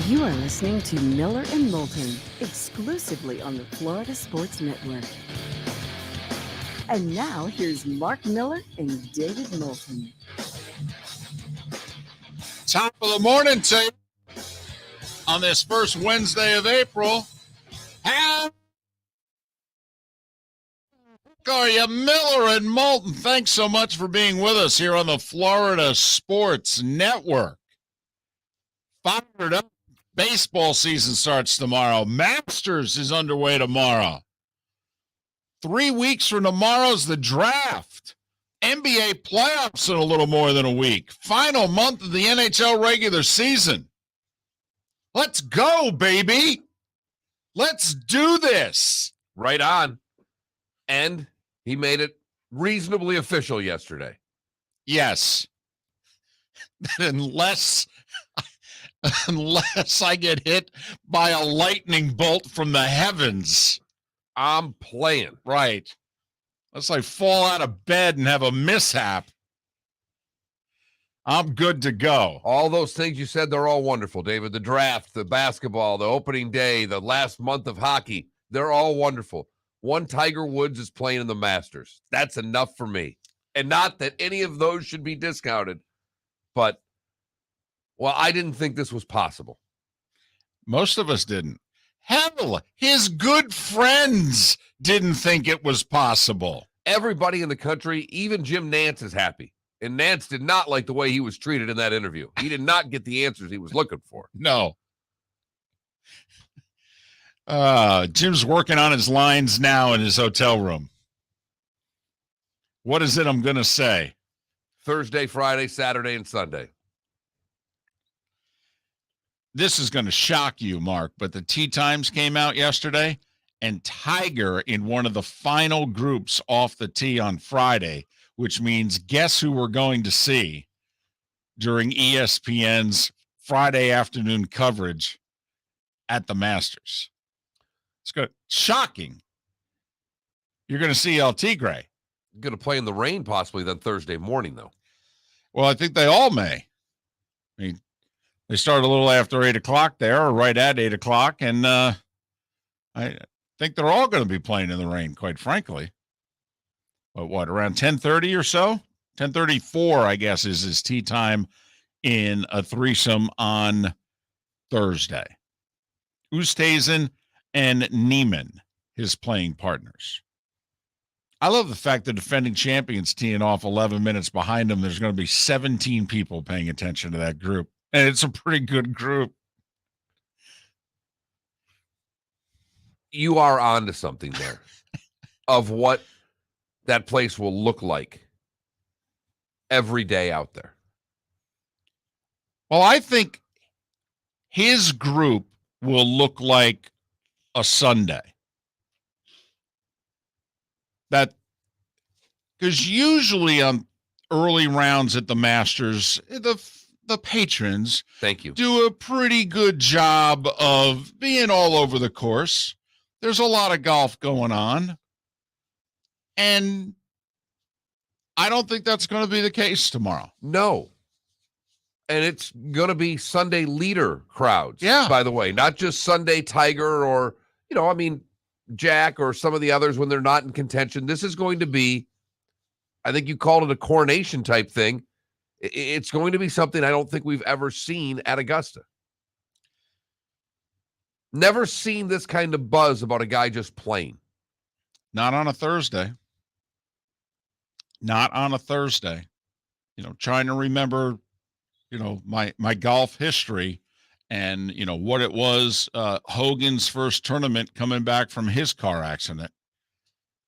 You are listening to Miller and Moulton, exclusively on the Florida Sports Network. And now, here's Mark Miller and David Moulton. Top of the morning to you on this first Wednesday of April. How are you, Miller and Moulton? Thanks so much for being with us here on the Florida Sports Network. Fired up. Baseball season starts tomorrow. Masters is underway tomorrow. 3 weeks from tomorrow's the draft. NBA playoffs in a little more than a week. Final month of the NHL regular season. Let's go, baby. Let's do this. Right on. And he made it reasonably official yesterday. Yes. Unless I get hit by a lightning bolt from the heavens. I'm playing. Right. Unless I fall out of bed and have a mishap, I'm good to go. All those things you said, they're all wonderful, David. The draft, the basketball, the opening day, the last month of hockey, they're all wonderful. One Tiger Woods is playing in the Masters. That's enough for me. And not that any of those should be discounted, but, well, I didn't think this was possible. Most of us didn't. Hell, his good friends didn't think it was possible. Everybody in the country, even Jim Nantz, is happy. And Nantz did not like the way he was treated in that interview. He did not get the answers he was looking for. No. Jim's working on his lines now in his hotel room. What is it I'm going to say? Thursday, Friday, Saturday, and Sunday. This is going to shock you, Mark, but the tee times came out yesterday, and Tiger in one of the final groups off the tee on Friday, which means guess who we're going to see during ESPN's Friday afternoon coverage at the Masters. It's good. Shocking. You're going to see LT Gray. Going to play in the rain possibly then Thursday morning, though. Well, I think they all may. I mean, they start a little after 8 o'clock there, or right at 8 o'clock, and I think they're all going to be playing in the rain, quite frankly. But what, around 10:30 or so? 10:34, I guess, is his tee time in a threesome on Thursday. Oosthuizen and Neiman, his playing partners. I love the fact the defending champions teeing off 11 minutes behind them. There's going to be 17 people paying attention to that group. And it's a pretty good group. You are on to something there of what that place will look like every day out there. Well, I think his group will look like a Sunday. Because usually on early rounds at the Masters, the patrons do a pretty good job of being all over the course. There's a lot of golf going on. And I don't think that's going to be the case tomorrow. No. And it's going to be Sunday leader crowds, yeah, by the way, not just Sunday Tiger or, Jack or some of the others when they're not in contention. This is going to be, I think you called it a coronation type thing. It's going to be something I don't think we've ever seen at Augusta. Never seen this kind of buzz about a guy just playing. Not on a Thursday. Not on a Thursday. Trying to remember, my golf history and, what it was, Hogan's first tournament coming back from his car accident.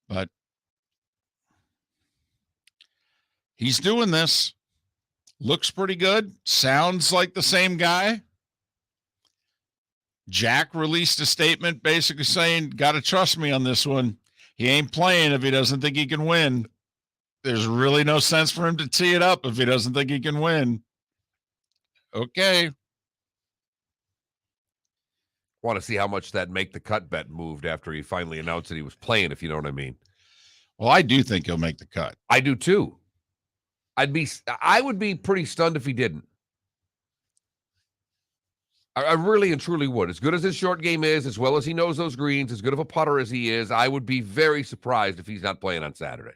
But he's doing this. Looks pretty good. Sounds like the same guy. Jack released a statement basically saying, got to trust me on this one. He ain't playing if he doesn't think he can win. There's really no sense for him to tee it up if he doesn't think he can win. Okay. Want to see how much that make the cut bet moved after he finally announced that he was playing, if you know what I mean. Well, I do think he'll make the cut. I do too. I would be pretty stunned if he didn't. I really and truly would. As good as his short game is, as well as he knows those greens, as good of a putter as he is, I would be very surprised if he's not playing on Saturday.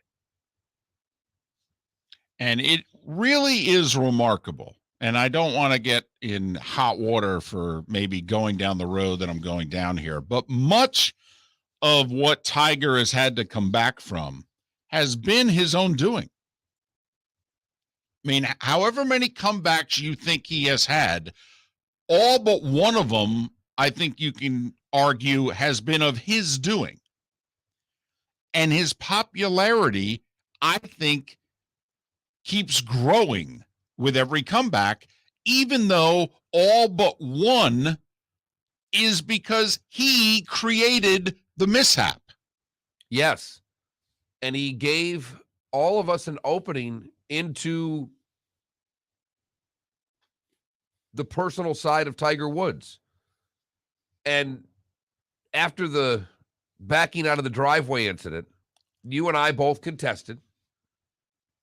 And it really is remarkable. And I don't want to get in hot water for maybe going down the road that I'm going down here, but much of what Tiger has had to come back from has been his own doing. I mean, however many comebacks you think he has had, all but one of them, I think you can argue, has been of his doing. And his popularity, I think, keeps growing with every comeback, even though all but one is because he created the mishap. Yes. And he gave all of us an opening into the personal side of Tiger Woods. And after the backing out of the driveway incident, you and I both contested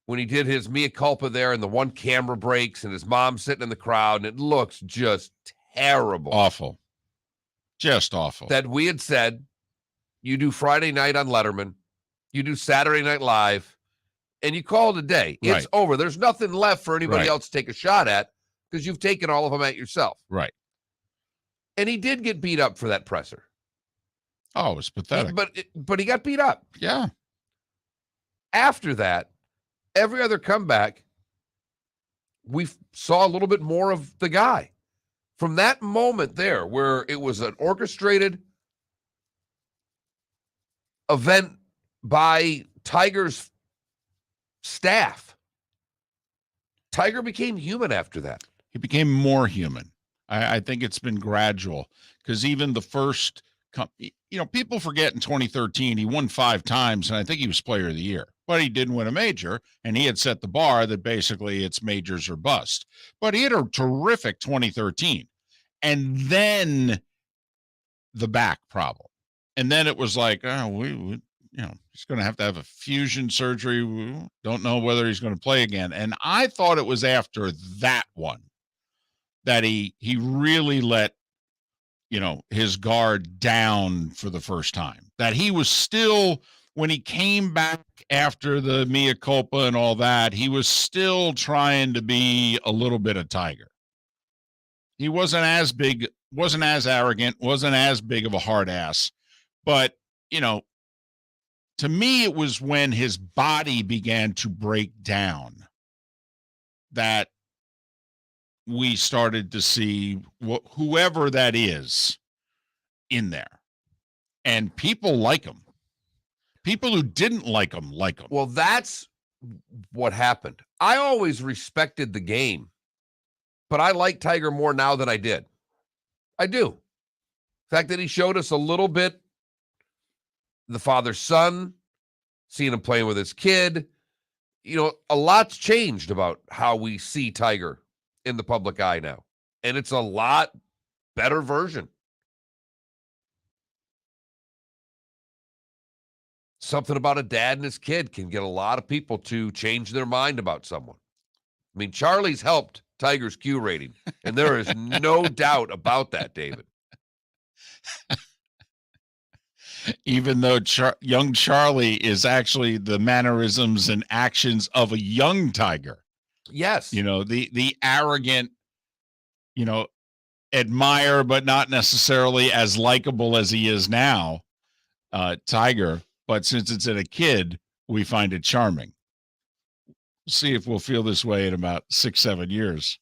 when he did his mea culpa there and the one camera breaks and his mom sitting in the crowd, and it looks just terrible. Awful. Just awful. That we had said, you do Friday night on Letterman, you do Saturday Night Live, and you call it a day. It's over. There's nothing left for anybody else to take a shot at because you've taken all of them at yourself. Right. And he did get beat up for that presser. Oh, it was pathetic. But he got beat up. Yeah. After that, every other comeback, we saw a little bit more of the guy. From that moment there, where it was an orchestrated event by Tiger's staff, Tiger became human after that. He became more human. I think it's been gradual because even the first, people forget in 2013, he won 5 times, and I think he was player of the year. But he didn't win a major, and he had set the bar that basically it's majors or bust. But he had a terrific 2013. And then the back problem. And then it was like, he's going to have a fusion surgery. We don't know whether he's going to play again. And I thought it was after that one that he really let, his guard down for the first time. That he was still, when he came back after the mea culpa and all that, he was still trying to be a little bit of Tiger. He wasn't as big, wasn't as arrogant, wasn't as big of a hard ass. But, to me, it was when his body began to break down that we started to see whoever that is in there. And people like him. People who didn't like him like him. Well, that's what happened. I always respected the game, but I like Tiger more now than I did. I do. The fact that he showed us a little bit, the father-son, seeing him playing with his kid, a lot's changed about how we see Tiger in the public eye now. And it's a lot better version. Something about a dad and his kid can get a lot of people to change their mind about someone. I mean, Charlie's helped Tiger's Q rating, and there is no doubt about that, David. Even though young Charlie is actually the mannerisms and actions of a young Tiger. Yes. The arrogant, admire, but not necessarily as likable as he is now, Tiger. But since it's in a kid, we find it charming. See if we'll feel this way in about 6-7 years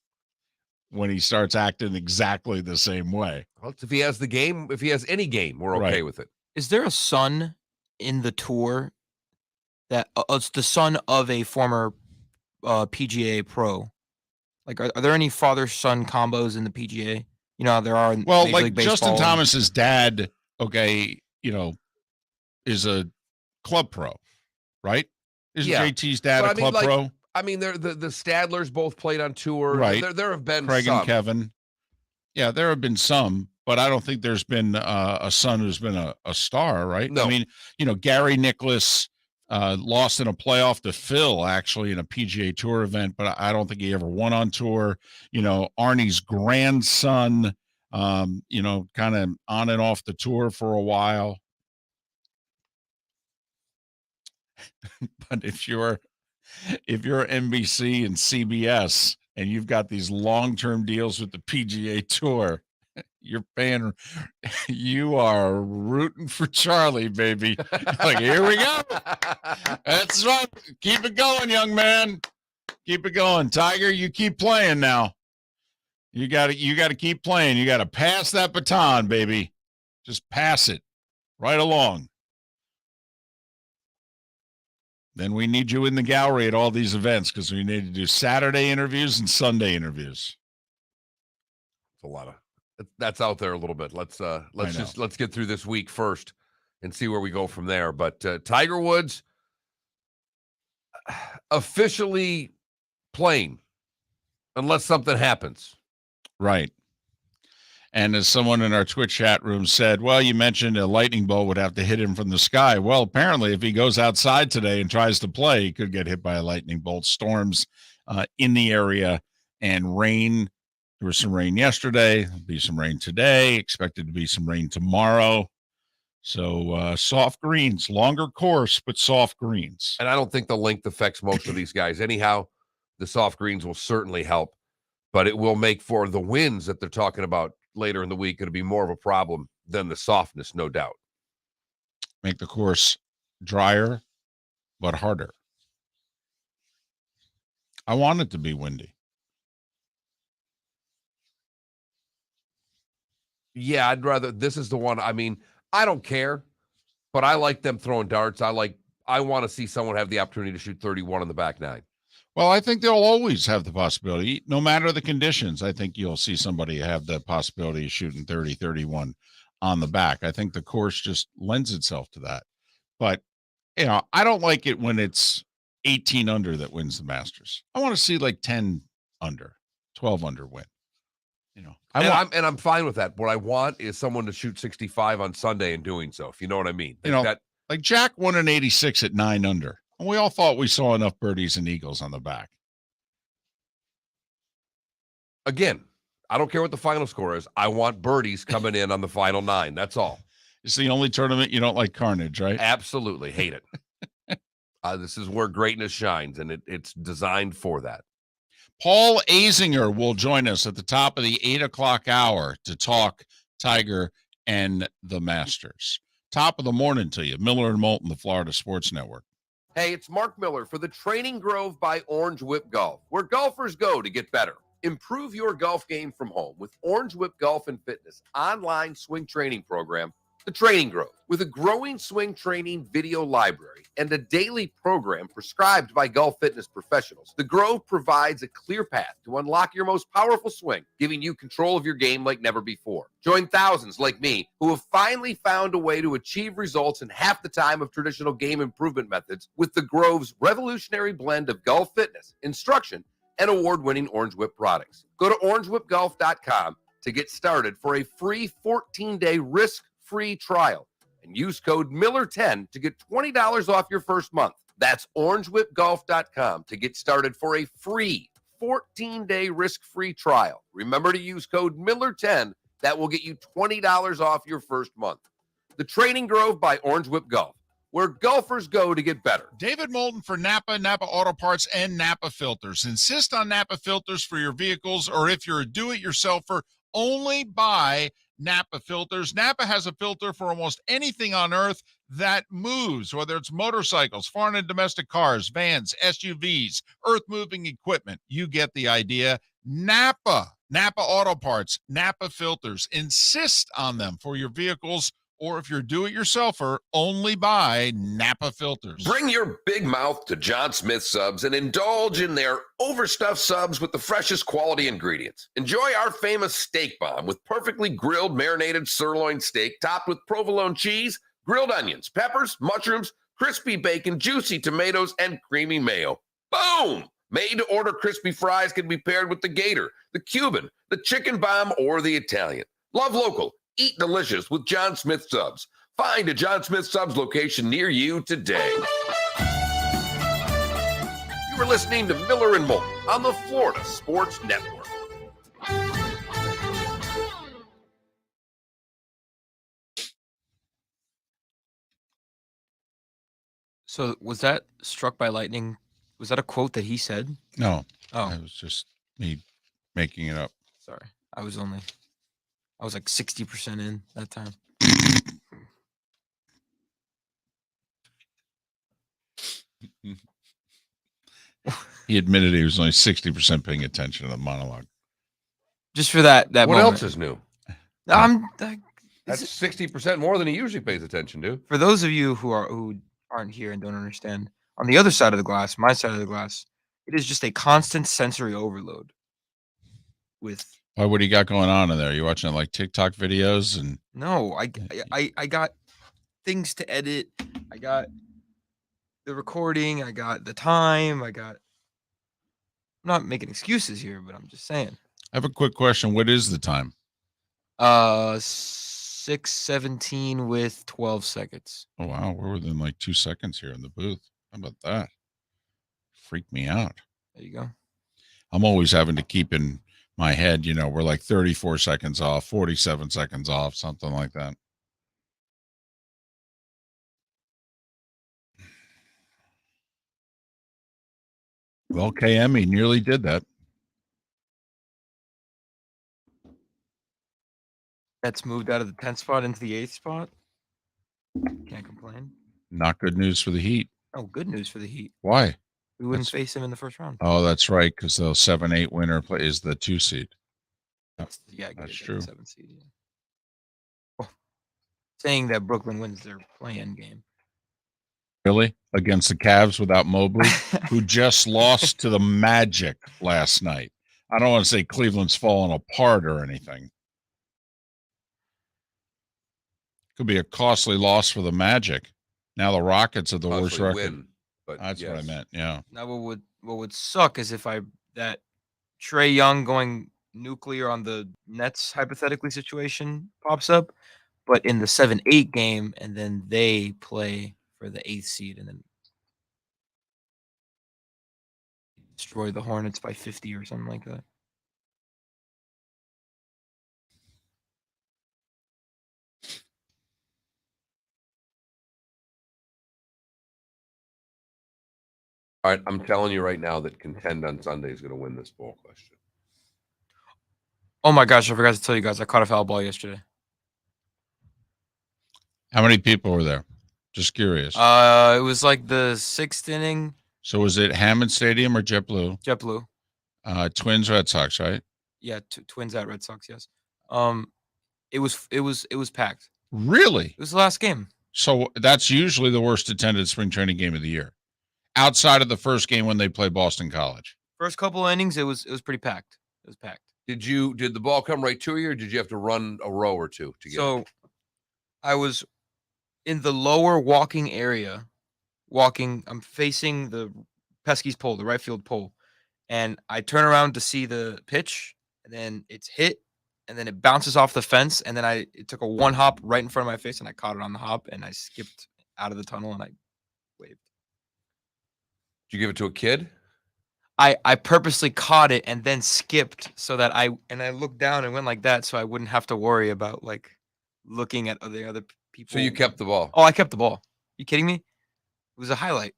when he starts acting exactly the same way. Well, if he has any game, we're okay with it. Is there a son in the tour that it's the son of a former PGA pro? Like, are there any father-son combos in the PGA? There are. Well, like Justin Thomas's dad, is a club pro, right? Isn't JT's dad a club pro? I mean, the Stadlers both played on tour. Right. There have been Craig some. and Kevin. Yeah, there have been some, but I don't think there's been a son who's been a star, right? No. I mean, Gary Nicklaus lost in a playoff to Phil, actually, in a PGA Tour event, but I don't think he ever won on tour. Arnie's grandson Kind of on and off the tour for a while. But if you're NBC and CBS and you've got these long-term deals with the PGA Tour, you are rooting for Charlie, baby. Like, here we go. That's right. Keep it going, young man. Keep it going. Tiger, you keep playing now. You got to keep playing. You got to pass that baton, baby. Just pass it right along. Then we need you in the gallery at all these events because we need to do Saturday interviews and Sunday interviews. It's a lot of that's out there a little bit. Let's get through this week first and see where we go from there. But Tiger Woods officially playing unless something happens. Right. And as someone in our Twitch chat room said, well, you mentioned a lightning bolt would have to hit him from the sky. Well, apparently, if he goes outside today and tries to play, he could get hit by a lightning bolt. Storms in the area and rain. There was some rain yesterday. There'll be some rain today. Expected to be some rain tomorrow. So soft greens, longer course, but soft greens. And I don't think the length affects most of these guys. Anyhow, the soft greens will certainly help, but it will make for the winds that they're talking about later in the week. It'll be more of a problem than the softness, no doubt. Make the course drier, but harder. I want it to be windy. Yeah, I'd rather, this is the one. I mean, I don't care, but I like them throwing darts. I want to see someone have the opportunity to shoot 31 on the back nine. Well, I think they'll always have the possibility, no matter the conditions. I think you'll see somebody have the possibility of shooting 30, 31 on the back. I think the course just lends itself to that. But, I don't like it when it's 18 under that wins the Masters. I want to see like 10 under, 12 under win. I'm fine with that. What I want is someone to shoot 65 on Sunday and doing so, if you know what I mean. Like Jack won an 86 at 9 under. And we all thought we saw enough birdies and eagles on the back. Again, I don't care what the final score is. I want birdies coming in on the final 9. That's all. It's the only tournament you don't like carnage, right? Absolutely. Hate it. This is where greatness shines, and it's designed for that. Paul Azinger will join us at the top of the 8 o'clock hour to talk Tiger and the Masters. Top of the morning to you. Miller and Moulton, the Florida Sports Network. Hey, it's Mark Miller for the Training Grove by Orange Whip Golf, where golfers go to get better. Improve your golf game from home with Orange Whip Golf and Fitness online swing training program, The Training Grove. With a growing swing training video library and a daily program prescribed by golf fitness professionals, The Grove provides a clear path to unlock your most powerful swing, giving you control of your game like never before. Join thousands like me who have finally found a way to achieve results in half the time of traditional game improvement methods with The Grove's revolutionary blend of golf fitness, instruction, and award-winning Orange Whip products. Go to orangewhipgolf.com to get started for a free 14-day risk-free trial and use code Miller10 to get $20 off your first month. That's orangewhipgolf.com to get started for a free 14-day risk-free trial. Remember to use code Miller10. That will get you $20 off your first month. The Training Grove by Orange Whip Golf, where golfers go to get better. David Moulton for Napa, Napa Auto Parts, and Napa Filters. Insist on Napa filters for your vehicles, or if you're a do-it-yourselfer, only buy Napa filters. Napa has a filter for almost anything on earth that moves, whether it's motorcycles, foreign and domestic cars, vans, SUVs, earth-moving equipment. You get the idea. Napa Auto Parts, Napa filters. Insist on them for your vehicles, or if you're do-it-yourselfer, only buy Napa filters. Bring your big mouth to John Smith Subs and indulge in their overstuffed subs with the freshest quality ingredients. Enjoy our famous steak bomb with perfectly grilled marinated sirloin steak topped with provolone cheese, grilled onions, peppers, mushrooms, crispy bacon, juicy tomatoes, and creamy mayo. Boom! Made-to-order crispy fries can be paired with the Gator, the Cuban, the chicken bomb, or the Italian. Love local. Eat delicious with John Smith Subs. Find a John Smith Subs location near you today. You are listening to Miller and Moulton on the Florida Sports Network. So was that struck by lightning? Was that a quote that he said? No, Oh, it was just me making it up. sorry. I was like 60% in that time. He admitted he was only 60% paying attention to the monologue. Just for that What moment. else is new? That's 60% more than he usually pays attention to. For those of you who aren't here and don't understand, on the other side of the glass, my side of the glass, it is just a constant sensory overload. Why? What do you got going on in there? You watching like TikTok videos and? No, I got things to edit. I got the recording. I got the time. I'm not making excuses here, but I'm just saying. I have a quick question. What is the time? 6:17 with 12 seconds. Oh wow, we're within like 2 seconds here in the booth. How about that? Freak me out. There you go. I'm always having to keep in my head, we're like 34 seconds off, 47 seconds off, something like that. Well, KM, he nearly did that. That's moved out of the 10th spot into the 8th spot. Can't complain. Not good news for the Heat. Oh, good news for the Heat. Why? We wouldn't face him in the first round. Oh, that's right, because the 7-8 winner is the 2 seed. Yeah, that's true. 7 seed, yeah. Oh, saying that Brooklyn wins their play-in game. Really? Against the Cavs without Mobley, who just lost to the Magic last night. I don't want to say Cleveland's falling apart or anything. Could be a costly loss for the Magic. Now the Rockets are the worst record. Win, but that's what I meant. Yeah. Now what would suck is if that Trae Young going nuclear on the Nets hypothetically situation pops up, but in the 7-8 game, and then they play for the 8th seed and then destroy the Hornets by 50 or something like that. All right, I'm telling you right now that Contend on Sunday is going to win this ball question. Oh my gosh, I forgot to tell you guys, I caught a foul ball yesterday. How many people were there? Just curious. It was like the 6th inning. So was it Hammond Stadium or JetBlue? JetBlue. Twins, Red Sox, right? Yeah, Twins at Red Sox. Yes. It was packed. Really? It was the last game. So that's usually the worst attended spring training game of the year, outside of the first game when they play Boston College. First couple of innings, it was pretty packed. It was packed. Did the ball come right to you, or did you have to run a row or two to get it? I was in the lower walking area. I'm facing the Pesky's pole, the right field pole, and I turn around to see the pitch, and then it's hit, and then it bounces off the fence, and then it took a one hop right in front of my face, and I caught it on the hop, and I skipped out of the tunnel, and I waved. Did you give it to a kid? I purposely caught it and then skipped so that I looked down and went like that so I wouldn't have to worry about like looking at the other people. So you kept the ball? Oh, I kept the ball. You kidding me? It was a highlight.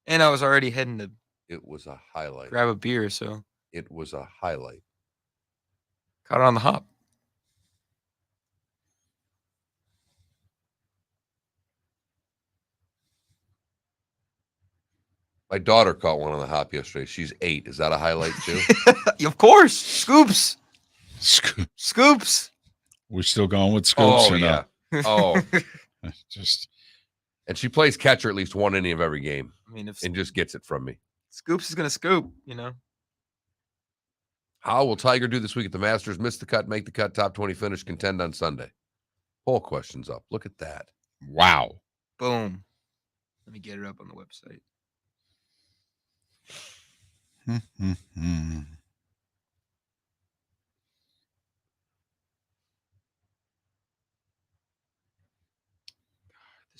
And I was already heading to It was a highlight. grab a beer, so It was a highlight. caught it on the hop. My daughter caught one on the hop yesterday. She's 8. Is that a highlight too? Of course. Scoops. Scoop. Scoops. We're still going with scoops. Oh, yeah. Just. And she plays catcher at least one inning of every game. I mean, if and just gets it from me. Scoops is gonna scoop, How will Tiger do this week at the Masters? Miss the cut, make the cut, top 20 finish, contend on Sunday. Poll questions up. Look at that. Wow. Boom. Let me get it up on the website. This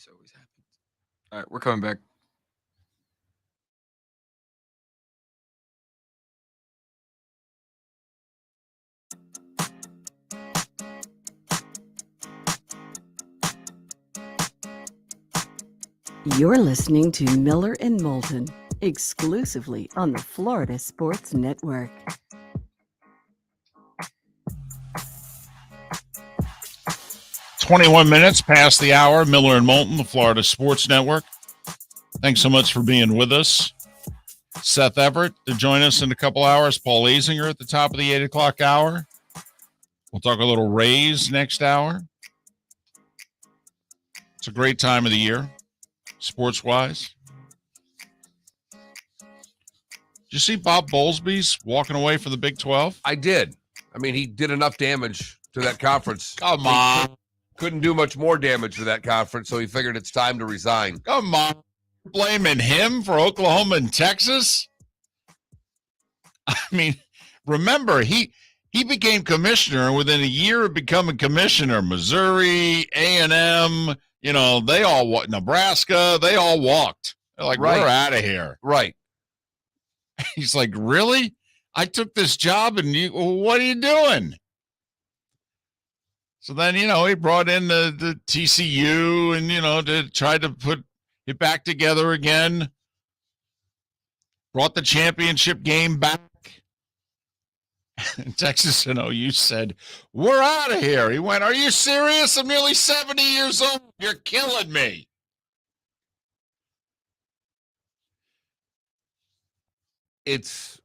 always happens. All right, we're coming back. You're listening to Miller and Moulton, exclusively on the Florida Sports Network. "21 minutes past the hour. Miller and Moulton, the Florida Sports Network. Thanks so much for being with us. Seth Everett to join us in a couple hours. Paul Azinger at the top of the 8 o'clock hour. We'll talk a little Rays next hour. It's a great time of the year, sports-wise. Did you see Bob Bowlesby's walking away from the Big 12? I did. I mean, he did enough damage to that conference. Come on. Couldn't do much more damage to that conference, so he figured it's time to resign. Come on. Blaming him for Oklahoma and Texas? I mean, remember, he became commissioner, and within a year of becoming commissioner, Missouri, A&M, they all Nebraska, they all walked. They're like, Right. We're out of here. Right. He's like, really? I took this job, and what are you doing? So then, he brought in the TCU and, to try to put it back together again. Brought the championship game back. And Texas and OU said, we're out of here. He went, are you serious? I'm nearly 70 years old. You're killing me. It's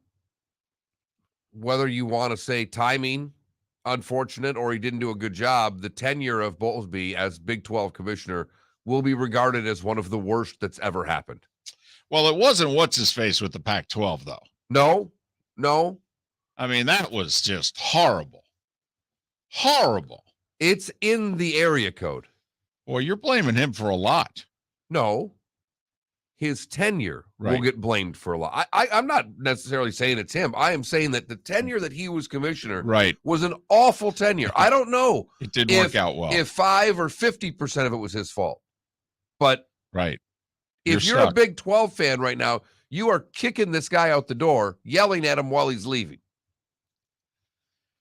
whether you want to say timing, unfortunate, or he didn't do a good job. The tenure of Bowlesby as Big 12 commissioner will be regarded as one of the worst that's ever happened. Well, it wasn't what's-his-face with the Pac-12, though. No. I mean, that was just horrible. Horrible. It's in the area code. Well, you're blaming him for a lot. No. His tenure will Right. get blamed for a lot. I'm not necessarily saying it's him. I am saying that the tenure that he was commissioner Right. was an awful tenure. I don't know It didn't work out well. if 5 or 50% of it was his fault. But Right. if you're a Big 12 fan right now, you are kicking this guy out the door, yelling at him while he's leaving.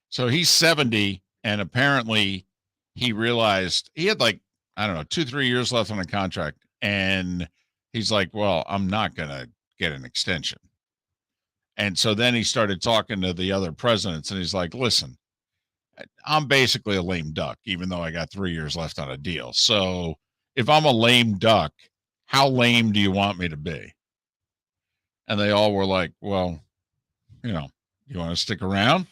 So he's 70, and apparently he realized he had 2-3 years left on a contract, and he's like, well, I'm not going to get an extension. And so then he started talking to the other presidents, and he's like, listen, I'm basically a lame duck, even though I got 3 years left on a deal. So if I'm a lame duck, how lame do you want me to be? And they all were like, well, you want to stick around?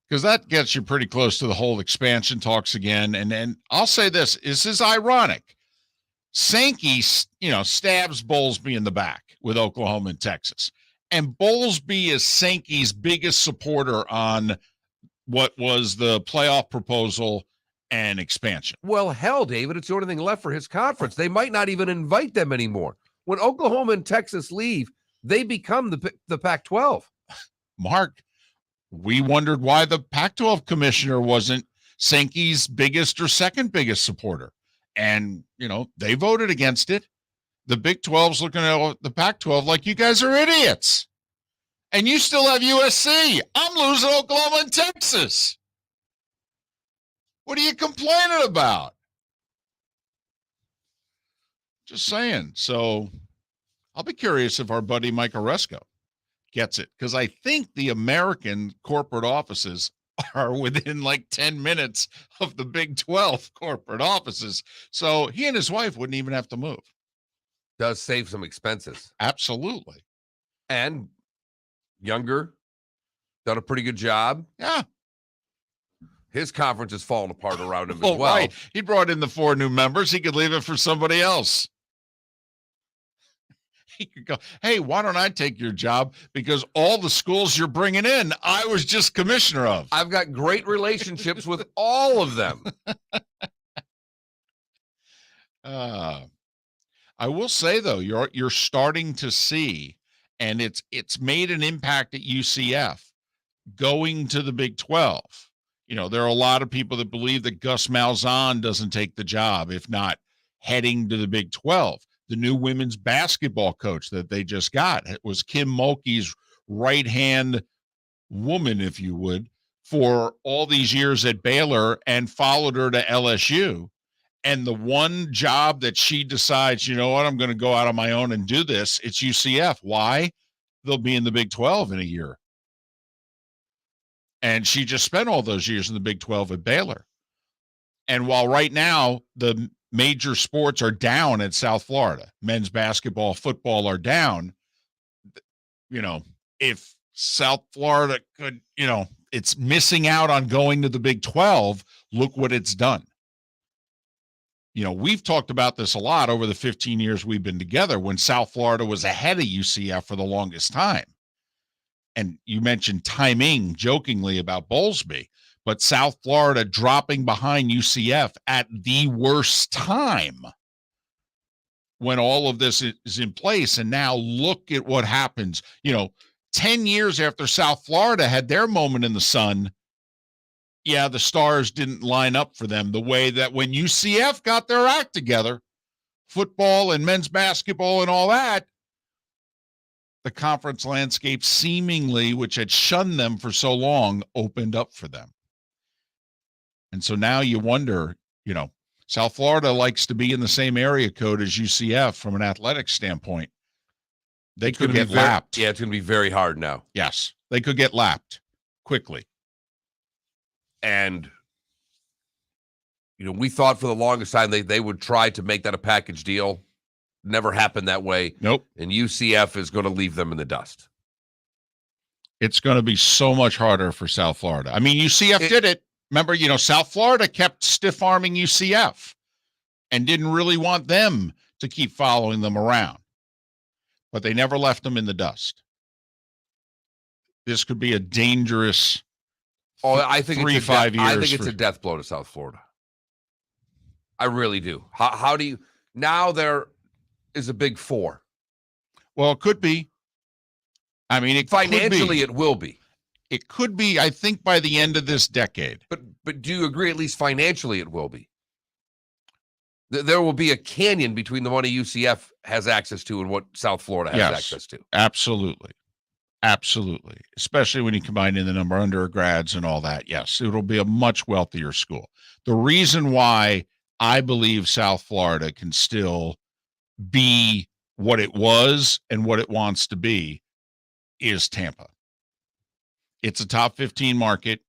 Because that gets you pretty close to the whole expansion talks again. And I'll say this is ironic. Sankey, stabs Bowlesby in the back with Oklahoma and Texas. And Bowlesby is Sankey's biggest supporter on what was the playoff proposal and expansion. Well, hell, David, it's the only thing left for his conference. They might not even invite them anymore. When Oklahoma and Texas leave, they become the Pac-12. Mark, we wondered why the Pac-12 commissioner wasn't Sankey's biggest or second biggest supporter. And, they voted against it. The Big 12's looking at the Pac-12 like, you guys are idiots. And you still have USC. I'm losing Oklahoma and Texas. What are you complaining about? Just saying. So I'll be curious if our buddy Mike Oresco gets it, because I think the American corporate offices are within 10 minutes of the Big 12 corporate offices. So he and his wife wouldn't even have to move. Does save some expenses. Absolutely. And younger, done a pretty good job. Yeah. His conference is falling apart around him as well. Right. He brought in the 4 new members. He could leave it for somebody else. He could go, hey, why don't I take your job? Because all the schools you're bringing in, I was just commissioner of. I've got great relationships with all of them. I will say, though, you're starting to see, and it's made an impact at UCF going to the Big 12. There are a lot of people that believe that Gus Malzahn doesn't take the job, if not heading to the Big 12. The new women's basketball coach that they just got was Kim Mulkey's right-hand woman, if you would, for all these years at Baylor, and followed her to LSU. And the one job that she decides, you know what, I'm going to go out on my own and do this, it's UCF. Why? They'll be in the Big 12 in a year. And she just spent all those years in the Big 12 at Baylor. And while right now the major sports are down at South Florida, men's basketball, football are down, you know, if South Florida could, you know, it's missing out on going to the Big 12, look what it's done. You know, we've talked about this a lot over the 15 years we've been together when South Florida was ahead of UCF for the longest time. And you mentioned timing jokingly about Bowlesby, but South Florida dropping behind UCF at the worst time when all of this is in place. And now look at what happens. You know, 10 years after South Florida had their moment in the sun, yeah, the stars didn't line up for them the way that when UCF got their act together, football and men's basketball and all that, the conference landscape seemingly, which had shunned them for so long, opened up for them. And so now you wonder, you know, South Florida likes to be in the same area code as UCF from an athletic standpoint. They could get lapped. Yeah, it's going to be very hard now. Yes, they could get lapped quickly. And, you know, we thought for the longest time they would try to make that a package deal. Never happened that way. Nope. And UCF is going to leave them in the dust. It's going to be so much harder for South Florida. I mean, UCF did it. Remember, you know, South Florida kept stiff-arming UCF and didn't really want them to keep following them around. But they never left them in the dust. This could be a dangerous I think 3-5 years. I think it's a death blow to South Florida. I really do. How do you now? There is a Big Four. Well, it could be. I mean, Financially, it will be. It could be. I think by the end of this decade. But do you agree? At least financially, it will be. There will be a canyon between the money UCF has access to and what South Florida has access to. Absolutely. Absolutely. Especially when you combine in the number of undergrads and all that. Yes, it'll be a much wealthier school. The reason why I believe South Florida can still be what it was and what it wants to be is Tampa. It's a top 15 market,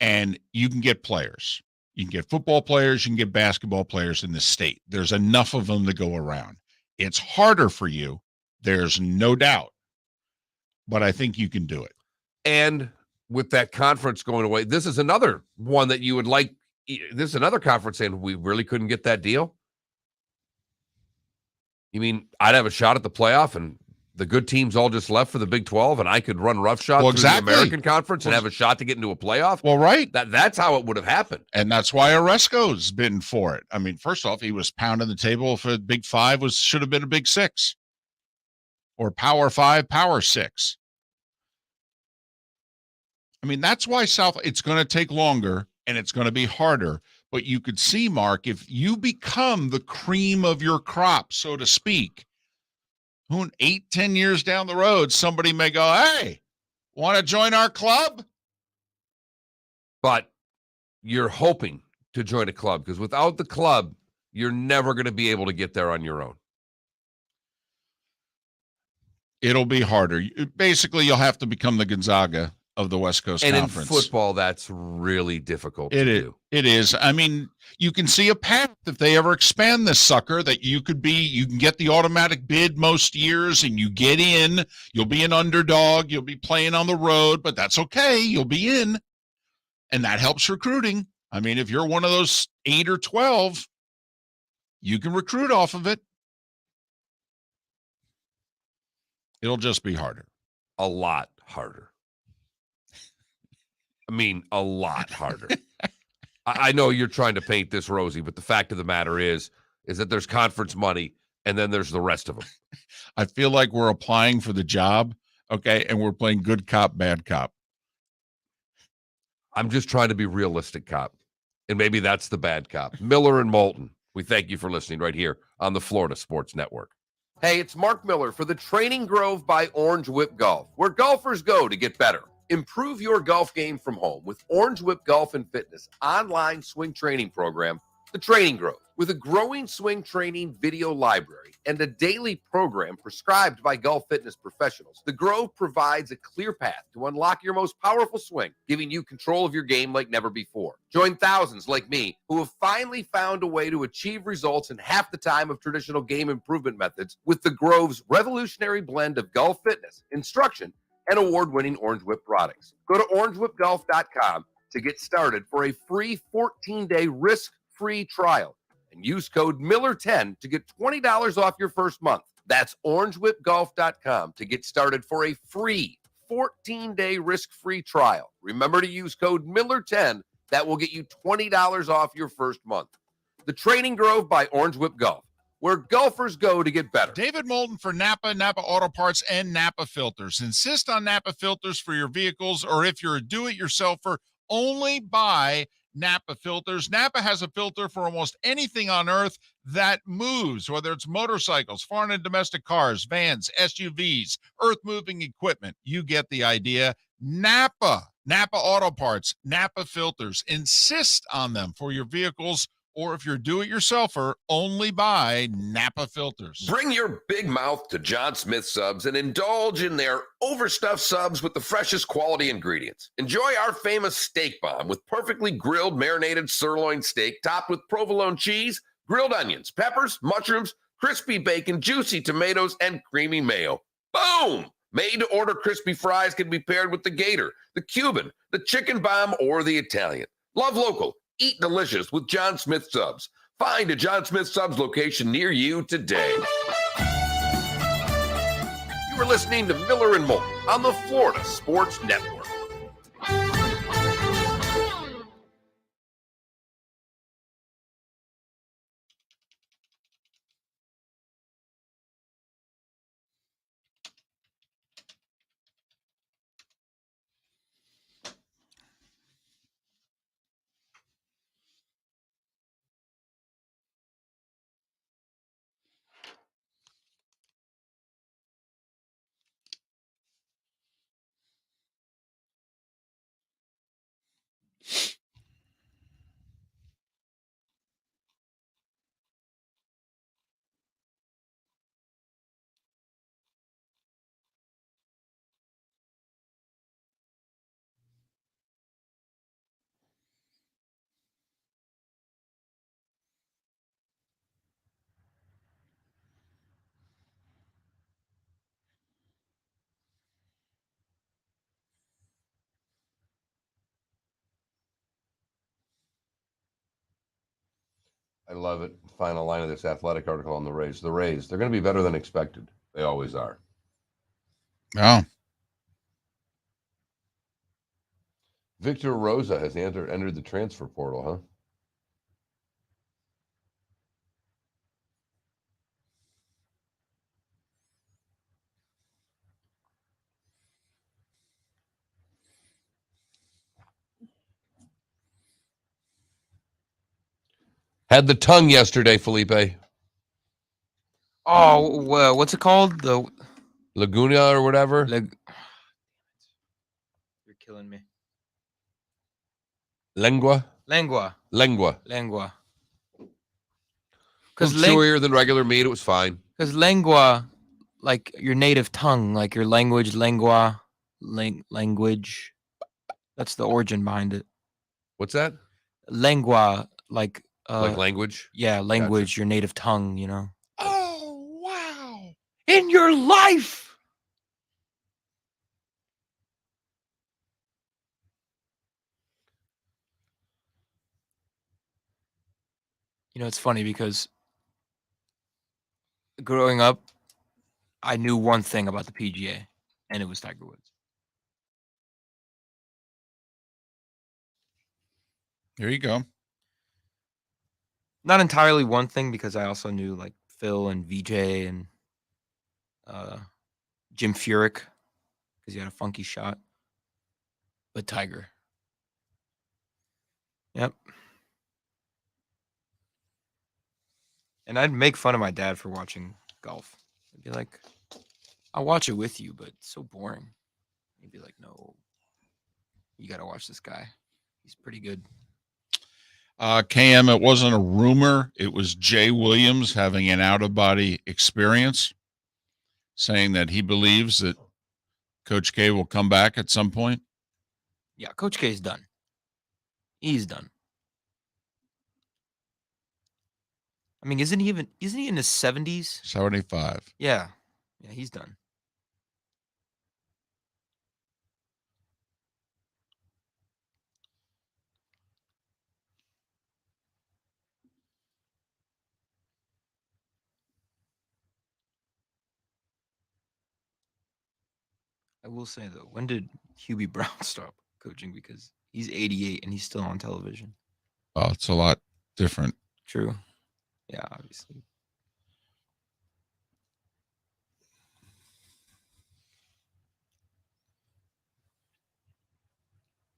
and you can get players. You can get football players, you can get basketball players in the state. There's enough of them to go around. It's harder for you, there's no doubt, but I think you can do it. And with that conference going away, this is another one that you would like. This is another conference saying we really couldn't get that deal. You mean I'd have a shot at the playoff and the good teams all just left for the Big 12 and I could run roughshod through the American Conference and have a shot to get into a playoff? Well, right. That's how it would have happened. And that's why Oresco's been for it. I mean, first off, he was pounding the table for Big 5 should have been a Big 6 or Power 5, Power 6. I mean, that's why it's going to take longer and it's going to be harder. But you could see, Mark, if you become the cream of your crop, so to speak, 8-10 years down the road, somebody may go, hey, want to join our club? But you're hoping to join a club because without the club, you're never going to be able to get there on your own. It'll be harder. Basically, you'll have to become the Gonzaga of the West Coast Conference. And in football, that's really difficult to do. It is. I mean, you can see a path if they ever expand this sucker that you can get the automatic bid most years and you get in. You'll be an underdog. You'll be playing on the road, but that's okay. You'll be in. And that helps recruiting. I mean, if you're one of those 8 or 12, you can recruit off of it. It'll just be harder. A lot harder. I mean, a lot harder. I know you're trying to paint this rosy, but the fact of the matter is that there's conference money and then there's the rest of them. I feel like we're applying for the job, okay, and we're playing good cop, bad cop. I'm just trying to be realistic, cop, and maybe that's the bad cop. Miller and Moulton, we thank you for listening right here on the Florida Sports Network. Hey, it's Mark Miller for the Training Grove by Orange Whip Golf, where golfers go to get better. Improve your golf game from home with Orange Whip Golf and Fitness online swing training program The Training Grove. With a growing swing training video library and a daily program prescribed by golf fitness professionals, the Grove provides a clear path to unlock your most powerful swing, giving you control of your game like never before. Join thousands like me who have finally found a way to achieve results in half the time of traditional game improvement methods with the Grove's revolutionary blend of golf fitness, instruction, and award-winning Orange Whip products. Go to orangewhipgolf.com to get started for a free 14-day risk-free trial and use code Miller10 to get $20 off your first month. That's orangewhipgolf.com to get started for a free 14-day risk-free trial. Remember to use code Miller10. That will get you $20 off your first month. The Training Grove by Orange Whip Golf, where golfers go to get better. David Moulton for Napa, Napa Auto Parts, and Napa Filters. Insist on Napa filters for your vehicles, or if you're a do-it-yourselfer, only buy Napa filters. Napa has a filter for almost anything on earth that moves, whether it's motorcycles, foreign and domestic cars, vans, SUVs, earth-moving equipment. You get the idea. Napa Auto Parts, Napa filters. Insist on them for your vehicles, or if you're do-it-yourselfer, only buy Napa filters. Bring your big mouth to John Smith Subs and indulge in their overstuffed subs with the freshest quality ingredients. Enjoy our famous steak bomb with perfectly grilled marinated sirloin steak topped with provolone cheese, grilled onions, peppers, mushrooms, crispy bacon, juicy tomatoes, and creamy mayo. Boom! Made-to-order crispy fries can be paired with the Gator, the Cuban, the chicken bomb, or the Italian. Love local. Eat delicious with John Smith Subs. Find a John Smith Subs location near you today. You are listening to Miller and Moulton on the Florida Sports Network. I love it. Final line of this athletic article on the Rays. The Rays, they're going to be better than expected. They always are. Oh, Victor Rosa has entered the transfer portal, huh? Had the tongue yesterday, Felipe. Oh, well, what's it called? The Laguna or whatever. You're killing me. Lengua. Lengua. Because chewier than regular meat, it was fine. Because lengua, like your native tongue, like your language, lengua, language. That's the origin behind it. What's that? Lengua, like language? Yeah, language, your native tongue, you know. Oh, wow. In your life. You know, it's funny because growing up, I knew one thing about the PGA, and it was Tiger Woods. There you go. Not entirely one thing, because I also knew like Phil and VJ and Jim Furyk, because he had a funky shot. But Tiger. Yep. And I'd make fun of my dad for watching golf. I'd be like, I'll watch it with you, but it's so boring. He'd be like, no, you got to watch this guy. He's pretty good. KM, it wasn't a rumor. It was Jay Williams having an out-of-body experience, saying that he believes that Coach K will come back at some point. Yeah, Coach K is done. He's done. I mean, isn't he in his 70s? 75. Yeah. Yeah, he's done. I will say though, when did Hubie Brown stop coaching? Because he's 88 and he's still on television. Oh, it's a lot different. True. Yeah, obviously.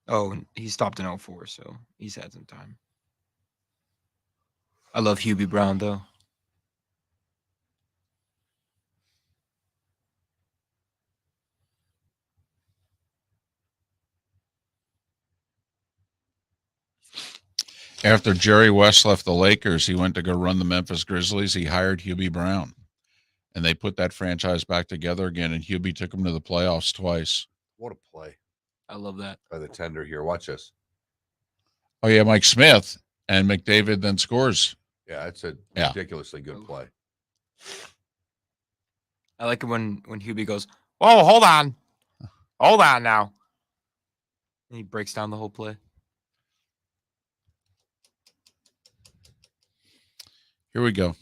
Oh, and he stopped in 04, so he's had some time. I love Hubie Brown though. After Jerry West left the Lakers, he went to go run the Memphis Grizzlies. He hired Hubie Brown, and they put that franchise back together again, and Hubie took them to the playoffs twice. What a play I love that. by the tender here. Watch this. Oh, yeah, Mike Smith, and McDavid then scores. Yeah, it's a Yeah. ridiculously good play. I like it when Hubie goes, "Whoa, hold on now," and he breaks down the whole play. Here we go.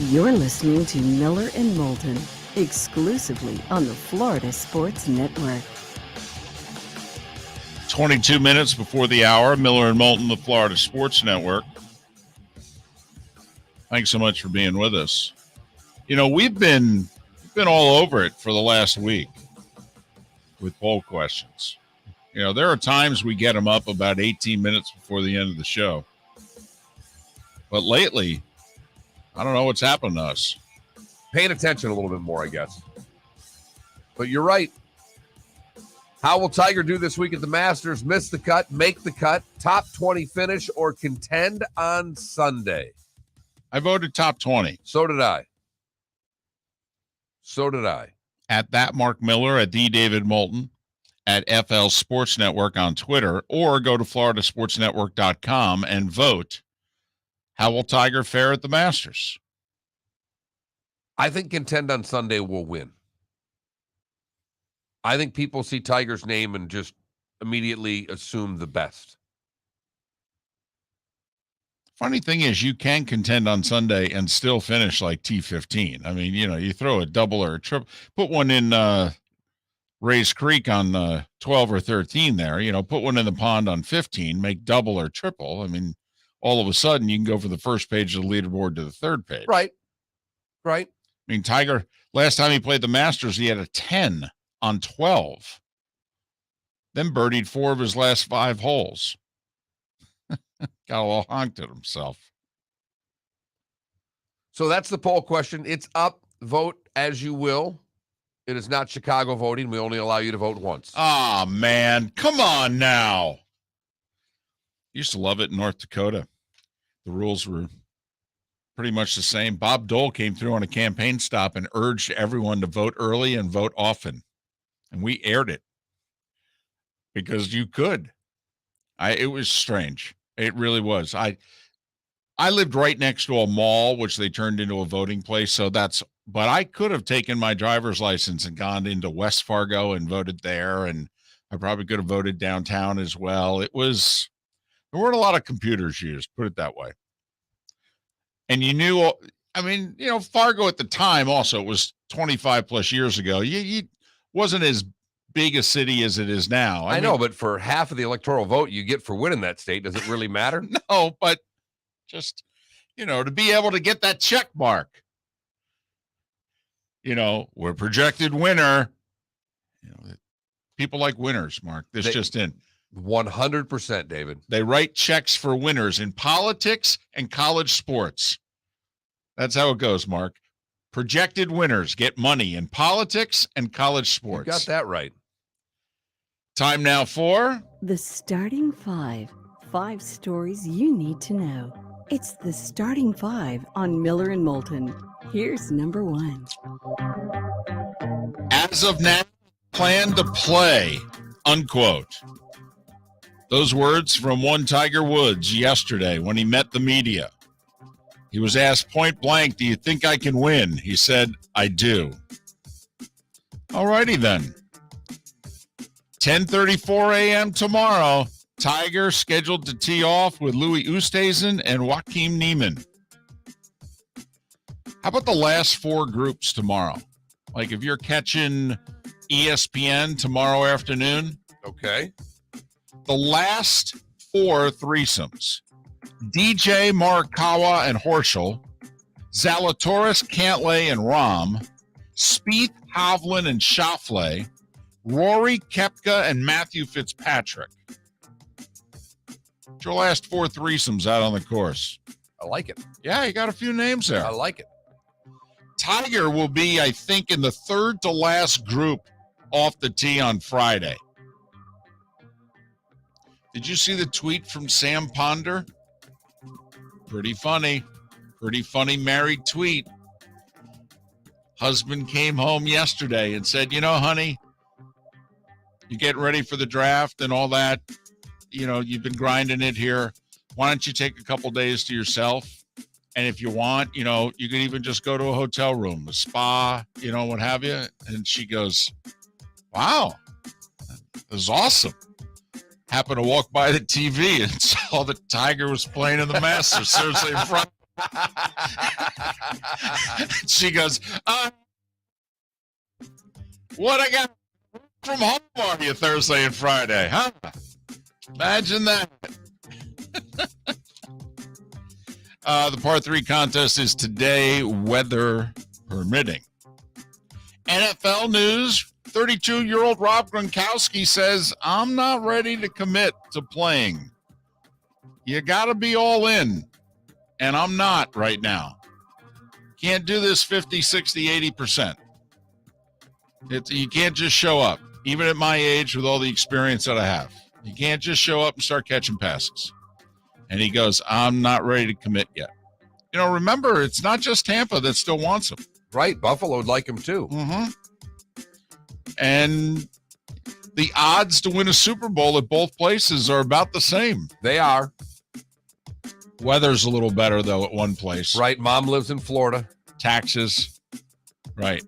You're listening to Miller and Moulton, exclusively on the Florida Sports Network. 22 minutes before the hour, Miller and Moulton, the Florida Sports Network. Thanks so much for being with us. You know, we've been all over it for the last week with poll questions. You know, there are times we get them up about 18 minutes before the end of the show. But lately, I don't know what's happened to us. Paying attention a little bit more, I guess. But you're right. How will Tiger do this week at the Masters? Miss the cut, make the cut, top 20 finish, or contend on Sunday? I voted top 20. So did I. At that Mark Miller, at the David Moulton, at FL Sports Network on Twitter, or go to floridasportsnetwork.com and vote. How will Tiger fare at the Masters? I think contend on Sunday will win. I think people see Tiger's name and just immediately assume the best. Funny thing is, you can contend on Sunday and still finish like T15. I mean, you know, you throw a double or a triple, put one in Rays Creek on 12 or 13 there, you know, put one in the pond on 15, make double or triple. I mean, all of a sudden you can go from the first page of the leaderboard to the third page. Right. I mean, Tiger, last time he played the Masters, he had a 10 on 12. Then birdied 4 of his last 5 holes. Got a little honked at himself. So that's the poll question. It's up. Vote as you will. It is not Chicago voting. We only allow you to vote once. Ah, man. Come on now. Used to love it in North Dakota. The rules were pretty much the same. Bob Dole came through on a campaign stop and urged everyone to vote early and vote often. And we aired it because you could. It was strange. It really was. I lived right next to a mall, which they turned into a voting place. But I could have taken my driver's license and gone into West Fargo and voted there. And I probably could have voted downtown as well. There weren't a lot of computers used, put it that way. And you knew, I mean, you know, Fargo at the time also, it was 25 plus years ago. You wasn't as big a city as it is now. I know, but for half of the electoral vote you get for winning that state, does it really matter? No, but just, you know, to be able to get that check mark. You know, we're projected winner. You know, people like winners, Mark. This just in. 100%, David. They write checks for winners in politics and college sports. That's how it goes, Mark. Projected winners get money in politics and college sports. You got that right. Time now for The Starting Five. 5 stories you need to know. It's the Starting Five on Miller and Moulton. Here's number 1. as of now, plan to play, unquote. Those words from one Tiger Woods yesterday when he met the media. He was asked point blank, do you think I can win? He said, I do. All righty then. 10:34 a.m. tomorrow, Tiger scheduled to tee off with Louis Oosthuizen and Joaquin Niemann. How about the last 4 groups tomorrow? Like if you're catching ESPN tomorrow afternoon, Okay. the last 4 threesomes. DJ Morikawa and Horschel, Zalatoris, Cantlay, and Rahm, Spieth, Hovland, and Schauffele, Rory, Koepka, and Matthew Fitzpatrick. It's your last 4 threesomes out on the course. I like it. Yeah, you got a few names there. I like it. Tiger will be, I think, in the third to last group off the tee on Friday. Did you see the tweet from Sam Ponder? Pretty funny married tweet. Husband came home yesterday and said, you know, honey, you getting ready for the draft and all that. You know, you've been grinding it here. Why don't you take a couple days to yourself? And if you want, you know, you can even just go to a hotel room, a spa, you know, what have you. And she goes, wow, this is awesome. Happened to walk by the TV and saw that Tiger was playing in the Masters Thursday and Friday. She goes, what I got from home are you Thursday and Friday, huh? Imagine that. The par 3 contest is today, weather permitting. NFL news. 32-year-old Rob Gronkowski says, I'm not ready to commit to playing. You got to be all in, and I'm not right now. Can't do this 50, 60, 80%. You can't just show up, even at my age with all the experience that I have. You can't just show up and start catching passes. And he goes, I'm not ready to commit yet. You know, remember, it's not just Tampa that still wants him. Right. Buffalo would like him too. Mm-hmm. And the odds to win a Super Bowl at both places are about the same. They are. Weather's a little better, though, at one place. Right. Mom lives in Florida. Taxes. Right.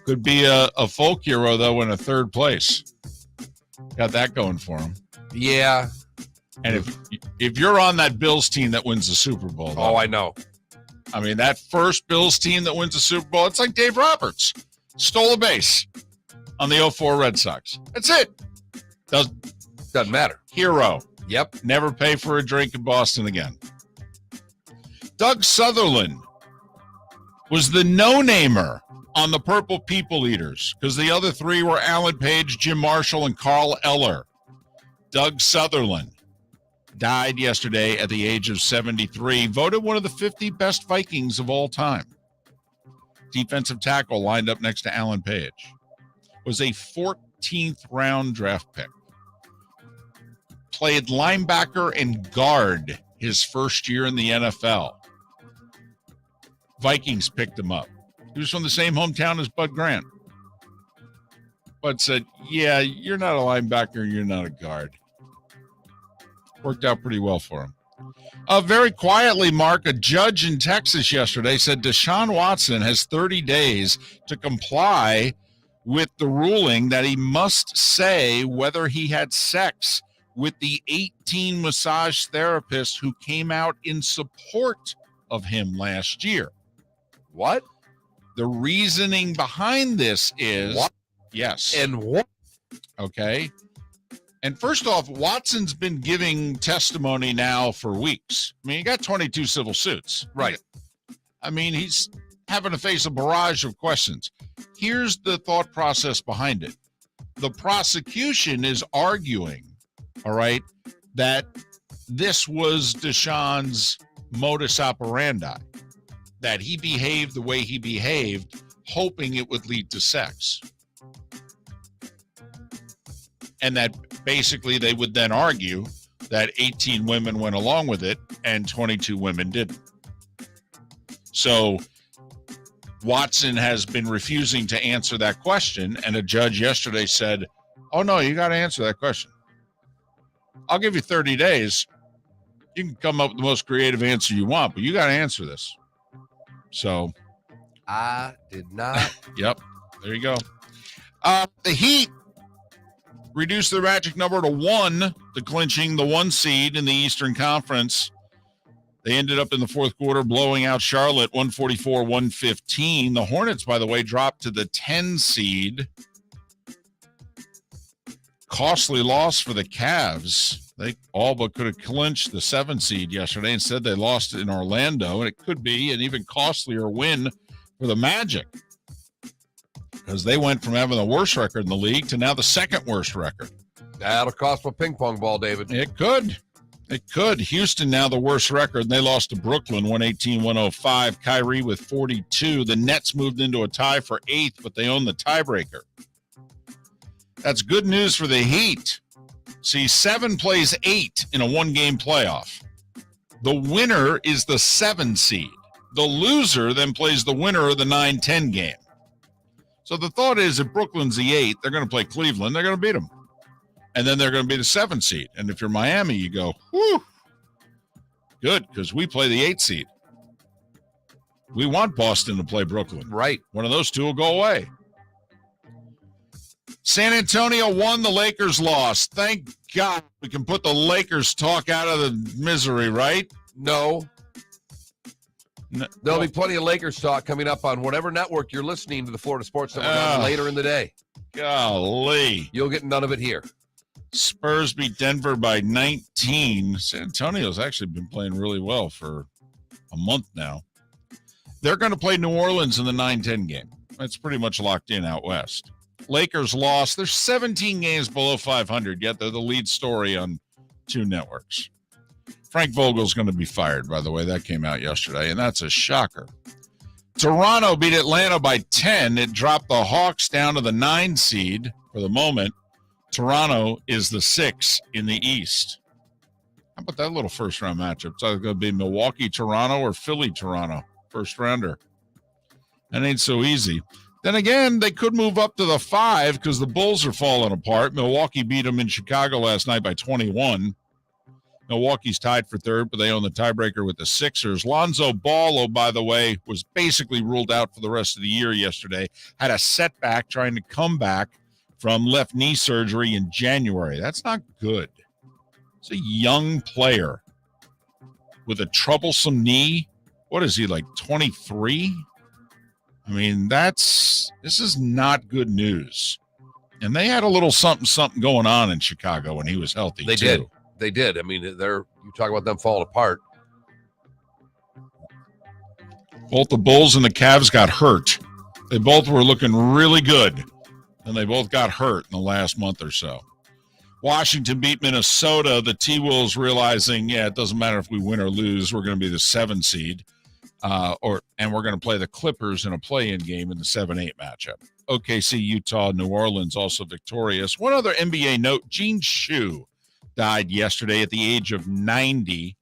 Could be a folk hero, though, in a third place. Got that going for him. Yeah. And if you're on that Bills team that wins the Super Bowl, though, Oh, I know. I mean, that first Bills team that wins the Super Bowl, it's like Dave Roberts. Stole a base on the 04 Red Sox. That's it. Doesn't matter. Hero. Yep. Never pay for a drink in Boston again. Doug Sutherland was the no-namer on the Purple People Eaters because the other 3 were Alan Page, Jim Marshall, and Carl Eller. Doug Sutherland died yesterday at the age of 73, voted one of the 50 best Vikings of all time. Defensive tackle lined up next to Alan Page. Was a 14th round draft pick. Played linebacker and guard his first year in the NFL. Vikings picked him up. He was from the same hometown as Bud Grant. Bud said, yeah, you're not a linebacker, you're not a guard. Worked out pretty well for him. Very quietly, Mark, a judge in Texas yesterday said Deshaun Watson has 30 days to comply with the ruling that he must say whether he had sex with the 18 massage therapists who came out in support of him last year. What? The reasoning behind this is... What? Yes. And what? Okay. And first off, Watson's been giving testimony now for weeks. I mean, he got 22 civil suits. Right. I mean, he's having to face a barrage of questions. Here's the thought process behind it. The prosecution is arguing all right, that this was Deshaun's modus operandi, that he behaved the way he behaved, hoping it would lead to sex. And that basically they would then argue that 18 women went along with it and 22 women didn't. So Watson has been refusing to answer that question, and a judge yesterday said, oh, no, you got to answer that question. I'll give you 30 days. You can come up with the most creative answer you want, but you got to answer this. So I did not. Yep, there you go. The Heat reduced their magic number to 1 to clinching the 1 seed in the Eastern Conference. They ended up in the fourth quarter blowing out Charlotte 144-115. The Hornets, by the way, dropped to the 10 seed. Costly loss for the Cavs. They all but could have clinched the 7 seed yesterday. Instead, they lost in Orlando, and it could be an even costlier win for the Magic, because they went from having the worst record in the league to now the second worst record. That'll cost a ping pong ball, David. It could. It could. Houston now the worst record, and they lost to Brooklyn 118-105. Kyrie with 42. The Nets moved into a tie for 8th, but they own the tiebreaker. That's good news for the Heat. See, 7 plays 8 in a 1-game playoff. The winner is the 7 seed. The loser then plays the winner of the 9-10 game. So the thought is, if Brooklyn's the 8, they're going to play Cleveland. They're going to beat them. And then they're going to be the 7 seed. And if you're Miami, you go, whew, good, because we play the 8 seed. We want Boston to play Brooklyn. Right. One of those two will go away. San Antonio won, the Lakers lost. Thank God we can put the Lakers talk out of the misery, right? No. There'll be plenty of Lakers talk coming up on whatever network you're listening to the Florida Sports Network on later in the day. Golly. You'll get none of it here. Spurs beat Denver by 19. San Antonio's actually been playing really well for a month now. They're going to play New Orleans in the 9-10 game. That's pretty much locked in out west. Lakers lost. They're 17 games below 500, yet they're the lead story on 2 networks. Frank Vogel's going to be fired, by the way. That came out yesterday, and that's a shocker. Toronto beat Atlanta by 10. It dropped the Hawks down to the 9 seed for the moment. Toronto is the 6 in the East. How about that little first-round matchup? It's either going to be Milwaukee-Toronto or Philly-Toronto, first-rounder. That ain't so easy. Then again, they could move up to the 5 because the Bulls are falling apart. Milwaukee beat them in Chicago last night by 21. Milwaukee's tied for 3rd, but they own the tiebreaker with the Sixers. Lonzo Ball, by the way, was basically ruled out for the rest of the year yesterday. Had a setback trying to come back from left knee surgery in January. That's not good. It's a young player with a troublesome knee. What is he, like 23? I mean, this is not good news. And they had a little something going on in Chicago when he was healthy. They did. I mean, you talk about them falling apart. Both the Bulls and the Cavs got hurt. They both were looking really good, and they both got hurt in the last month or so. Washington beat Minnesota. The T-Wolves realizing, it doesn't matter if we win or lose. We're going to be the 7 seed, and we're going to play the Clippers in a play-in game in the 7-8 matchup. OKC, Utah, New Orleans also victorious. One other NBA note, Gene Shue died yesterday at the age of 90.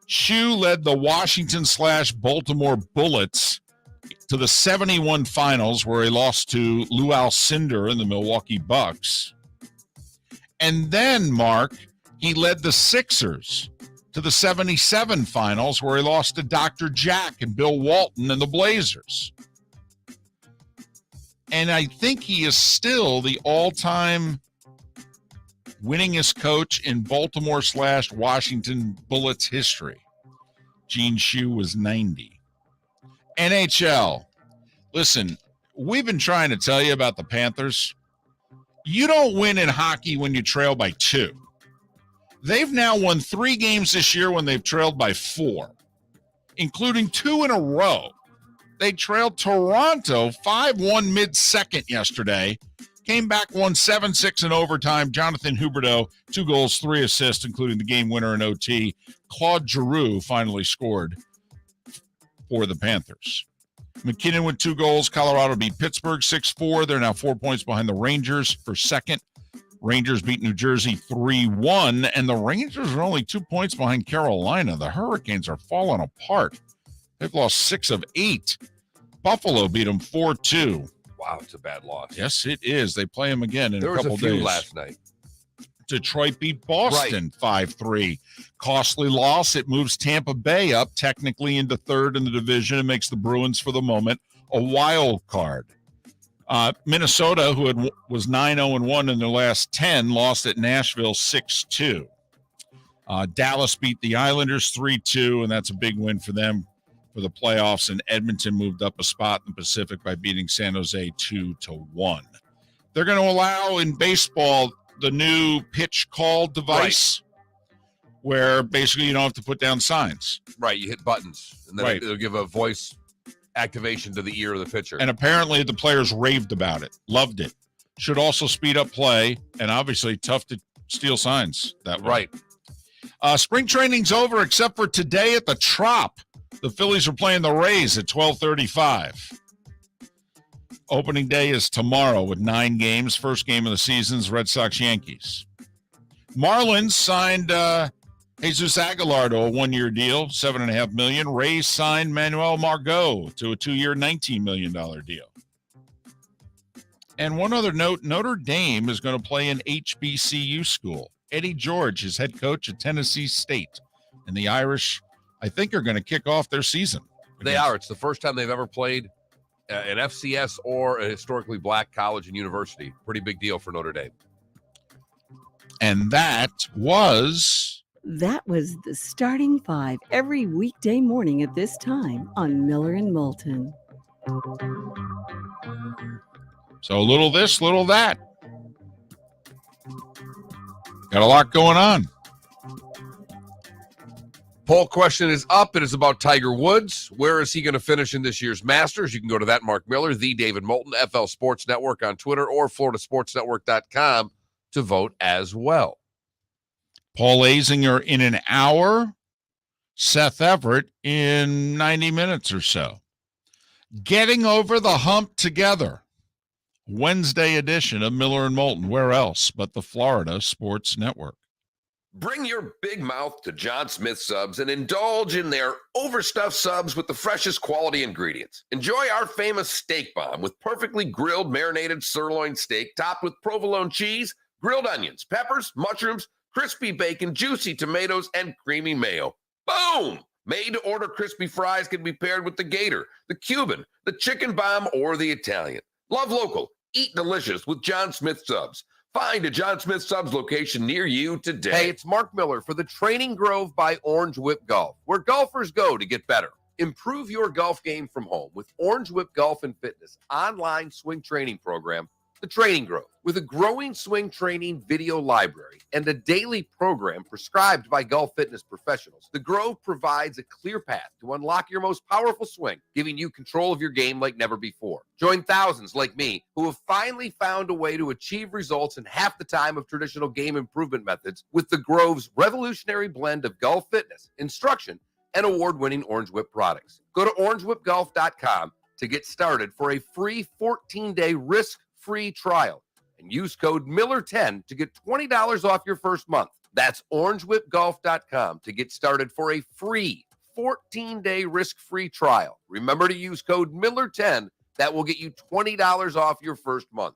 Shue led the Washington/Baltimore Bullets to the 71 finals, where he lost to Lou Alcindor in the Milwaukee Bucks. And then, Mark, he led the Sixers to the 77 finals, where he lost to Dr. Jack and Bill Walton and the Blazers. And I think he is still the all-time winningest coach in Baltimore/Washington Bullets history. Gene Shue was 90. NHL. Listen, we've been trying to tell you about the Panthers. You don't win in hockey when you trail by 2. They've now won 3 games this year when they've trailed by 4, including 2 in a row. They trailed Toronto 5-1 mid-second yesterday Came back, won 7-6 in overtime. Jonathan Huberdeau, 2 goals, 3 assists, including the game winner in OT. Claude Giroux finally scored for the Panthers. McKinnon with 2 goals. Colorado beat Pittsburgh 6-4. They're now 4 points behind the Rangers for second. Rangers beat New Jersey 3-1, and the Rangers are only 2 points behind Carolina. The Hurricanes are falling apart. They've lost 6 of 8. Buffalo beat them 4-2. Wow, it's a bad loss. Yes, it is. They play them again in There a was couple a few days. last night. Detroit beat Boston 5-3. Costly loss. It moves Tampa Bay up technically into third in the division and makes the Bruins, for the moment, a wild card. Minnesota, who was 9-0-1 in their last 10, lost at Nashville 6-2. Dallas beat the Islanders 3-2, and that's a big win for them for the playoffs. And Edmonton moved up a spot in the Pacific by beating San Jose 2-1. They're going to allow in baseball the new pitch call device, where basically you don't have to put down signs. Right, you hit buttons, and then it'll give a voice activation to the ear of the pitcher. And apparently the players raved about it, loved it. Should also speed up play, and obviously tough to steal signs that way. Right. Spring training's over except for today at the Trop. The Phillies are playing the Rays at 12:35. Opening day is tomorrow with 9 games. First game of the season's Red Sox-Yankees. Marlins signed Jesus Aguilar to a 1-year deal, $7.5 million. Rays signed Manuel Margot to a 2-year, $19 million deal. And one other note, Notre Dame is going to play an HBCU school. Eddie George is head coach at Tennessee State. And the Irish, I think, are going to kick off their season. They are. It's the first time they've ever played an FCS or a historically black college and university. Pretty big deal for Notre Dame. And that was the Starting Five every weekday morning at this time on Miller and Moulton. So a little this, little that. Got a lot going on. Poll question is up. It is about Tiger Woods. Where is he going to finish in this year's Masters? You can go to that Mark Miller, the David Moulton, FL Sports Network on Twitter, or FloridaSportsNetwork.com to vote as well. Paul Azinger in an hour. Seth Everett in 90 minutes or so. Getting over the hump together. Wednesday edition of Miller and Moulton. Where else but the Florida Sports Network? Bring your big mouth to John Smith Subs and indulge in their overstuffed subs with the freshest quality ingredients. Enjoy our famous steak bomb with perfectly grilled marinated sirloin steak topped with provolone cheese, grilled onions, peppers, mushrooms, crispy bacon, juicy tomatoes, and creamy mayo. Boom! Made-to-order crispy fries can be paired with the Gator, the Cuban, the chicken bomb, or the Italian. Love local. Eat delicious with John Smith Subs. Find a John Smith Subs location near you today. Hey, it's Mark Miller for the Training Grove by Orange Whip Golf, where golfers go to get better. Improve your golf game from home with Orange Whip Golf and Fitness online swing training program, The Training Grove. With a growing swing training video library and a daily program prescribed by golf fitness professionals, The Grove provides a clear path to unlock your most powerful swing, giving you control of your game like never before. Join thousands like me who have finally found a way to achieve results in half the time of traditional game improvement methods with The Grove's revolutionary blend of golf fitness, instruction, and award-winning Orange Whip products. Go to orangewhipgolf.com to get started for a free 14-day risk-free trial. And use code Miller10 to get $20 off your first month. That's orangewhipgolf.com to get started for a free 14-day risk-free trial. Remember to use code Miller10. That will get you $20 off your first month.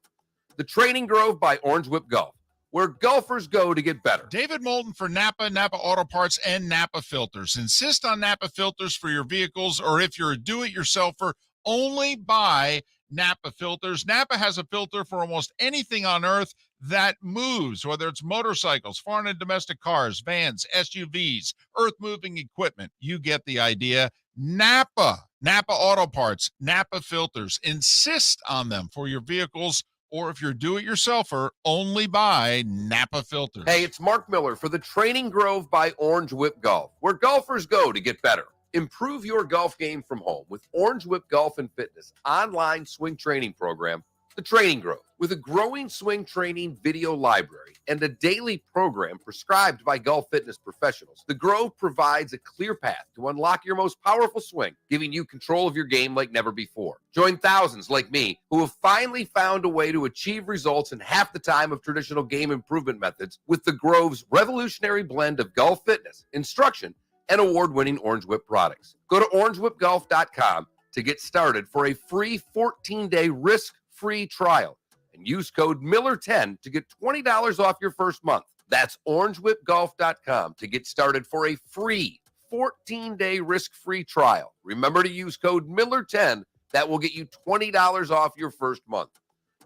The Training Grove by Orange Whip Golf, where golfers go to get better. David Moulton for Napa, Napa Auto Parts, and Napa Filters. Insist on Napa filters for your vehicles, or if you're a do-it-yourselfer, only buy Napa filters. Napa has a filter for almost anything on earth that moves, whether it's motorcycles, foreign and domestic cars, vans, SUVs, earth-moving equipment. You get the idea. Napa Auto Parts, Napa filters. Insist on them for your vehicles, or if you're do-it-yourselfer, only buy Napa filters. Hey, it's Mark Miller for the Training Grove by Orange Whip Golf, where golfers go to get better. Improve your golf game from home with Orange Whip Golf and Fitness online swing training program, The Training Grove, with a growing swing training video library and a daily program prescribed by golf fitness professionals, The Grove provides a clear path to unlock your most powerful swing, giving you control of your game like never before. Join thousands like me who have finally found a way to achieve results in half the time of traditional game improvement methods with The Grove's revolutionary blend of golf fitness, instruction, and award-winning Orange Whip products. Go to orangewhipgolf.com to get started for a free 14-day risk-free trial and use code Miller10 to get $20 off your first month. That's orangewhipgolf.com to get started for a free 14-day risk-free trial. Remember to use code Miller10. That will get you $20 off your first month.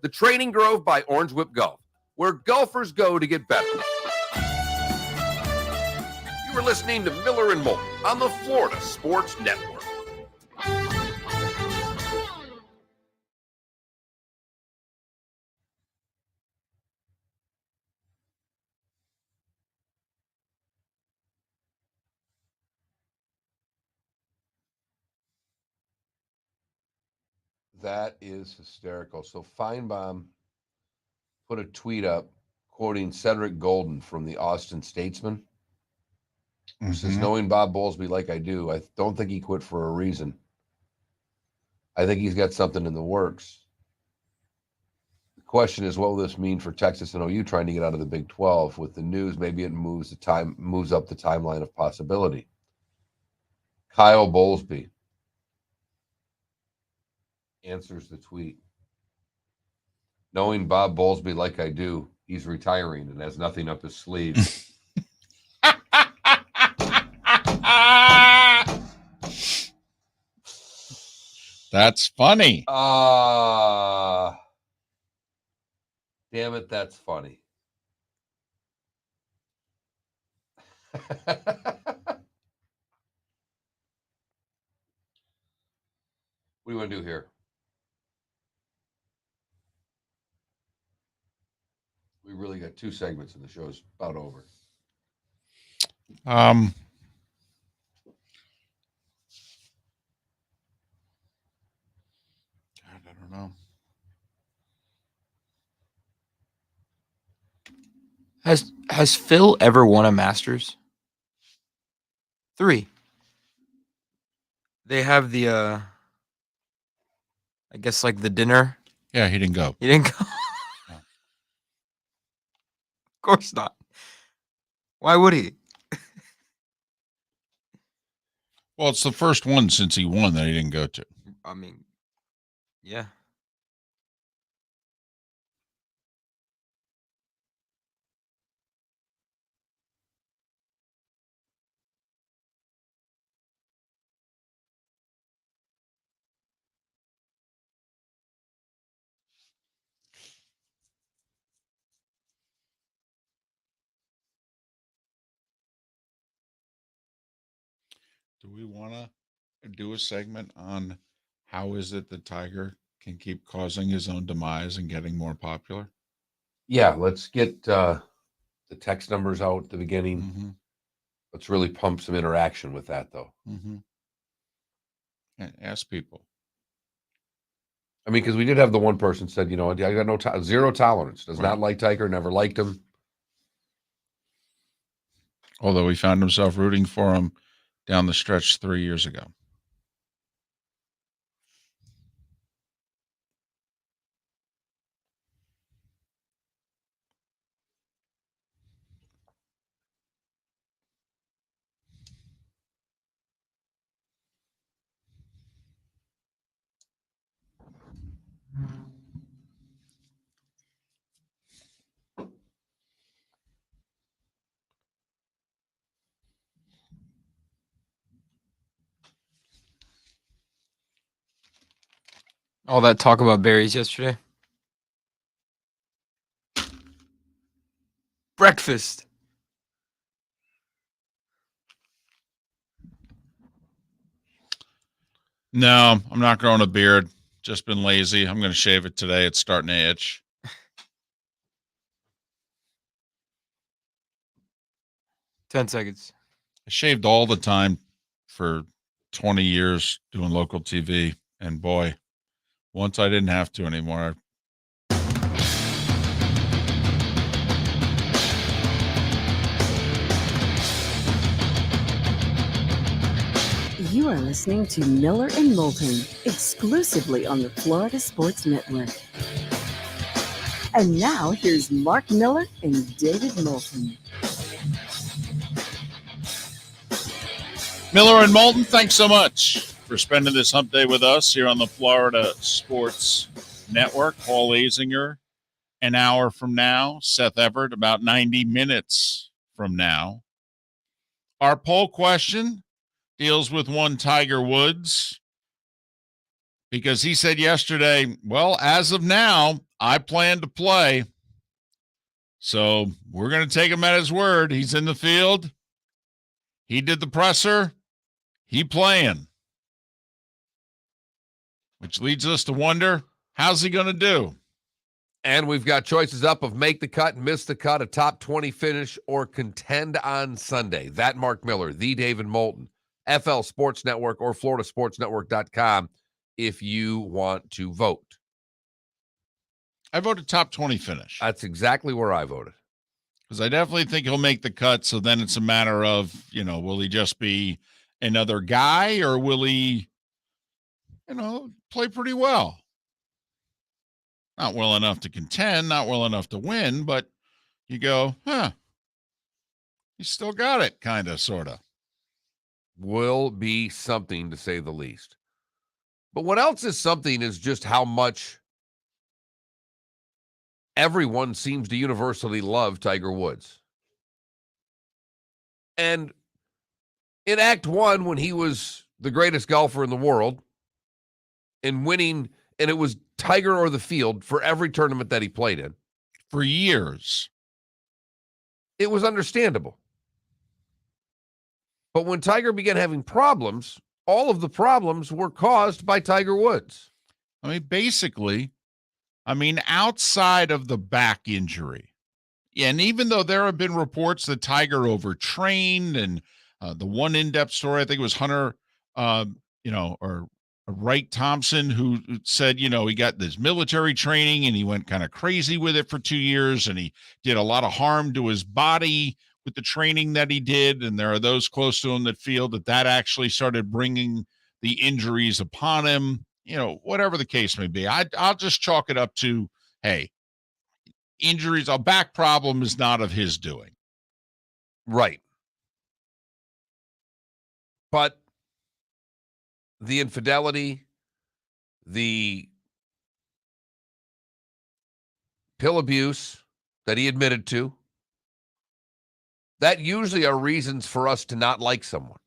The Training Grove by Orange Whip Golf, where golfers go to get better. You are listening to Miller and Moulton on the Florida Sports Network. That is hysterical. So Feinbaum put a tweet up quoting Cedric Golden from the Austin Statesman. Who says, knowing Bob Bowlesby like I do, I don't think he quit for a reason. I think he's got something in the works. The question is, what will this mean for Texas and OU trying to get out of the Big 12? With the news, maybe it moves up the timeline of possibility. Kyle Bowlesby answers the tweet. Knowing Bob Bowlesby like I do, he's retiring and has nothing up his sleeve. That's funny. Damn it, that's funny. What do you want to do here? We really got 2 segments and the show's about over. God, I don't know. Has Phil ever won a Masters? 3. They have the I guess like the dinner. Yeah, he didn't go. He didn't go. No. Of course not. Why would he? Well, it's the first one since he won that he didn't go to. I mean, yeah. Do we want to do a segment on how is it the Tiger can keep causing his own demise and getting more popular? Yeah, let's get the text numbers out at the beginning. Mm-hmm. Let's really pump some interaction with that, though. Mm-hmm. And ask people. I mean, because we did have the one person said, you know, I got zero tolerance. Does not like Tiger, never liked him. Although he found himself rooting for him down the stretch 3 years ago. All that talk about berries yesterday. Breakfast. No, I'm not growing a beard. Just been lazy. I'm going to shave it today. It's starting to itch. Ten seconds. I shaved all the time for 20 years doing local TV. And boy, once I didn't have to anymore, You are listening to Miller and Moulton, exclusively on the Florida Sports Network. And now, here's Mark Miller and David Moulton. Miller and Moulton, thanks so much for spending this hump day with us here on the Florida Sports Network. Paul Azinger, an hour from now. Seth Everett, about 90 minutes from now. Our poll question deals with one Tiger Woods, because he said yesterday, well, as of now, I plan to play. So we're going to take him at his word. He's in the field. He did the presser. He playing. Which leads us to wonder, how's he going to do? And we've got choices up of make the cut, miss the cut, a top 20 finish, or contend on Sunday. That Mark Miller, the David Moulton, FL Sports Network, or FloridaSportsNetwork.com if you want to vote. I voted top 20 finish. That's exactly where I voted. Because I definitely think he'll make the cut, so then it's a matter of, will he just be another guy, or will he, play pretty well? Not well enough to contend, not well enough to win, but you go, he still got it, kind of, sort of. Will be something, to say the least. But what else is something is just how much everyone seems to universally love Tiger Woods. And in Act 1, when he was the greatest golfer in the world and winning, and it was Tiger or the field for every tournament that he played in. For years. It was understandable. But when Tiger began having problems, all of the problems were caused by Tiger Woods. Basically, outside of the back injury, and even though there have been reports that Tiger overtrained, and the one in-depth story, I think it was Hunter, or Wright Thompson, who said, he got this military training and he went kind of crazy with it for 2 years, and he did a lot of harm to his body with the training that he did. And there are those close to him that feel that actually started bringing the injuries upon him. Whatever the case may be, I'll just chalk it up to, hey, injuries, a back problem is not of his doing. Right. But the infidelity, the pill abuse that he admitted to, that usually are reasons for us to not like someone.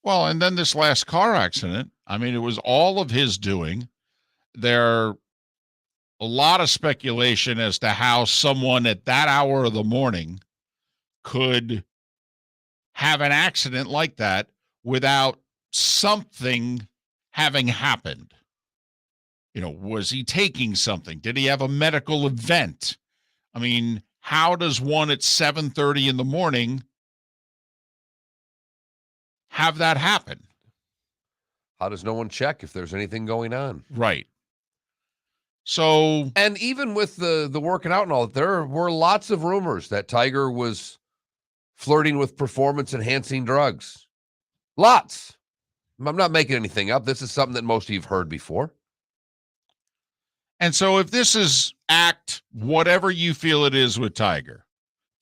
Well, and then this last car accident, it was all of his doing. There a lot of speculation as to how someone at that hour of the morning could have an accident like that without something having happened. Was he taking something? Did he have a medical event? How does one at 7:30 in the morning have that happen? How does no one check if there's anything going on? Right. So, and even with the working out and all, there were lots of rumors that Tiger was flirting with performance-enhancing drugs. Lots. I'm not making anything up. This is something that most of you've heard before. And so if this is act whatever you feel it is with Tiger,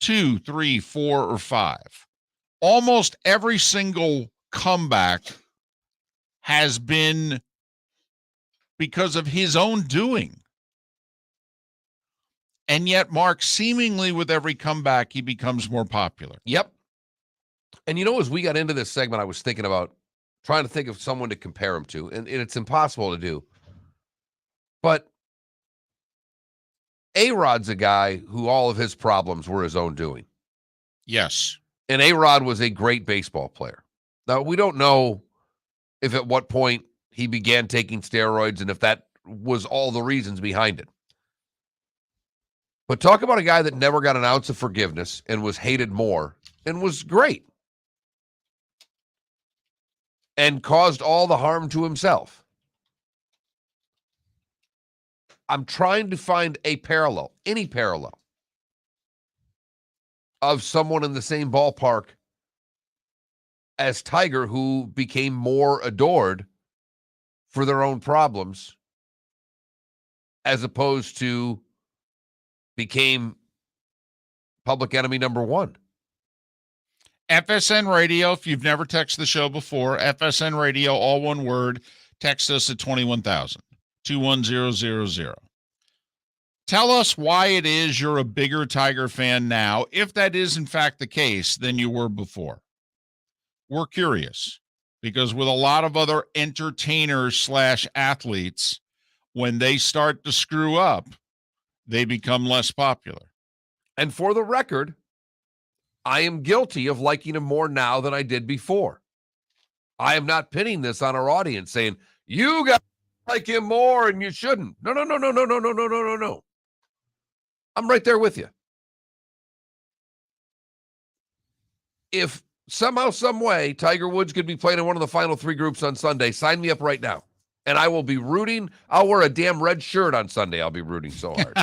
2, 3, 4, or 5, almost every single comeback has been because of his own doing. And yet, Mark, seemingly with every comeback, he becomes more popular. Yep. And as we got into this segment, I was thinking about trying to think of someone to compare him to, and it's impossible to do. But A-Rod's a guy who all of his problems were his own doing. Yes. And A-Rod was a great baseball player. Now, we don't know if at what point he began taking steroids and if that was all the reasons behind it. But talk about a guy that never got an ounce of forgiveness and was hated more and was great and caused all the harm to himself. I'm trying to find a parallel, any parallel, of someone in the same ballpark as Tiger, who became more adored for their own problems, as opposed to became public enemy number one. FSN Radio, if you've never texted the show before, FSN Radio, all one word, text us at 21,000, 21000. Tell us why it is you're a bigger Tiger fan now, if that is in fact the case, than you were before. We're curious, because with a lot of other entertainers / athletes, when they start to screw up, they become less popular. And for the record, I am guilty of liking him more now than I did before. I am not pinning this on our audience saying, you got to like him more and you shouldn't. No. I'm right there with you. If somehow, some way, Tiger Woods could be playing in one of the final 3 groups on Sunday, sign me up right now. And I will be rooting. I'll wear a damn red shirt on Sunday. I'll be rooting so hard.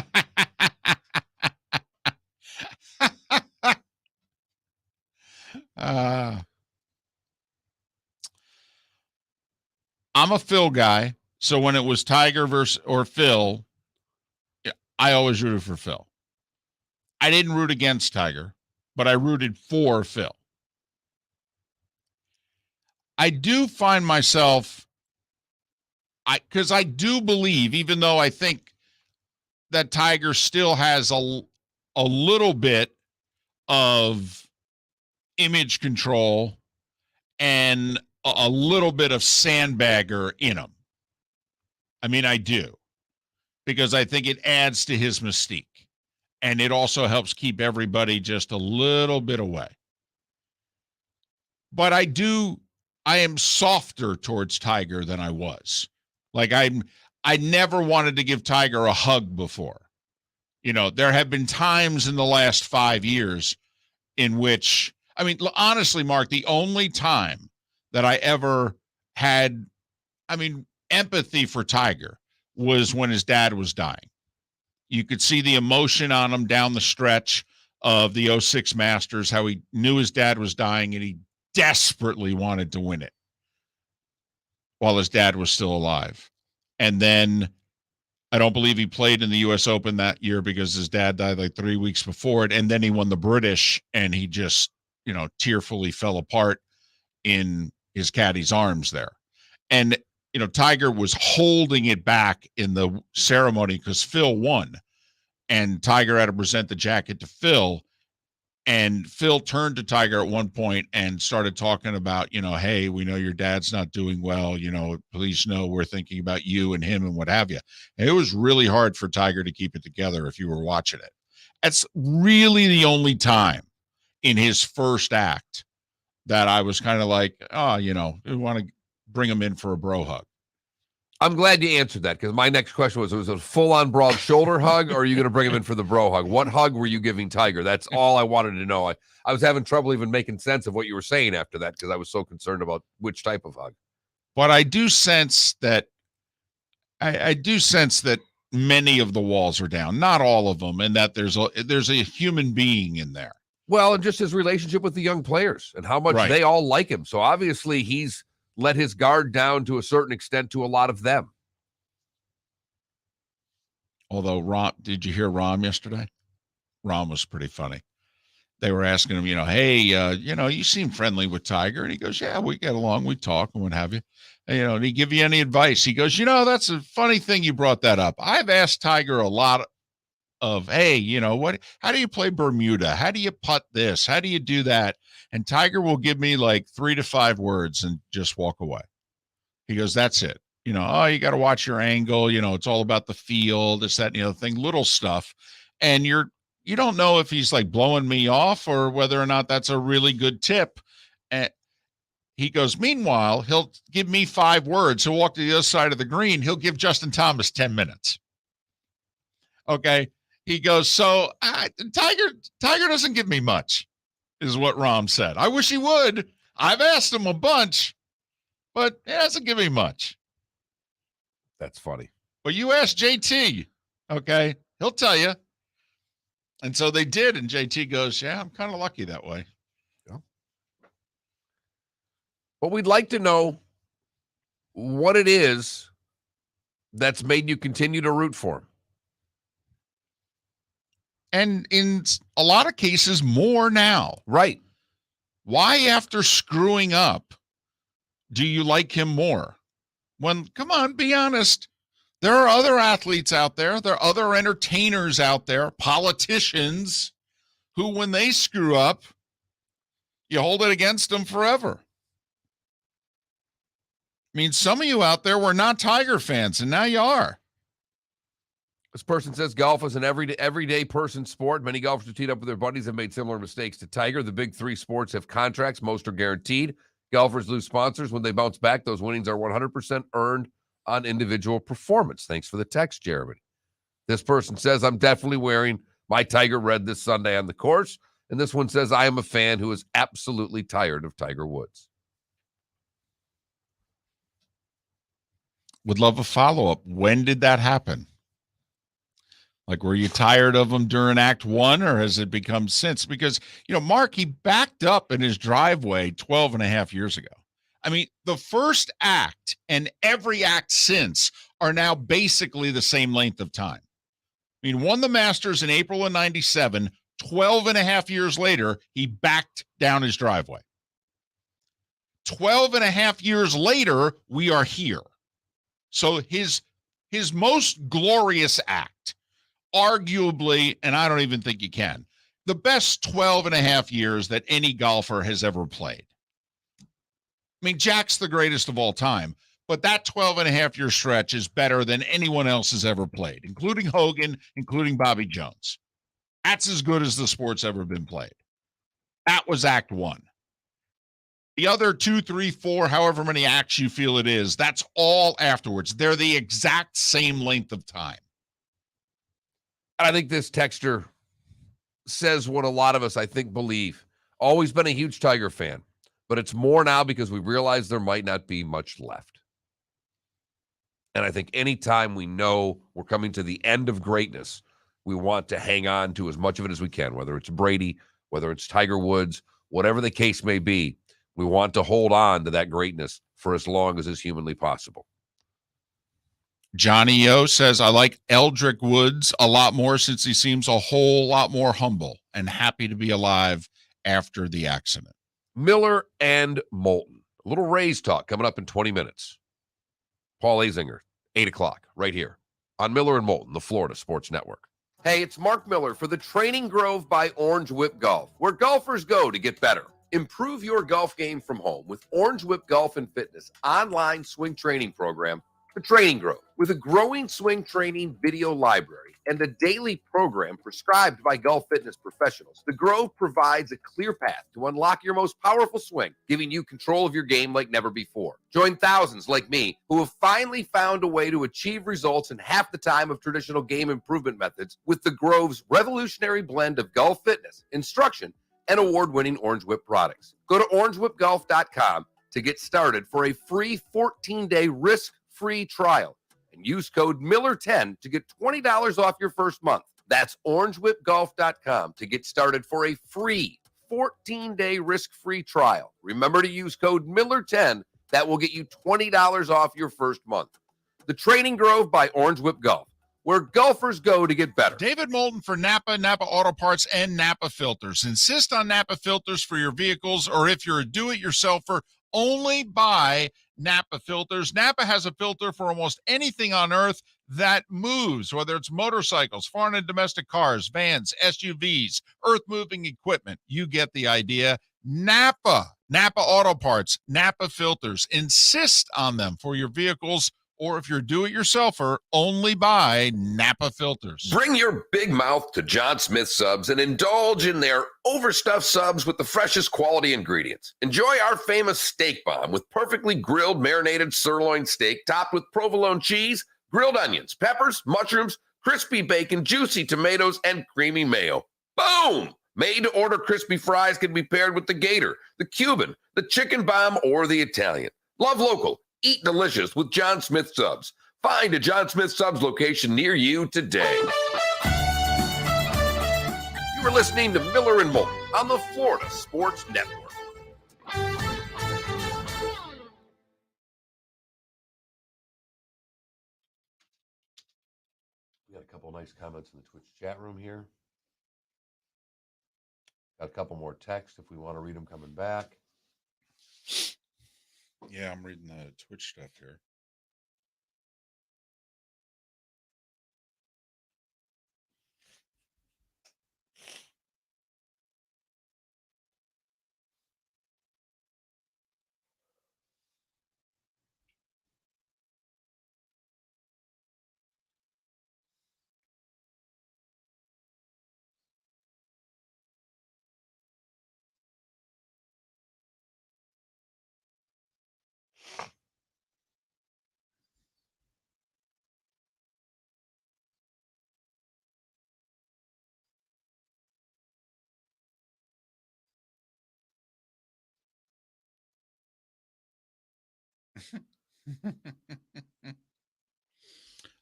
I'm a Phil guy, so when it was Tiger versus or Phil, I always rooted for Phil. I didn't root against Tiger, but I rooted for Phil. I do find myself, because I do believe, even though I think that Tiger still has a little bit of image control and a little bit of sandbagger in him. I mean, I do, because I think it adds to his mystique, and it also helps keep everybody just a little bit away. But I am softer towards Tiger than I was. Like I never wanted to give Tiger a hug before. You know, there have been times in the last 5 years in which, I mean, honestly, Mark, the only time that I ever had, empathy for Tiger was when his dad was dying. You could see the emotion on him down the stretch of the 2006 Masters, how he knew his dad was dying and he desperately wanted to win it while his dad was still alive. And then I don't believe he played in the U.S. Open that year because his dad died like 3 weeks before it. And then he won the British and he just, tearfully fell apart in his caddy's arms there. And, Tiger was holding it back in the ceremony because Phil won. And Tiger had to present the jacket to Phil. And Phil turned to Tiger at one point and started talking about, hey, we know your dad's not doing well. Please know we're thinking about you and him and what have you. And it was really hard for Tiger to keep it together if you were watching it. That's really the only time in his first act that I was kind of like, we want to bring him in for a bro hug. I'm glad you answered that, because my next question was it a full-on broad shoulder hug, or are you going to bring him in for the bro hug? What hug were you giving Tiger? That's all I wanted to know. I was having trouble even making sense of what you were saying after that, because I was so concerned about which type of hug. But I do sense that many of the walls are down, not all of them, and that there's a human being in there. Well, and just his relationship with the young players and how much they all like him. So obviously he's let his guard down to a certain extent to a lot of them. Although, Rom, did you hear Rom yesterday? Rom was pretty funny. They were asking him, hey, you seem friendly with Tiger. And he goes, yeah, we get along. We talk and what have you. And, and he give you any advice? He goes, that's a funny thing you brought that up. I've asked Tiger a lot of, hey, how do you play Bermuda? How do you putt this? How do you do that? And Tiger will give me like 3 to 5 words and just walk away. He goes, that's it. You got to watch your angle. It's all about the feel, this, that, and the other thing, little stuff. And you don't know if he's like blowing me off or whether or not that's a really good tip. And he goes, meanwhile, he'll give me 5 words. He'll walk to the other side of the green. He'll give Justin Thomas 10 minutes. Okay. He goes, so Tiger doesn't give me much, is what Rom said. I wish he would. I've asked him a bunch, but he doesn't give me much. That's funny. But you ask JT, okay, he'll tell you. And so they did, and JT goes, yeah, I'm kind of lucky that way. Yeah. But we'd like to know what it is that's made you continue to root for him. And in a lot of cases, more now. Right. Why, after screwing up, do you like him more? When, come on, be honest. There are other athletes out there. There are other entertainers out there, politicians, who, when they screw up, you hold it against them forever. I mean, some of you out there were not Tiger fans, and now you are. This person says golf is an everyday person sport. Many golfers who teed up with their buddies have made similar mistakes to Tiger. The big three sports have contracts. Most are guaranteed. Golfers lose sponsors. When they bounce back, those winnings are 100% earned on individual performance. Thanks for the text, Jeremy. This person says, I'm definitely wearing my Tiger red this Sunday on the course. And this one says, I am a fan who is absolutely tired of Tiger Woods. Would love a follow-up. When did that happen? Like, were you tired of him during Act 1, or has it become since? Because, Mark, he backed up in his driveway 12 and a half years ago. I mean, the first act and every act since are now basically the same length of time. I mean, won the Masters in April of 97. 12 and a half years later, he backed down his driveway. 12 and a half years later, we are here. So his most glorious act, arguably, and I don't even think you can, the best 12 and a half years that any golfer has ever played. I mean, Jack's the greatest of all time, but that 12 and a half year stretch is better than anyone else has ever played, including Hogan, including Bobby Jones. That's as good as the sport's ever been played. That was Act 1. The other 2, 3, 4, however many acts you feel it is, that's all afterwards. They're the exact same length of time. I think this texter says what a lot of us, I think, believe. Always been a huge Tiger fan, but it's more now because we realize there might not be much left. And I think anytime we know we're coming to the end of greatness, we want to hang on to as much of it as we can, whether it's Brady, whether it's Tiger Woods, whatever the case may be. We want to hold on to that greatness for as long as is humanly possible. Johnny O says, I like Eldrick Woods a lot more since he seems a whole lot more humble and happy to be alive after the accident. Miller and Moulton. A little Rays talk coming up in 20 minutes. Paul Azinger, 8 o'clock, right here on Miller and Moulton, the Florida Sports Network. Hey, it's Mark Miller for the Training Grove by Orange Whip Golf, where golfers go to get better. Improve your golf game from home with Orange Whip Golf and Fitness online swing training program, The Training Grove. With a growing swing training video library and a daily program prescribed by golf fitness professionals, The Grove provides a clear path to unlock your most powerful swing, giving you control of your game like never before. Join thousands like me who have finally found a way to achieve results in half the time of traditional game improvement methods with The Grove's revolutionary blend of golf fitness, instruction, and award-winning Orange Whip products. Go to orangewhipgolf.com to get started for a free 14-day risk-free trial and use code Miller10 to get $20 off your first month. That's orangewhipgolf.com to get started for a free 14-day risk-free trial. Remember to use code Miller10. That will get you $20 off your first month. The Training Grove by Orange Whip Golf, where golfers go to get better. David Moulton for Napa, Napa Auto Parts, and Napa Filters. Insist on Napa filters for your vehicles, or if you're a do-it-yourselfer, only buy Napa filters. Napa has a filter for almost anything on earth that moves, whether it's motorcycles, foreign and domestic cars, vans, SUVs, earth-moving equipment. You get the idea. Napa Auto Parts, Napa filters. Insist on them for your vehicles, or if you're do-it-yourselfer, only buy Napa filters. Bring your big mouth to John Smith Subs and indulge in their overstuffed subs with the freshest quality ingredients. Enjoy our famous steak bomb with perfectly grilled marinated sirloin steak topped with provolone cheese, grilled onions, peppers, mushrooms, crispy bacon, juicy tomatoes, and creamy mayo. Boom! Made-to-order crispy fries can be paired with the Gator, the Cuban, the chicken bomb, or the Italian. Love local. Eat delicious with John Smith Subs. Find a John Smith Subs location near you today. You are listening to Miller and Moulton on the Florida Sports Network. Got a couple nice comments in the Twitch chat room here. Got a couple more texts if we want to read them coming back. Yeah, I'm reading the Twitch stuff here.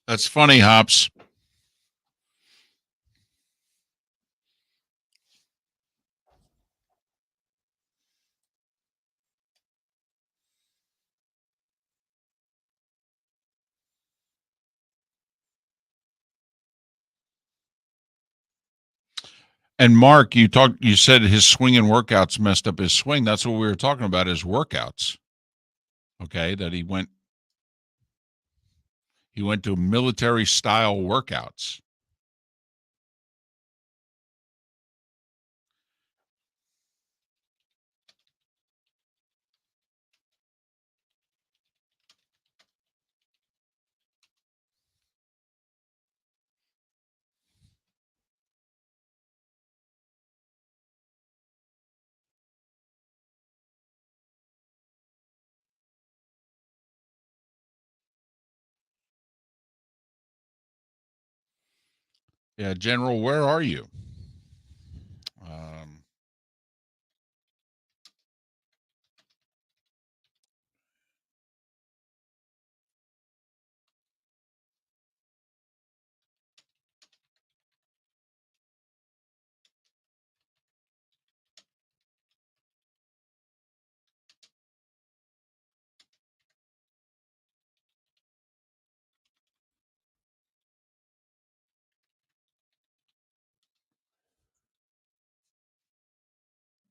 That's funny, Hops. And Mark, you said his swing and workouts messed up his swing. That's what we were talking about, his workouts. Okay, that he went to military style workouts. Yeah, General, where are you?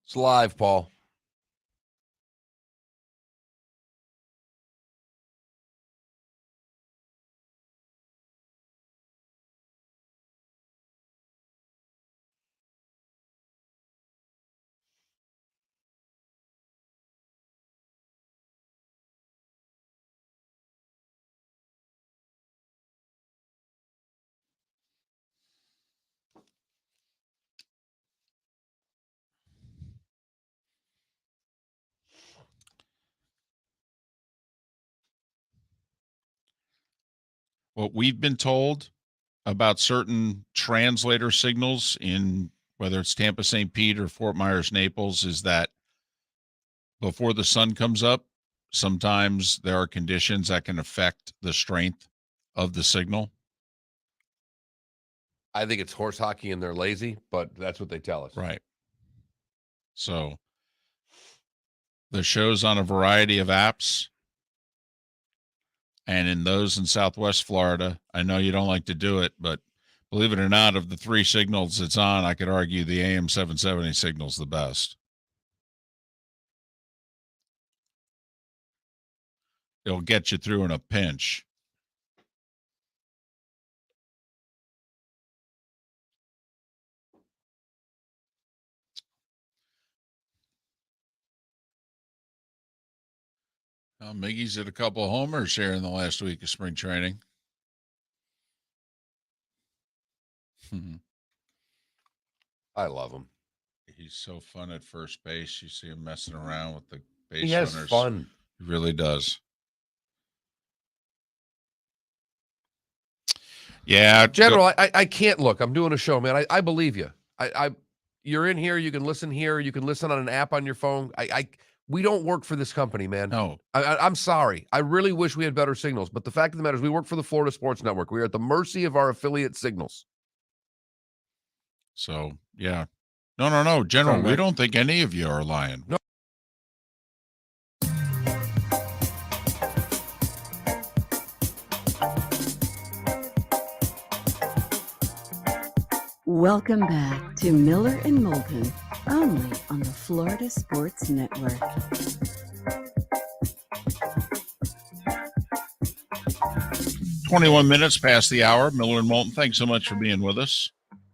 It's live, Paul. What we've been told about certain translator signals in whether it's Tampa St. Pete or Fort Myers Naples is that before the sun comes up, sometimes there are conditions that can affect the strength of the signal. I think it's horse hockey and they're lazy, but that's what they tell us. Right. So the show's on a variety of apps. And in those in Southwest Florida, I know you don't like to do it, but believe it or not, of the three signals it's on, I could argue the AM 770 signal's the best. It'll get you through in a pinch. Miggy's hit a couple of homers here in the last week of spring training. I love him. He's so fun at first base. You see him messing around with the base He has runners. fun. He really does. Yeah, General, I can't look. I'm doing a show, man. I believe you. You're in here. You can listen here. You can listen on an app on your phone. We don't work for this company, man. No. I'm sorry. I really wish we had better signals, but the fact of the matter is we work for the Florida Sports Network. We are at the mercy of our affiliate signals. So, yeah. No. General, we don't think any of you are lying. No. Welcome back to Miller and Moulton, only on the Florida Sports Network. "21 minutes past the hour. Miller and Moulton, thanks so much for being with us.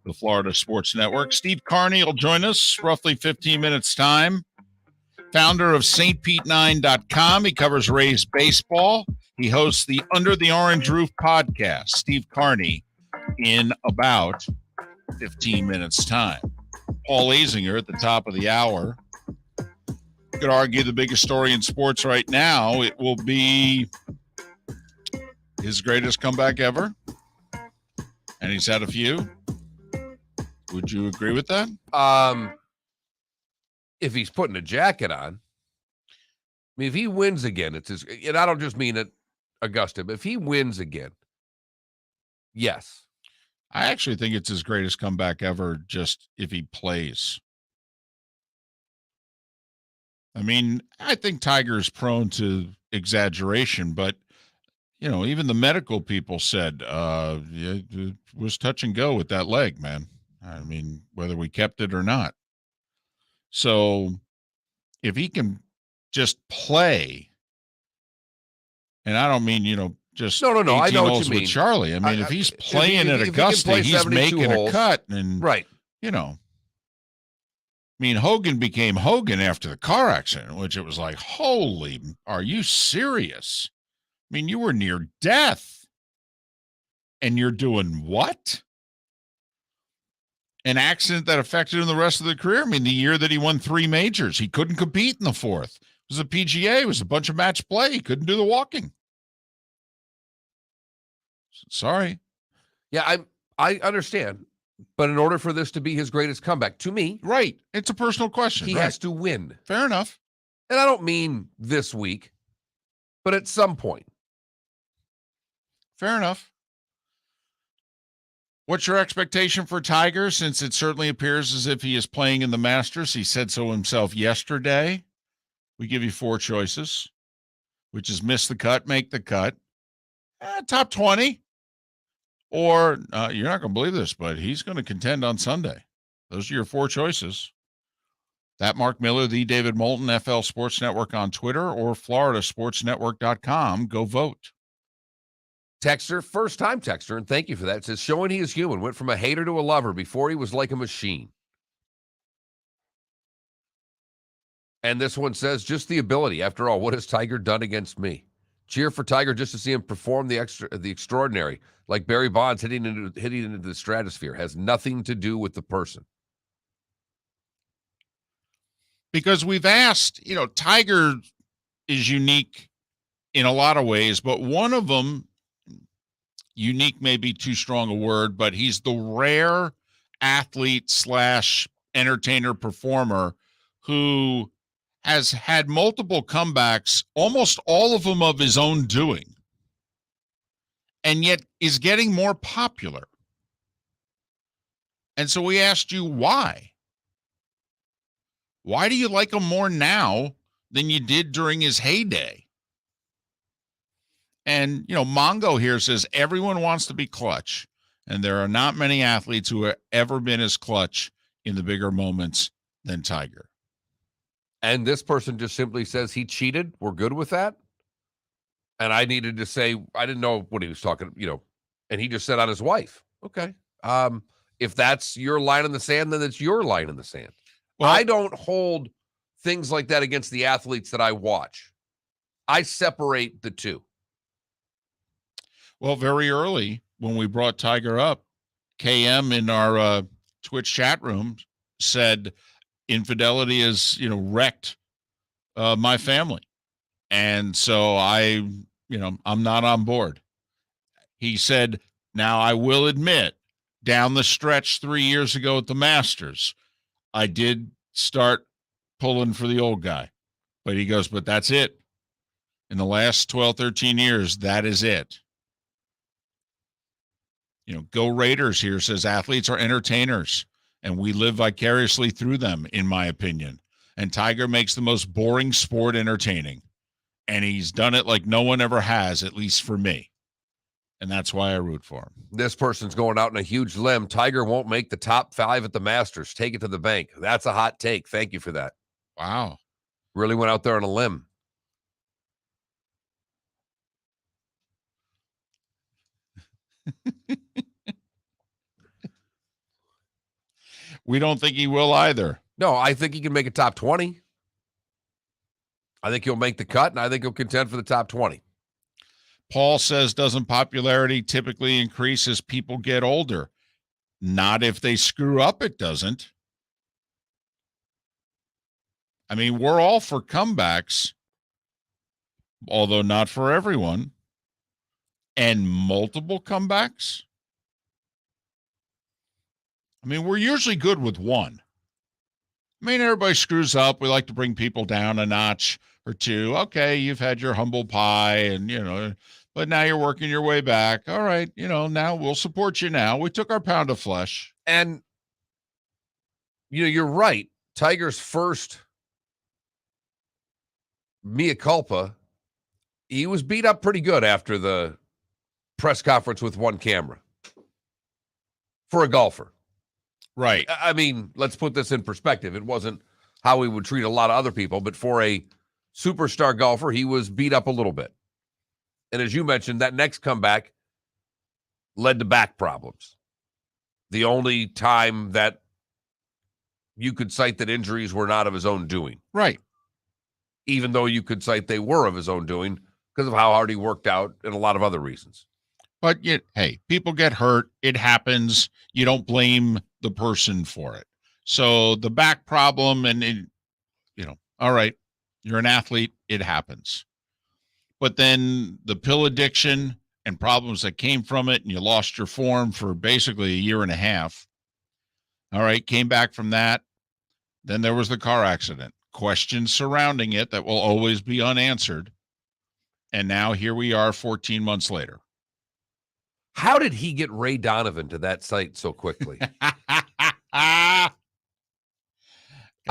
The Florida Sports Network. Steve Carney will join us roughly 15 minutes time. Founder of stpete9.com. He covers Rays baseball. He hosts the Under the Orange Roof podcast. Steve Carney in about 15 minutes time. Paul Azinger at the top of the hour. You could argue the biggest story in sports right now, it will be his greatest comeback ever. And he's had a few. Would you agree with that? If he's putting a jacket on, I mean, if he wins again, it's his, and I don't just mean at Augusta, but if he wins again, yes. I actually think it's his greatest comeback ever, just if he plays. I mean, I think Tiger is prone to exaggeration, but, you know, even the medical people said it was touch and go with that leg, man. I mean, whether we kept it or not. So if he can just play, and I don't mean, you know, just No. I know what holes you mean with Charlie. I mean, if he's playing at if he can Augusta, play he's 72 making holes, a cut, and right. you know, I mean, Hogan became Hogan after the car accident, which it was like, holy, are you serious? I mean, you were near death, and you're doing what? An accident that affected him the rest of the career. I mean, the year that he won 3 majors, he couldn't compete in the 4th. It was a PGA. It was a bunch of match play. He couldn't do the walking. Sorry. Yeah, I understand. But in order for this to be his greatest comeback, to me, Right. It's a personal question. he right. has to win. Fair enough. And I don't mean this week, but at some point. Fair enough. What's your expectation for Tiger, since it certainly appears as if he is playing in the Masters? He said so himself yesterday. We give you 4 choices, which is miss the cut, make the cut, top 20, or you're not going to believe this, but he's going to contend on Sunday. Those are your 4 choices. That Mark Miller, the David Moulton, FL Sports Network on Twitter, or floridasportsnetwork.com. Go vote. Texter, first-time texter, and thank you for that. It says, showing he is human, went from a hater to a lover before he was like a machine. And this one says, just the ability. After all, what has Tiger done against me? Cheer for Tiger just to see him perform the extraordinary, like Barry Bonds hitting into the stratosphere. Has nothing to do with the person. Because we've asked, you know, Tiger is unique in a lot of ways, but one of them, unique may be too strong a word, but he's the rare athlete / entertainer performer who has had multiple comebacks, almost all of them of his own doing, and yet is getting more popular. And so we asked you why. Why do you like him more now than you did during his heyday? And, you know, Mongo here says everyone wants to be clutch, and there are not many athletes who have ever been as clutch in the bigger moments than Tiger. And this person just simply says he cheated. We're good with that. And I needed to say, I didn't know what he was talking, you know, and he just said on his wife. Okay. If that's your line in the sand, then it's your line in the sand. Well, I don't hold things like that against the athletes that I watch. I separate the two. Well, very early when we brought Tiger up, KM in our Twitch chat room said infidelity has, you know, wrecked my family. And so I'm not on board. He said, now I will admit, down the stretch 3 years ago at the Masters, I did start pulling for the old guy. But he goes, but that's it. In the last 12, 13 years, that is it. You know, Go Raiders here says athletes are entertainers, and we live vicariously through them, in my opinion. And Tiger makes the most boring sport entertaining. And he's done it like no one ever has, at least for me. And that's why I root for him. This person's going out on a huge limb. Tiger won't make the top 5 at the Masters. Take it to the bank. That's a hot take. Thank you for that. Wow. Really went out there on a limb. We don't think he will either. No, I think he can make a top 20. I think he'll make the cut, and I think he'll contend for the top 20. Paul says, doesn't popularity typically increase as people get older? Not if they screw up, it doesn't. I mean, we're all for comebacks, although not for everyone. And multiple comebacks? I mean, we're usually good with one. I mean, everybody screws up. We like to bring people down a notch or two. Okay, you've had your humble pie and, but now you're working your way back. All right, now we'll support you now. We took our pound of flesh. And, you're right. Tiger's first mea culpa, he was beat up pretty good after the press conference with one camera for a golfer. Right. I mean, let's put this in perspective. It wasn't how we would treat a lot of other people, but for a superstar golfer, he was beat up a little bit. And as you mentioned, that next comeback led to back problems. The only time that you could cite that injuries were not of his own doing. Right. Even though you could cite they were of his own doing because of how hard he worked out and a lot of other reasons. But, hey, people get hurt. It happens. You don't blame the person for it. So the back problem all right, you're an athlete. It happens. But then the pill addiction and problems that came from it, and you lost your form for basically a year and a half. All right, came back from that. Then there was the car accident. Questions surrounding it that will always be unanswered. And now here we are 14 months later. How did he get Ray Donovan to that site so quickly? I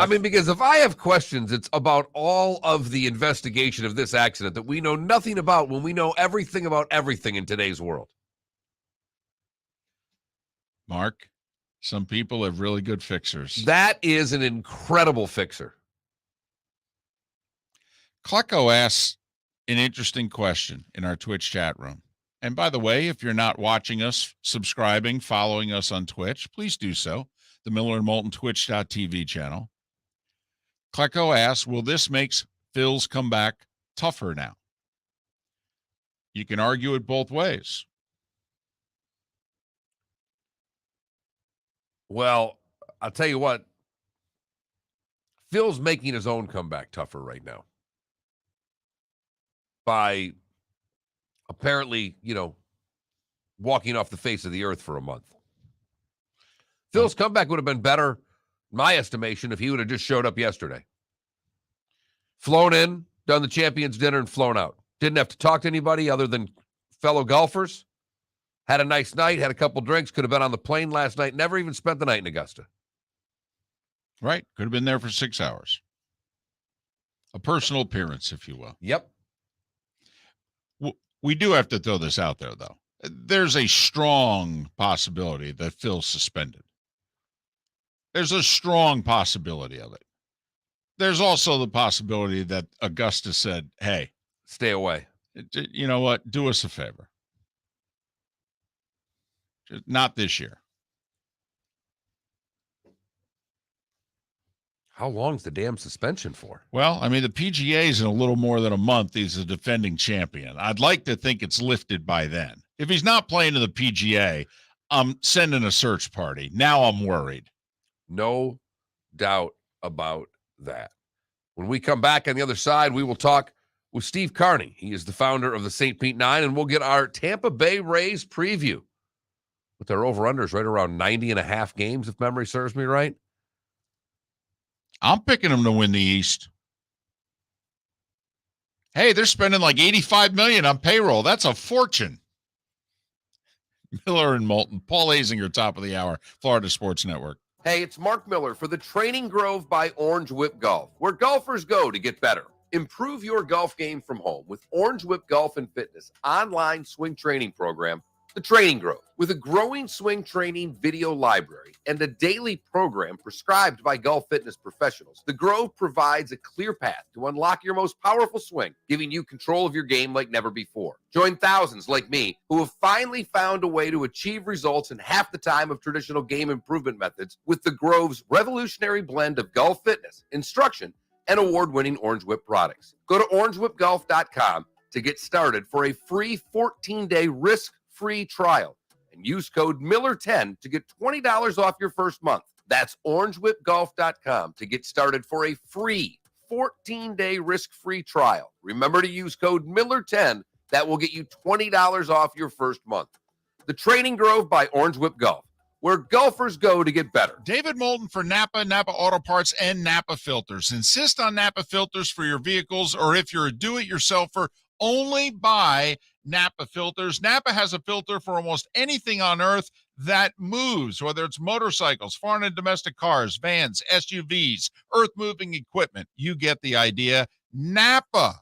mean, because if I have questions, it's about all of the investigation of this accident that we know nothing about when we know everything about everything in today's world. Mark, some people have really good fixers. That is an incredible fixer. Klecko asks an interesting question in our Twitch chat room. And by the way, if you're not watching us, subscribing, following us on Twitch, please do so. The Miller and Moulton Twitch.tv channel. Klecko asks, will this make Phil's comeback tougher now? You can argue it both ways. Well, I'll tell you what. Phil's making his own comeback tougher right now. By apparently, walking off the face of the earth for a month. Phil's comeback would have been better, in my estimation, if he would have just showed up yesterday. Flown in, done the champions dinner, and flown out. Didn't have to talk to anybody other than fellow golfers. Had a nice night, had a couple drinks, could have been on the plane last night, never even spent the night in Augusta. Right. Could have been there for 6 hours. A personal appearance, if you will. Yep. We do have to throw this out there, though. There's a strong possibility that Phil's suspended. There's a strong possibility of it. There's also the possibility that Augusta said, hey, stay away. You know what? Do us a favor. Just not this year. How long's the damn suspension for? Well, I mean, the PGA is in a little more than a month. He's a defending champion. I'd like to think it's lifted by then. If he's not playing in the PGA, I'm sending a search party. Now I'm worried. No doubt about that. When we come back on the other side, we will talk with Steve Carney. He is the founder of the St. Pete Nine, and we'll get our Tampa Bay Rays preview with their over-unders right around 90.5 games, if memory serves me right. I'm picking them to win the East. Hey, they're spending like $85 million on payroll. That's a fortune. Miller and Moulton. Paul Azinger, top of the hour, Florida Sports Network. Hey, it's Mark Miller for the Training Grove by Orange Whip Golf, where golfers go to get better. Improve your golf game from home with Orange Whip Golf and Fitness online swing training program, The Training Grove. With a growing swing training video library and a daily program prescribed by golf fitness professionals, The Grove provides a clear path to unlock your most powerful swing, giving you control of your game like never before. Join thousands like me who have finally found a way to achieve results in half the time of traditional game improvement methods with The Grove's revolutionary blend of golf fitness, instruction, and award-winning Orange Whip products. Go to orangewhipgolf.com to get started for a free 14-day risk-free trial and use code Miller10 to get $20 off your first month. That's orangewhipgolf.com to get started for a free 14-day risk-free trial. Remember to use code Miller10. That will get you $20 off your first month. The Training Grove by Orange Whip Golf, where golfers go to get better. David Moulton for Napa, Napa Auto Parts, and Napa Filters. Insist on Napa filters for your vehicles, or if you're a do-it-yourselfer, only buy Napa filters. Napa has a filter for almost anything on earth that moves, whether it's motorcycles, foreign and domestic cars, vans, SUVs, earth-moving equipment. You get the idea. Napa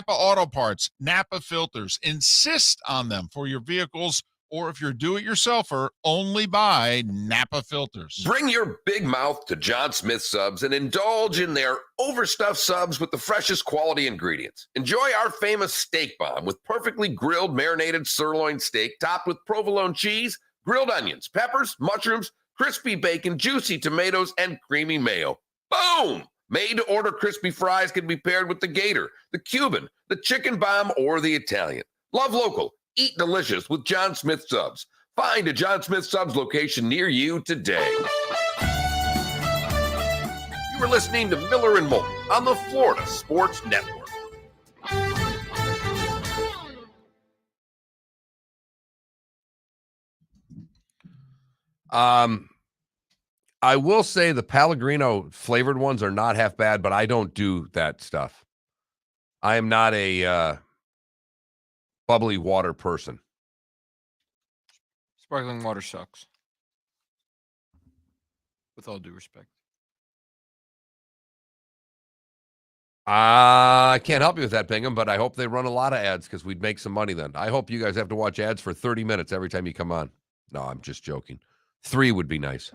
Auto Parts, Napa filters. Insist on them for your vehicles, or if you're do-it-yourselfer, only buy Napa filters. Bring your big mouth to John Smith Subs and indulge in their overstuffed subs with the freshest quality ingredients. Enjoy our famous steak bomb with perfectly grilled marinated sirloin steak topped with provolone cheese, grilled onions, peppers, mushrooms, crispy bacon, juicy tomatoes, and creamy mayo. Boom! Made-to-order crispy fries can be paired with the Gator, the Cuban, the chicken bomb, or the Italian. Love local. Eat delicious with John Smith Subs. Find a John Smith Subs location near you today. You are listening to Miller and Moulton on the Florida Sports Network. I will say the Pellegrino flavored ones are not half bad, but I don't do that stuff. I am not a bubbly water person. Sparkling water sucks. With all due respect. I can't help you with that, Bingham, but I hope they run a lot of ads because we'd make some money then. I hope you guys have to watch ads for 30 minutes every time you come on. No, I'm just joking. 3 would be nice.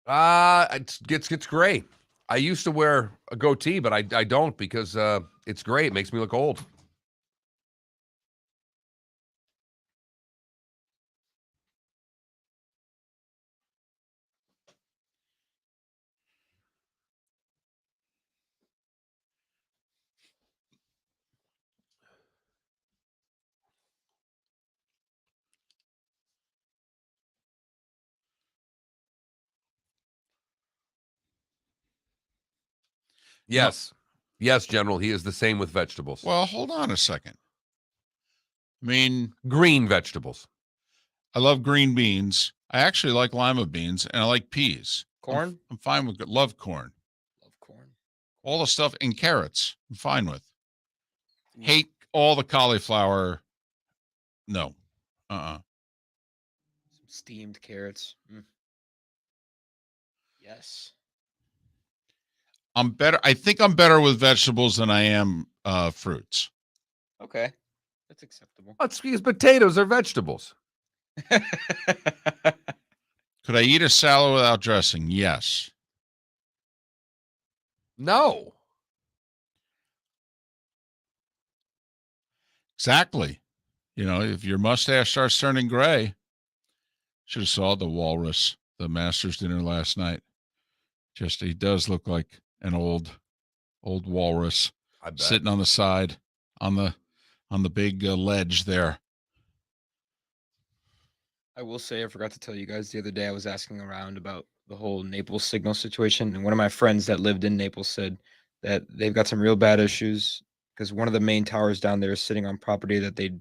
It's gray. I used to wear a goatee, but I don't because it's gray. It makes me look old. Yes. Yes, General. He is the same with vegetables. Well, hold on a second. I mean, Green vegetables. I love green beans. I actually like lima beans, and I like peas. Corn? I'm fine with it. Love corn. Love corn. All the stuff in carrots, I'm fine with. Hate all the cauliflower. No. Some steamed carrots. Yes. I'm better. I think I'm better with vegetables than I am fruits. Okay. That's acceptable. That's because potatoes are vegetables. Could I eat a salad without dressing? Yes. No. Exactly. You know, if your mustache starts turning gray, should have saw the walrus, the Masters dinner last night. Just, he does look like an old walrus sitting on the side on the big ledge there. I will say, I forgot to tell you guys the other day, I was asking around about the whole Naples signal situation. And one of my friends that lived in Naples said that they've got some real bad issues because one of the main towers down there is sitting on property that they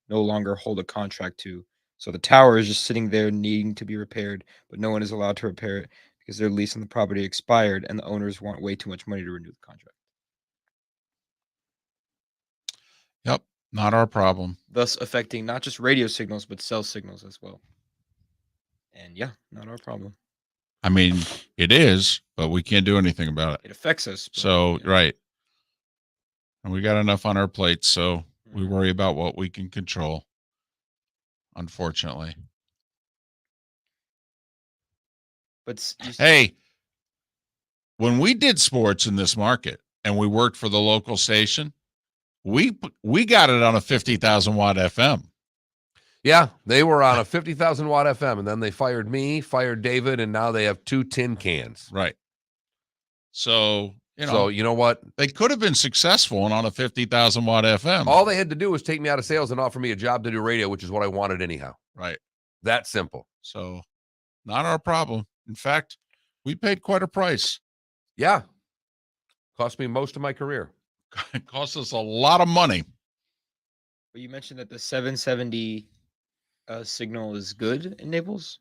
no longer hold a contract to. So the tower is just sitting there needing to be repaired, but no one is allowed to repair it because their lease on the property expired and the owners want way too much money to renew the contract. Yep, not our problem. Thus affecting not just radio signals, but cell signals as well. And yeah, not our problem. I mean, it is, but we can't do anything about it. It affects us. But, So, yeah. right. And we got enough on our plates, so we worry about what we can control, unfortunately. But hey, when we did sports in this market and we worked for the local station, we got it on a 50,000 watt FM. Yeah, they were on a 50,000 watt FM, and then they fired me, fired David, and now they have 2 tin cans. Right. So, you know what? They could have been successful and on a 50,000 watt FM. All they had to do was take me out of sales and offer me a job to do radio, which is what I wanted anyhow. Right. That simple. So, not our problem. In fact, we paid quite a price. Yeah. Cost me most of my career. It cost us a lot of money. But you mentioned that the 770 signal is good in Naples.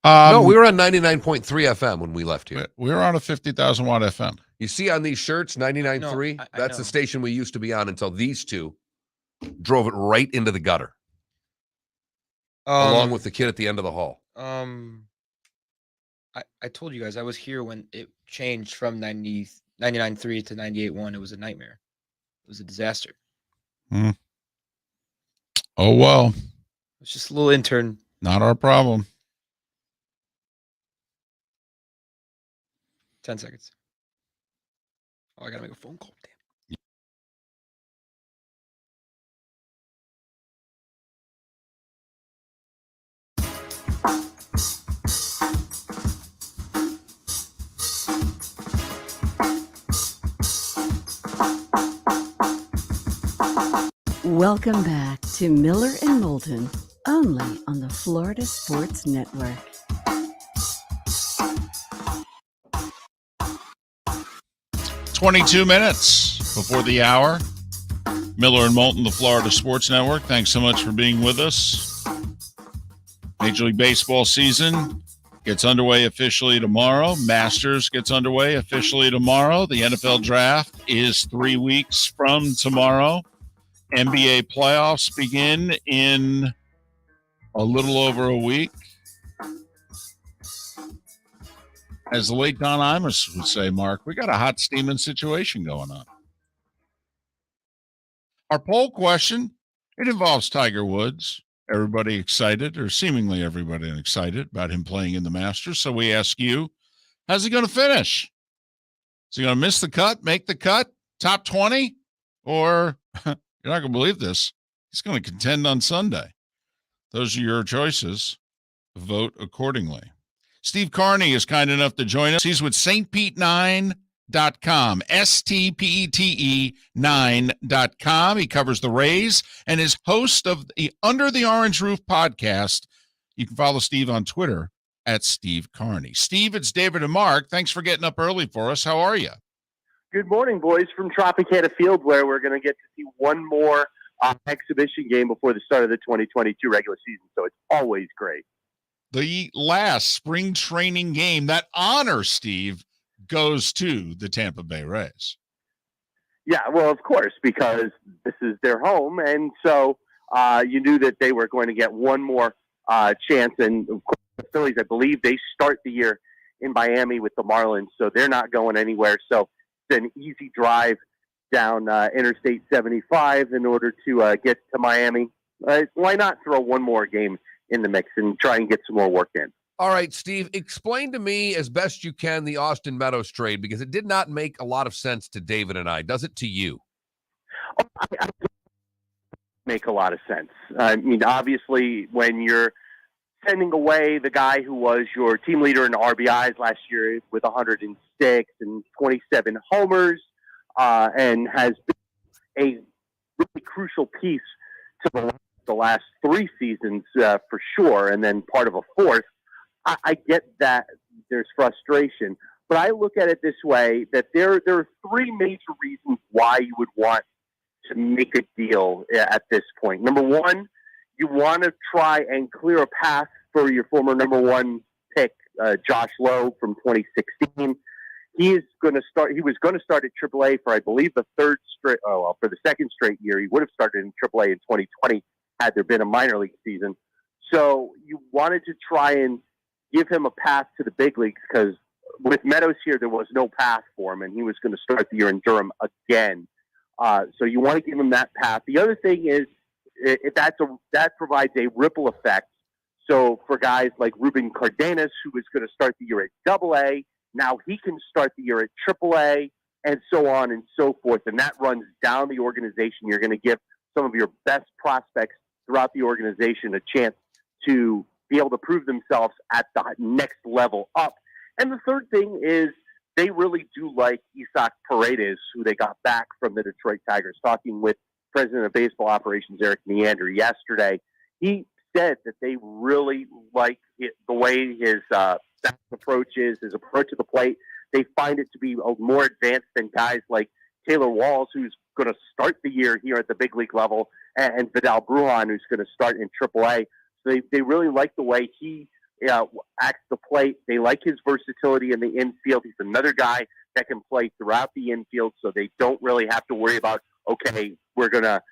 No, we were on 99.3 FM when we left here. We were on a 50,000 watt FM. You see on these shirts, 99.3? No, That's know. the station we used to be on until these two drove it right into the gutter, along with the kid at the end of the hall. I told you guys I was here when it changed from 99.3 to 98.1. It was a nightmare. It was a disaster. Oh, well. It's just a little intern. Not our problem. 10 seconds. Oh, I gotta make a phone call. Damn. Welcome back to Miller and Moulton, only on the Florida Sports Network. "22 minutes before the hour. Miller and Moulton, the Florida Sports Network. Thanks so much for being with us. Major League Baseball season gets underway officially tomorrow. Masters gets underway officially tomorrow. The NFL draft is 3 weeks from tomorrow. NBA playoffs begin in a little over a week. As the late Don Imus would say, Mark, we got a hot steaming situation going on. Our poll question, it involves Tiger Woods. Everybody excited, or seemingly everybody excited about him playing in the Masters. So we ask you, how's he going to finish? Is he going to miss the cut, make the cut, top 20? Or, you're not going to believe this, he's going to contend on Sunday. Those are your choices. Vote accordingly. Steve Carney is kind enough to join us. He's with stpete9.com, STPETE9.com. He covers the Rays and is host of the Under the Orange Roof podcast. You can follow Steve on Twitter at Steve Carney. Steve, it's David and Mark. Thanks for getting up early for us. How are you? Good morning, boys, from Tropicana Field, where we're going to get to see one more exhibition game before the start of the 2022 regular season. So it's always great. The last spring training game, that honor, Steve, goes to the Tampa Bay Rays. Yeah, well, of course, because this is their home. And so you knew that they were going to get one more chance. And of course, the Phillies, I believe, they start the year in Miami with the Marlins, so they're not going anywhere. So it's an easy drive down Interstate 75 in order to get to Miami. Why not throw one more game in the mix and try and get some more work in? All right, Steve, explain to me as best you can the Austin Meadows trade, because it did not make a lot of sense to David and I. Does it to you? I make a lot of sense. I mean, obviously, when you're sending away the guy who was your team leader in RBIs last year with 106 and 27 homers, and has been a really crucial piece to the last 3 seasons for sure, and then part of a fourth, I get that there's frustration. But I look at it this way, that there are 3 major reasons why you would want to make a deal at this point. Number one, you want to try and clear a path for your former number one pick, Josh Lowe from 2016. He was going to start at AAA for, I believe, for the second straight year. He would have started in AAA in 2020 had there been a minor league season. So you wanted to try and give him a path to the big leagues, because with Meadows here, there was no path for him, and he was going to start the year in Durham again. So you want to give him that path. The other thing is, that provides a ripple effect. So for guys like Ruben Cardenas, who was going to start the year at AA, now he can start the year at AAA, and so on and so forth. And that runs down the organization. You're going to give some of your best prospects throughout the organization a chance to be able to prove themselves at the next level up. And the third thing is, they really do like Isaac Paredes, who they got back from the Detroit Tigers. Talking with President of Baseball Operations Eric Neander yesterday, he said that they really like the way his approach is, his approach to the plate. They find it to be more advanced than guys like Taylor Walls, who's going to start the year here at the big league level, and Vidal Brujan, who's going to start in AAA. So they really like the way he acts the plate. They like his versatility in the infield. He's another guy that can play throughout the infield, so they don't really have to worry about, okay, we're going to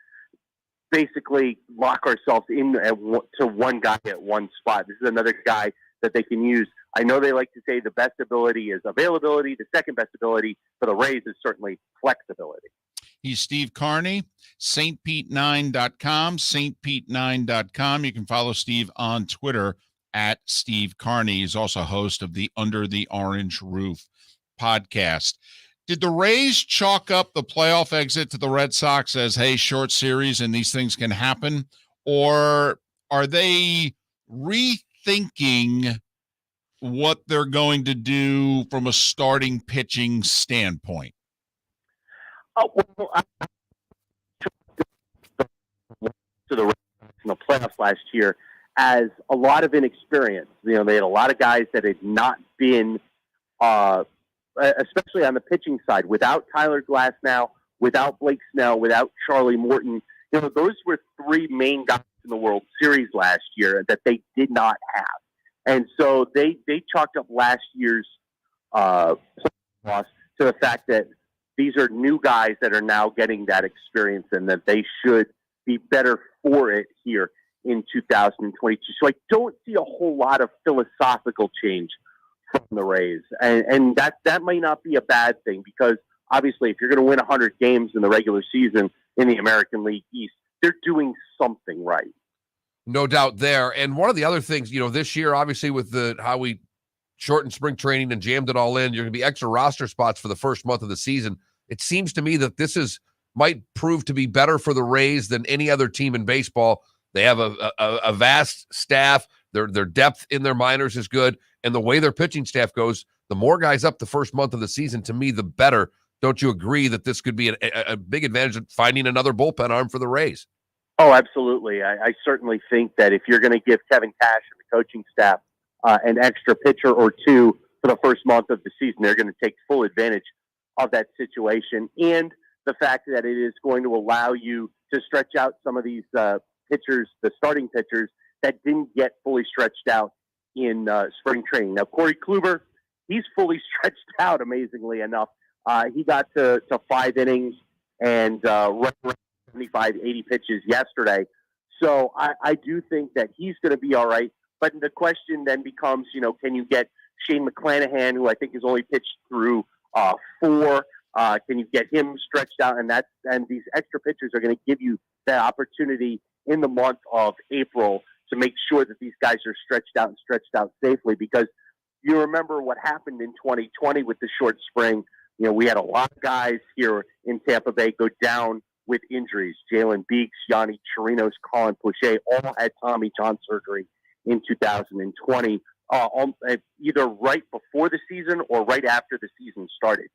basically lock ourselves in to one guy at one spot. This is another guy that they can use. I know they like to say the best ability is availability. The second best ability for the Rays is certainly flexibility. He's Steve Carney, stpete9.com, stpete9.com. You can follow Steve on Twitter at Steve Carney. He's also host of the Under the Orange Roof podcast. Did the Rays chalk up the playoff exit to the Red Sox as, hey, short series and these things can happen? Or are they rethinking what they're going to do from a starting pitching standpoint? Oh, well, to the Rays in the playoffs last year as a lot of inexperience. They had a lot of guys that had not been, especially on the pitching side, without Tyler Glasnow, without Blake Snell, without Charlie Morton. Those were three main guys in the World Series last year that they did not have. And so they chalked up last year's loss to the fact that these are new guys that are now getting that experience, and that they should be better for it here in 2022. So I don't see a whole lot of philosophical change from the Rays. And that might not be a bad thing, because obviously if you're going to win 100 games in the regular season in the American League East, they're doing something right. No doubt there. And one of the other things, this year, obviously with how we shortened spring training and jammed it all in, you're going to be extra roster spots for the first month of the season. It seems to me that this might prove to be better for the Rays than any other team in baseball. They have a vast staff. Their depth in their minors is good. And the way their pitching staff goes, the more guys up the first month of the season, to me, the better. Don't you agree that this could be a big advantage of finding another bullpen arm for the Rays? Oh, absolutely. I certainly think that if you're going to give Kevin Cash and the coaching staff an extra pitcher or two for the first month of the season, they're going to take full advantage of that situation. And the fact that it is going to allow you to stretch out some of these pitchers, the starting pitchers, that didn't get fully stretched out in spring training. Now, Corey Kluber, he's fully stretched out, amazingly enough. He got to 5 innings and right around 75, 80 pitches yesterday. So I do think that he's going to be all right. But the question then becomes, can you get Shane McClanahan, who I think has only pitched through 4? Can you get him stretched out? And these extra pitchers are going to give you that opportunity in the month of April to make sure that these guys are stretched out safely. Because you remember what happened in 2020 with the short spring. We had a lot of guys here in Tampa Bay go down with injuries. Jalen Beeks, Yanni Chirinos, Colin Poche all had Tommy John surgery in 2020, either right before the season or right after the season started.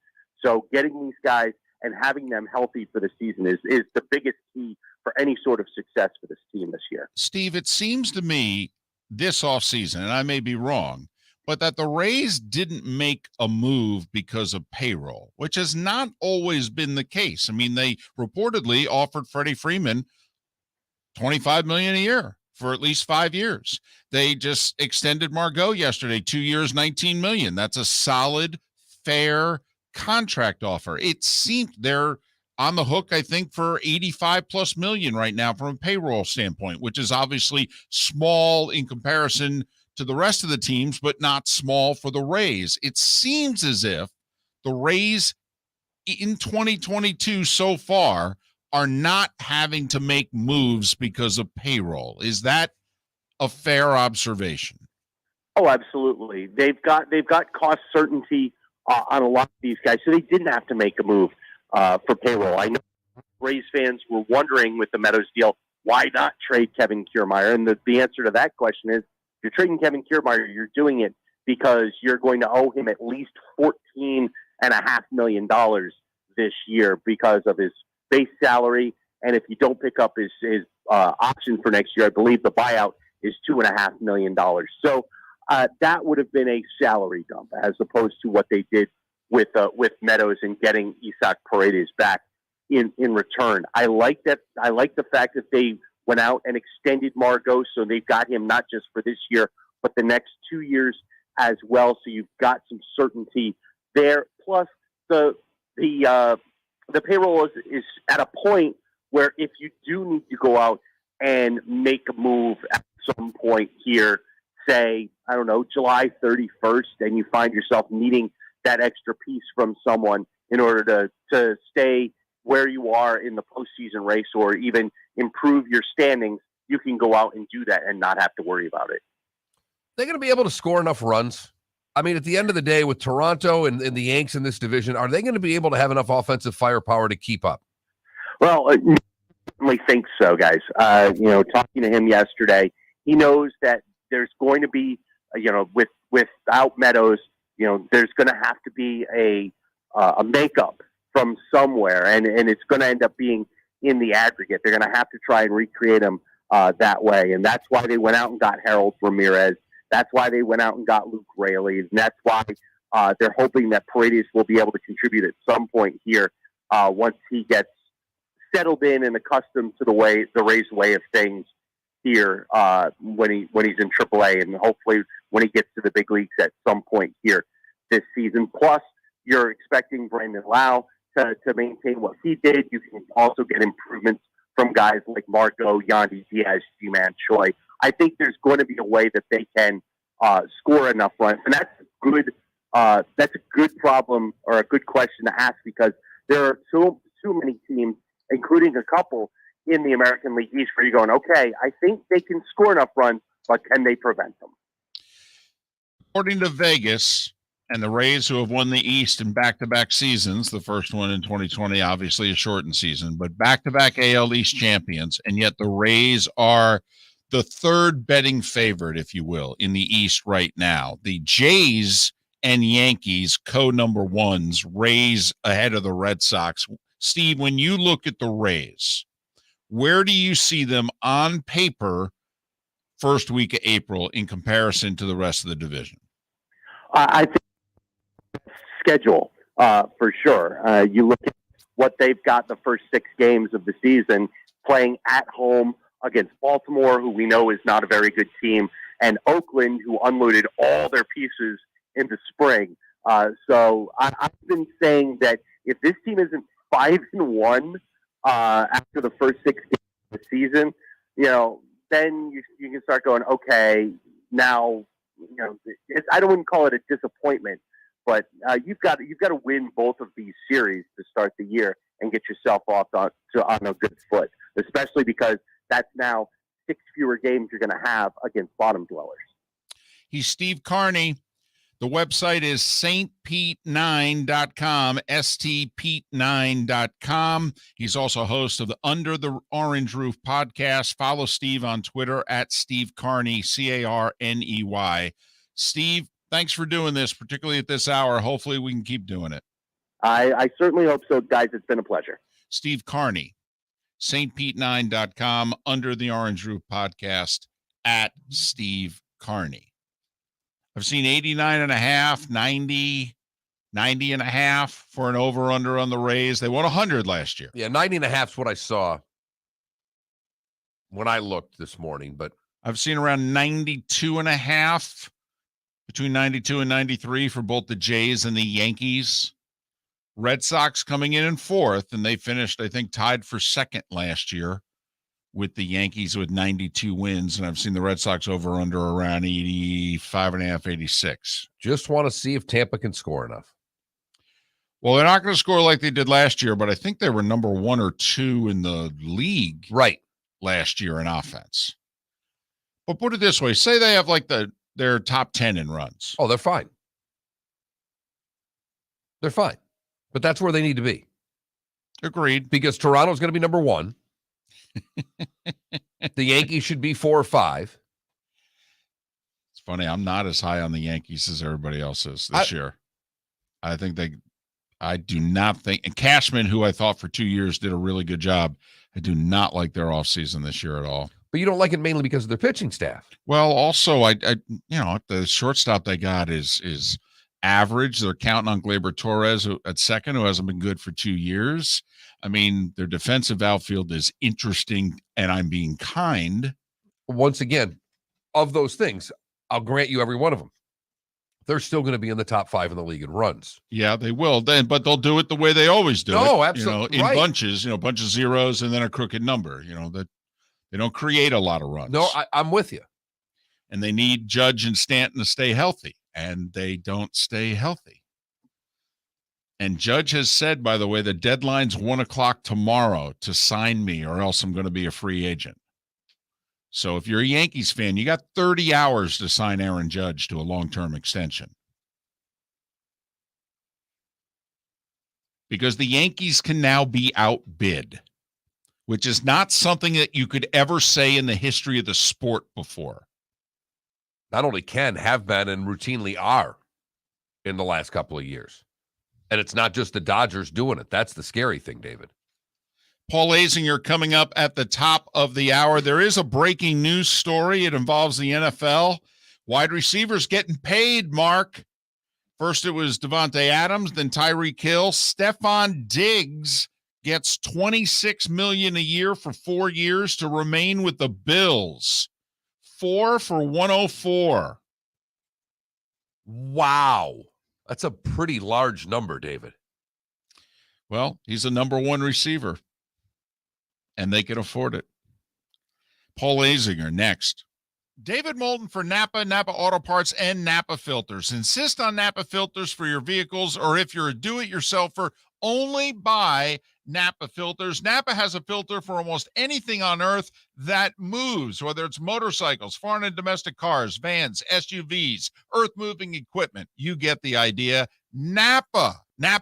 So getting these guys and having them healthy for the season is the biggest key for any sort of success for this team this year. Steve, it seems to me this offseason, and I may be wrong, but that the Rays didn't make a move because of payroll, which has not always been the case. I mean, they reportedly offered Freddie Freeman $25 million a year for at least 5 years. They just extended Margot yesterday, 2 years, $19 million. That's a solid, fair contract offer. It seemed they're on the hook, I think, for 85 plus million right now from a payroll standpoint, which is obviously small in comparison to the rest of the teams, but not small for the Rays. It seems as if the Rays in 2022 so far are not having to make moves because of payroll. Is that a fair observation? Oh, absolutely. They've got cost certainty on a lot of these guys, so they didn't have to make a move for payroll. I know Rays fans were wondering with the Meadows deal, why not trade Kevin Kiermaier? And the answer to that question is, if you're trading Kevin Kiermaier, you're doing it because you're going to owe him at least $14.5 million this year because of his base salary. And if you don't pick up his option for next year, I believe the buyout is $2.5 million. So that would have been a salary dump as opposed to what they did with Meadows and getting Isaac Paredes back in return. I like that. I like the fact that they went out and extended Margot, so they've got him not just for this year, but the next 2 years as well. So you've got some certainty there. Plus the payroll is at a point where if you do need to go out and make a move at some point here, say, I don't know, July 31st, and you find yourself needing that extra piece from someone in order to stay where you are in the postseason race or even improve your standings, you can go out and do that and not have to worry about it. They're going to be able to score enough runs. I mean, at the end of the day, with Toronto and the Yanks in this division, are they going to be able to have enough offensive firepower to keep up? Well, I certainly think so, guys. Talking to him yesterday, he knows that there's going to be, without Meadows, there's going to have to be a makeup from somewhere, and it's going to end up being in the aggregate. They're going to have to try and recreate him that way, and that's why they went out and got Harold Ramirez. That's why they went out and got Luke Raley, and that's why they're hoping that Paredes will be able to contribute at some point here once he gets settled in and accustomed to the Rays way of things here when he's in AAA, and hopefully when he gets to the big leagues at some point here this season. Plus, you're expecting Brandon Lau to maintain what he did. You can also get improvements from guys like Marco, Yandy Diaz, G-Man Choi. I think there's going to be a way that they can score enough runs, and that's good. That's a good problem or a good question to ask because there are too many teams, including a couple in the American League East, where you're going, okay, I think they can score enough runs, but can they prevent them? According to Vegas and the Rays, who have won the East in back-to-back seasons, the first one in 2020, obviously a shortened season, but back-to-back AL East champions, and yet the Rays are the third betting favorite, if you will, in the East right now. The Jays and Yankees, co-number ones, Rays ahead of the Red Sox. Steve, when you look at the Rays, where do you see them on paper first week of April in comparison to the rest of the division? I think schedule for sure. You look at what they've got the first 6 games of the season, playing at home against Baltimore, who we know is not a very good team, and Oakland, who unloaded all their pieces in the spring. So I've been saying that if this team isn't 5-1 after the first 6 games of the season, then you can start going, okay, now, I don't even call it a disappointment, but you've got to win both of these series to start the year and get yourself off on a good foot, especially because that's now 6 fewer games you're going to have against bottom dwellers. He's Steve Carney. The website is stpete9.com, stpete9.com. He's also host of the Under the Orange Roof podcast. Follow Steve on Twitter at Steve Carney, Carney. Steve, thanks for doing this, particularly at this hour. Hopefully we can keep doing it. I certainly hope so, guys. It's been a pleasure. Steve Carney, stpete9.com, Under the Orange Roof podcast at Steve Carney. I've seen 89.5, 90, 90.5 for an over-under on the Rays. They won 100 last year. Yeah, 90.5 is what I saw when I looked this morning, but I've seen around 92.5, between 92 and 93 for both the Jays and the Yankees. Red Sox coming in fourth, and they finished, I think, tied for second last year with the Yankees with 92 wins. And I've seen the Red Sox over under around 85.5, 86. just want to see if Tampa can score enough. Well, they're not going to score like they did last year, but I think they were number 1 or 2 in the league Right. last year in offense. But put it this way, say they have like their top 10 in runs. Oh, they're fine. They're fine. But that's where they need to be. Agreed. Because Toronto's going to be number 1. The Yankees should be 4 or 5. It's funny. I'm not as high on the Yankees as everybody else is this year. I do not think, and Cashman, who I thought for 2 years did a really good job, I do not like their offseason this year at all. But you don't like it mainly because of their pitching staff. Well, also, I the shortstop they got is average. They're counting on Gleyber Torres at second, who hasn't been good for 2 years. I mean, their defensive outfield is interesting, and I'm being kind. Once again, of those things, I'll grant you every one of them. They're still going to be in the top 5 in the league in runs. Yeah, they will then, but they'll do it the way they always do it. No, absolutely. In bunches, a bunch of zeros and then a crooked number. That they don't create a lot of runs. No, I'm with you. And they need Judge and Stanton to stay healthy, and they don't stay healthy. And Judge has said, by the way, the deadline's 1:00 tomorrow to sign me, or else I'm going to be a free agent. So if you're a Yankees fan, you got 30 hours to sign Aaron Judge to a long-term extension. Because the Yankees can now be outbid, which is not something that you could ever say in the history of the sport before. Not only can, have been, and routinely are in the last couple of years. And it's not just the Dodgers doing it. That's the scary thing, David. Paul Azinger coming up at the top of the hour. There is a breaking news story. It involves the NFL. Wide receivers getting paid, Mark. First it was Devontae Adams, then Tyreek Hill. Stephon Diggs gets $26 million a year for 4 years to remain with the Bills. 4 for 104. Wow. That's a pretty large number, David. Well, he's a number 1 receiver, and they can afford it. Paul Azinger next. David Moulton for Napa Auto Parts, and Napa Filters. Insist on Napa Filters for your vehicles, or if you're a do-it-yourselfer, only buy Napa Filters. Napa has a filter for almost anything on earth that moves, whether it's motorcycles, foreign and domestic cars, vans, SUVs, earth-moving equipment. You get the idea. Napa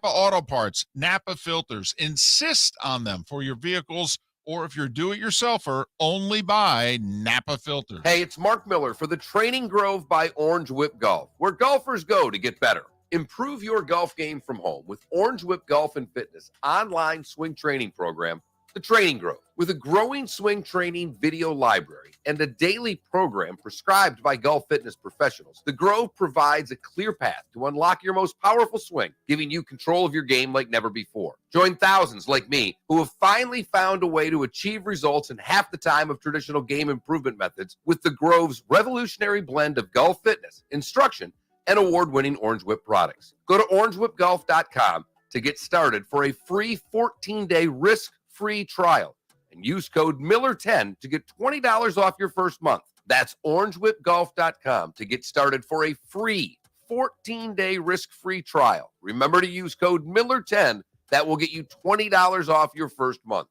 Auto Parts, Napa Filters. Insist on them for your vehicles, or if you're do-it-yourselfer, only buy Napa Filters. Hey, it's Mark Miller for the Training Grove by Orange Whip Golf, where golfers go to get better. Improve your golf game from home with Orange Whip Golf and Fitness online swing training program, The Training Grove. With a growing swing training video library and a daily program prescribed by golf fitness professionals, The Grove provides a clear path to unlock your most powerful swing, giving you control of your game like never before. Join thousands like me who have finally found a way to achieve results in half the time of traditional game improvement methods with The Grove's revolutionary blend of golf fitness, instruction, and award-winning Orange Whip products. Go to orangewhipgolf.com to get started for a free 14-day risk-free trial and use code Miller10 to get $20 off your first month. That's orangewhipgolf.com to get started for a free 14-day risk-free trial. Remember to use code Miller10. That will get you $20 off your first month.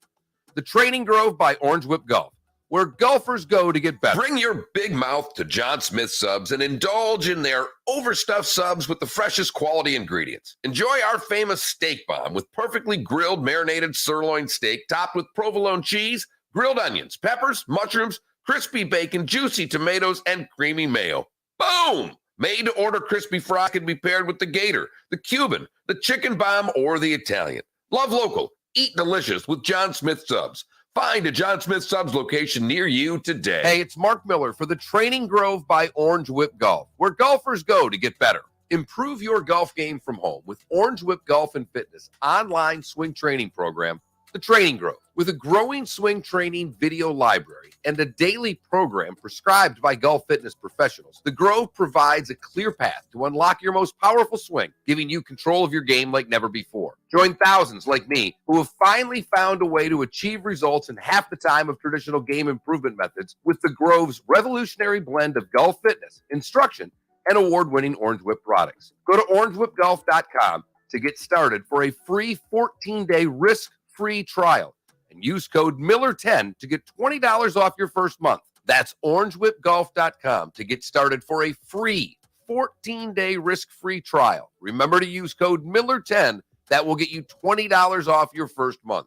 The Training Grove by Orange Whip Golf, where golfers go to get better. Bring your big mouth to John Smith Subs and indulge in their overstuffed subs with the freshest quality ingredients. Enjoy our famous steak bomb with perfectly grilled marinated sirloin steak topped with provolone cheese, grilled onions, peppers, mushrooms, crispy bacon, juicy tomatoes, and creamy mayo. Boom! Made to order crispy fry can be paired with the gator, the Cuban, the chicken bomb, or the Italian. Love local. Eat delicious with John Smith Subs. Find a John Smith Subs location near you today. Hey, it's Mark Miller for the Training Grove by Orange Whip Golf, where golfers go to get better. Improve your golf game from home with Orange Whip Golf and Fitness online swing training program, The Training Grove. With a growing swing training video library and a daily program prescribed by golf fitness professionals, The Grove provides a clear path to unlock your most powerful swing, giving you control of your game like never before. Join thousands like me who have finally found a way to achieve results in half the time of traditional game improvement methods with The Grove's revolutionary blend of golf fitness, instruction, and award-winning Orange Whip products. Go to orangewhipgolf.com to get started for a free 14-day risk-free trial and use code Miller10 to get $20 off your first month. That's orangewhipgolf.com to get started for a free 14-day risk-free trial. Remember to use code Miller10. That will get you $20 off your first month.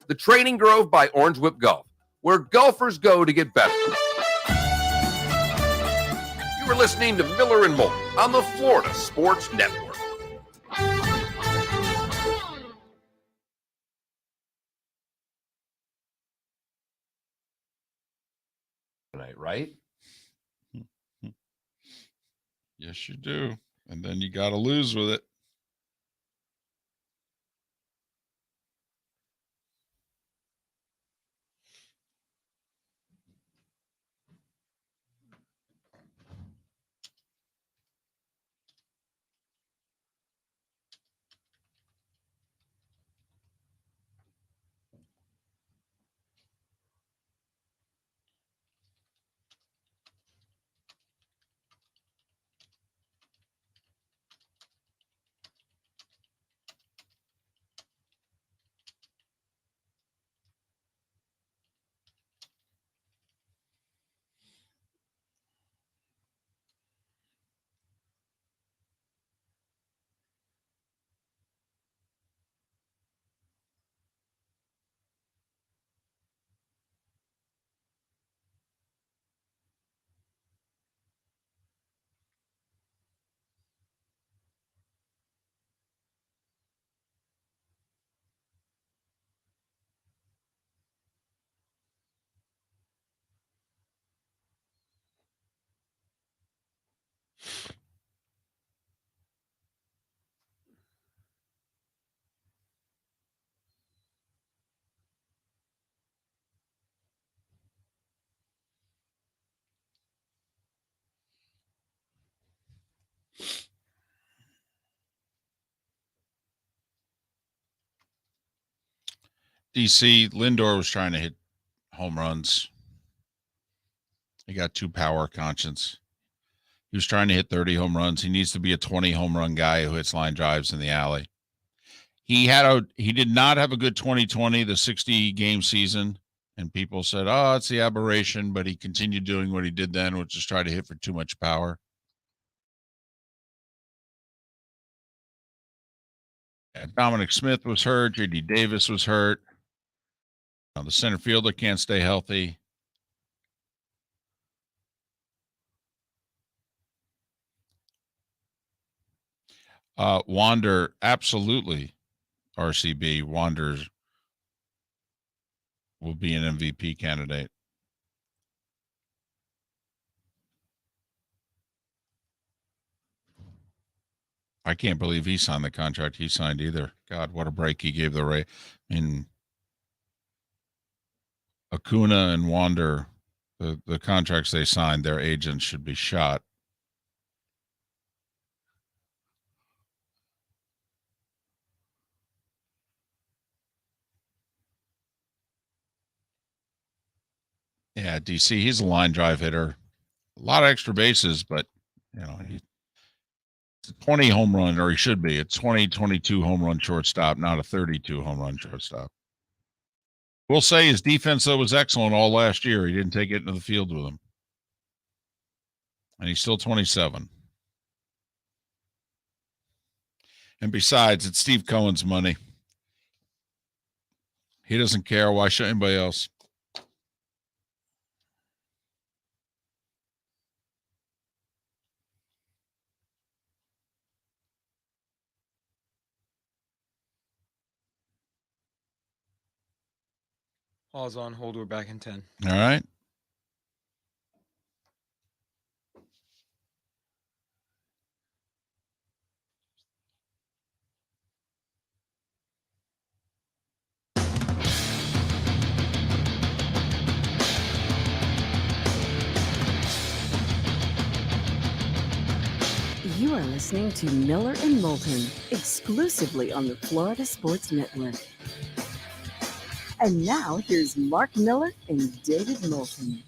The Training Grove by Orange Whip Golf, where golfers go to get better. You are listening to Miller and Moulton on the Florida Sports Network. Tonight, right? Yes, you do. And then you got to lose with it. DC, Lindor was trying to hit home runs. He got too power conscious. He was trying to hit 30 home runs. He needs to be a 20 home run guy who hits line drives in the alley. He did not have a good 2020, the 60 game season. And people said, oh, it's the aberration, but he continued doing what he did then, which is try to hit for too much power. Dominic Smith was hurt. J.D. Davis was hurt. The center fielder can't stay healthy. Wander, absolutely. RCB, Wander will be an MVP candidate. I can't believe he signed the contract he signed either. God, what a break he gave the Ray. I mean, Acuna and Wander, the contracts they signed, their agents should be shot. Yeah, DC, he's a line drive hitter. A lot of extra bases, but, he's 20 home run, or he should be. It's 22 home run shortstop, not a 32 home run shortstop. We'll say his defense, though, was excellent all last year. He didn't take it into the field with him. And he's still 27. And besides, it's Steve Cohen's money. He doesn't care. Why should anybody else? Pause on hold. We're back in 10. All right. You are listening to Miller and Moulton, exclusively on the Florida Sports Network. And now, here's Mark Miller and David Moulton.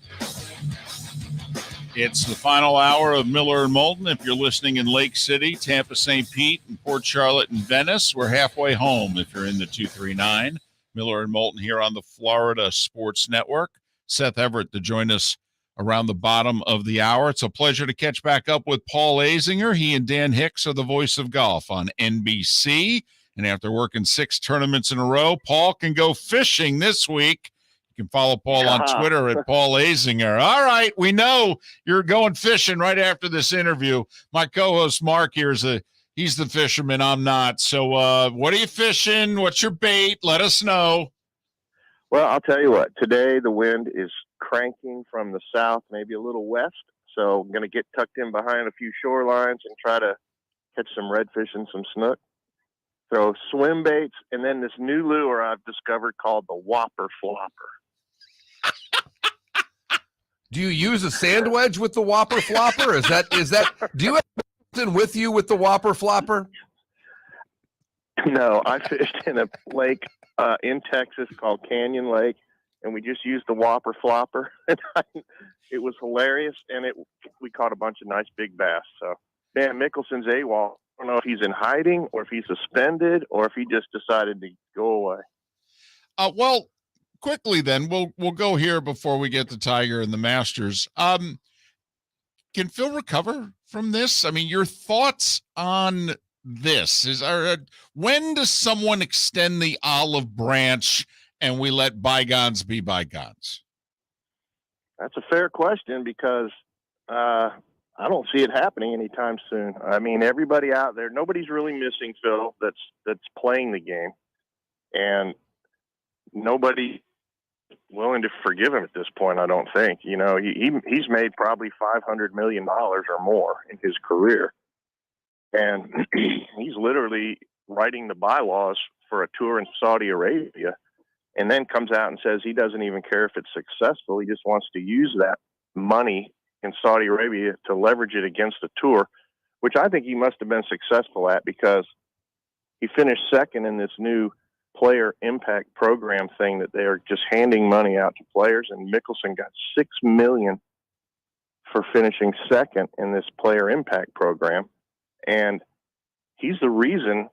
It's the final hour of Miller and Moulton. If you're listening in Lake City, Tampa, St. Pete, and Port Charlotte and Venice, we're halfway home if you're in the 239. Miller and Moulton here on the Florida Sports Network. Seth Everett to join us around the bottom of the hour. It's a pleasure to catch back up with Paul Azinger. He and Dan Hicks are the voice of golf on NBC. And after working 6 tournaments in a row, Paul can go fishing this week. You can follow Paul on Twitter at Paul Azinger. All right, we know you're going fishing right after this interview. My co-host Mark here he's the fisherman. I'm not. So what are you fishing? What's your bait? Let us know. Well, I'll tell you what. Today the wind is cranking from the south, maybe a little west. So I'm going to get tucked in behind a few shorelines and try to catch some redfish and some snook. Throw swim baits, and then this new lure I've discovered called the Whopper Flopper. Do you use a sand wedge with the Whopper Flopper? Is that do you have something with you with the Whopper Flopper? No, I fished in a lake in Texas called Canyon Lake, and we just used the Whopper Flopper. It was hilarious, and we caught a bunch of nice big bass. So, Dan Mickelson's AWOL. I don't know if he's in hiding or if he's suspended or if he just decided to go away. Well, quickly then, we'll go here before we get to Tiger and the Masters. Can Phil recover from this? I mean, your thoughts on this when does someone extend the olive branch and we let bygones be bygones? That's a fair question because I don't see it happening anytime soon. I mean, everybody out there, nobody's really missing Phil that's playing the game, and nobody willing to forgive him at this point. I don't think. You know, he's made probably $500 million or more in his career, and he's literally writing the bylaws for a tour in Saudi Arabia, and then comes out and says he doesn't even care if it's successful. He just wants to use that money in Saudi Arabia to leverage it against the tour, which I think he must have been successful at because he finished second in this new player impact program thing that they are just handing money out to players. And Mickelson got $6 million for finishing second in this player impact program. And he's the reason,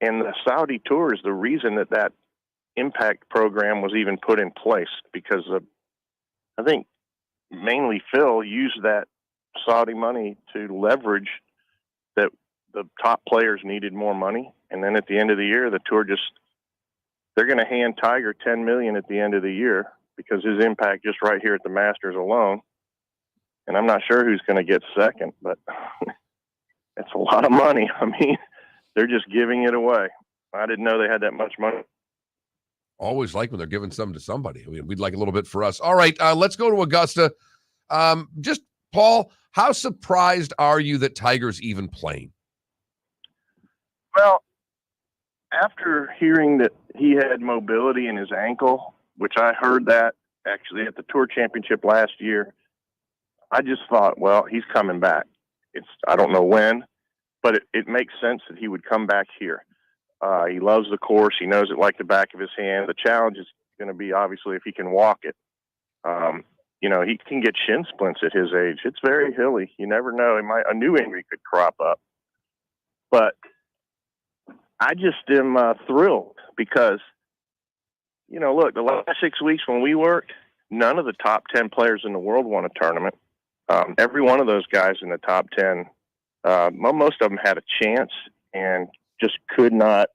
and the Saudi tour is the reason that impact program was even put in place because I think mainly Phil used that Saudi money to leverage that the top players needed more money. And then at the end of the year, the tour they're going to hand Tiger $10 million at the end of the year because his impact just right here at the Masters alone. And I'm not sure who's going to get second, but it's a lot of money. I mean, they're just giving it away. I didn't know they had that much money. Always like when they're giving some to somebody. We'd like a little bit for us. All right, let's go to Augusta. Just, Paul, how surprised are you that Tiger's even playing? Well, after hearing that he had mobility in his ankle, which I heard that actually at the Tour Championship last year, I just thought, well, he's coming back. I don't know when, but it makes sense that he would come back here. He loves the course. He knows it like the back of his hand. The challenge is going to be obviously if he can walk it. You know, he can get shin splints at his age. It's very hilly. You never know. A new injury could crop up. But I just am thrilled because, you know, look, the last 6 weeks when we worked, none of the top 10 players in the world won a tournament. Every one of those guys in the top 10, most of them had a chance and just could not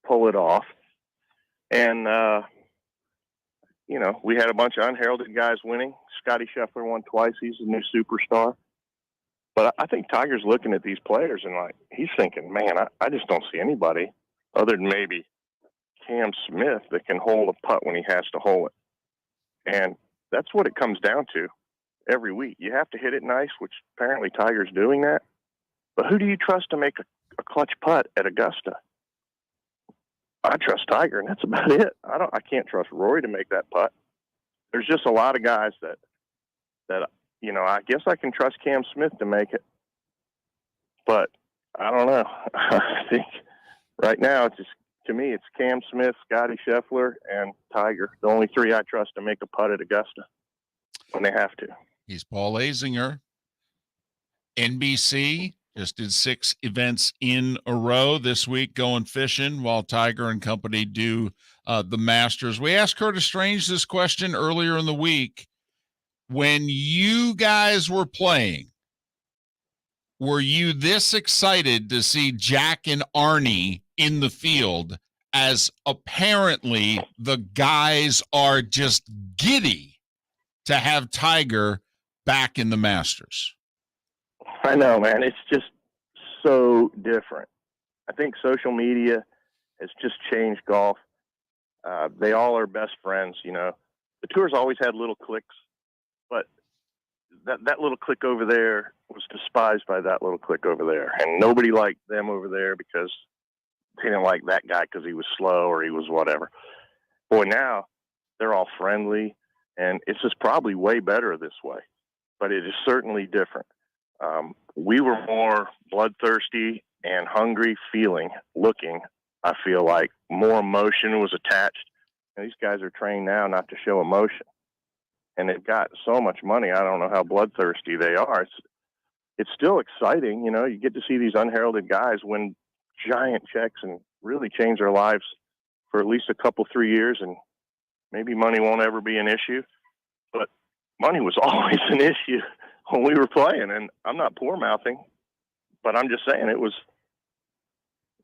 pull it off. And, you know, we had a bunch of unheralded guys winning. Scotty Scheffler won twice. He's a new superstar. But I think Tiger's looking at these players and, like, he's thinking, man, I just don't see anybody other than maybe Cam Smith that can hold a putt when he has to hold it. And that's what it comes down to every week. You have to hit it nice, which apparently Tiger's doing that. But who do you trust to make a clutch putt at Augusta? I trust Tiger, and that's about it. I can't trust Rory to make that putt. There's just a lot of guys that I guess I can trust Cam Smith to make it. But I don't know. I think right now to me it's Cam Smith, Scotty Scheffler, and Tiger. The only three I trust to make a putt at Augusta when they have to. He's Paul Azinger. NBC just did 6 events in a row this week going fishing while Tiger and company do the Masters. We asked Curtis Strange this question earlier in the week. When you guys were playing, were you this excited to see Jack and Arnie in the field, as apparently the guys are just giddy to have Tiger back in the Masters? I know, man. It's just so different. I think social media has just changed golf. They all are best friends, you know. The tour's always had little cliques, but that little clique over there was despised by that little clique over there. And nobody liked them over there because they didn't like that guy because he was slow or he was whatever. Boy, now they're all friendly, and it's just probably way better this way. But it is certainly different. We were more bloodthirsty and hungry looking. I feel like more emotion was attached. And these guys are trained now not to show emotion. And they've got so much money. I don't know how bloodthirsty they are. It's still exciting. You know, you get to see these unheralded guys win giant checks and really change their lives for at least a couple, 3 years. And maybe money won't ever be an issue, but money was always an issue when we were playing. And I'm not poor mouthing, but I'm just saying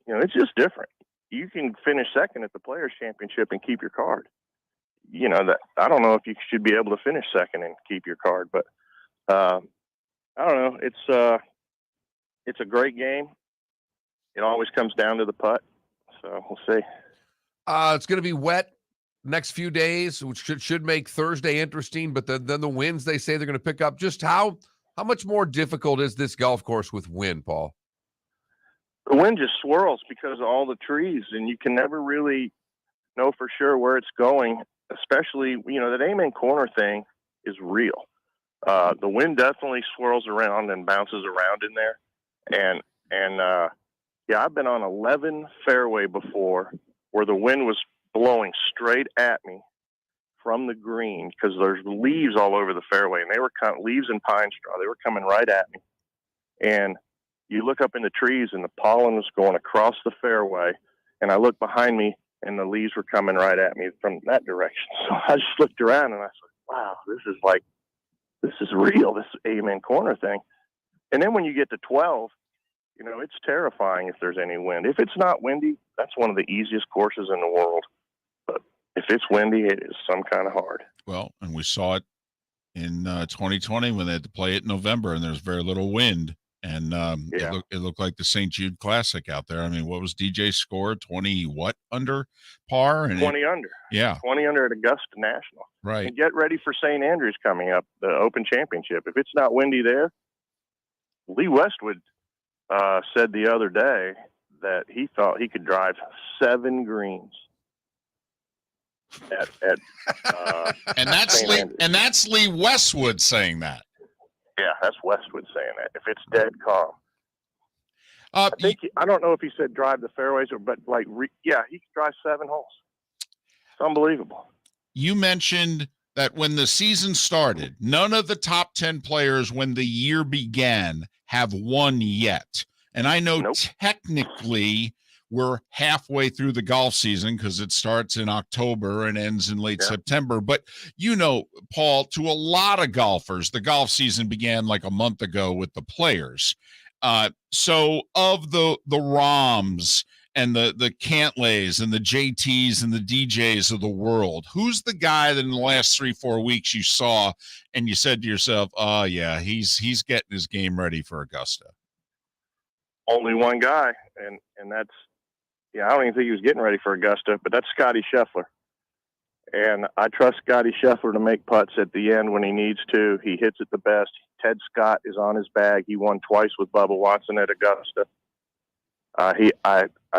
it's just different. You can finish second at the Players Championship and keep your card. You know, that I don't know if you should be able to finish second and keep your card, but I don't know. It's a great game. It always comes down to the putt, so we'll see. It's going to be wet next few days, which should make Thursday interesting. But then the winds, they say they're going to pick up. Just how much more difficult is this golf course with wind, Paul? The wind just swirls because of all the trees, and you can never really know for sure where it's going. Especially, that Amen Corner thing is real. The wind definitely swirls around and bounces around in there. And I've been on 11 fairway before where the wind was blowing straight at me from the green because there's leaves all over the fairway, and they were leaves and pine straw. They were coming right at me. And you look up in the trees, and the pollen was going across the fairway, and I looked behind me, and the leaves were coming right at me from that direction. So I just looked around, and I said, wow, this is real, this Amen Corner thing. And then when you get to 12, it's terrifying if there's any wind. If it's not windy, that's one of the easiest courses in the world. But if it's windy, it is some kind of hard. Well, and we saw it in 2020 when they had to play it in November, and there's very little wind. And it looked like the St. Jude Classic out there. I mean, what was DJ's score? 20 under par? And 20 under. Yeah. 20 under at Augusta National. Right. And get ready for St. Andrews coming up, the Open Championship. If it's not windy there, Lee Westwood said the other day that he thought he could drive 7 greens at and that's Lee Westwood saying that. Yeah, that's Westwood saying that. If it's dead calm, I don't know if he said drive the fairways but he could drive 7 holes. It's unbelievable. You mentioned that when the season started, none of the top 10 players when the year began have won yet. And I know technically we're halfway through the golf season because it starts in October and ends in late September. But, Paul, to a lot of golfers, the golf season began like a month ago with the players. So of the Rahms and the Cantlays and the JTs and the DJs of the world, who's the guy that in the last 3-4 weeks you saw and you said to yourself, oh, yeah, he's getting his game ready for Augusta? Only one guy, and that's I don't even think he was getting ready for Augusta, but that's Scotty Scheffler. And I trust Scotty Scheffler to make putts at the end when he needs to. He hits it the best. Ted Scott is on his bag. He won twice with Bubba Watson at Augusta. I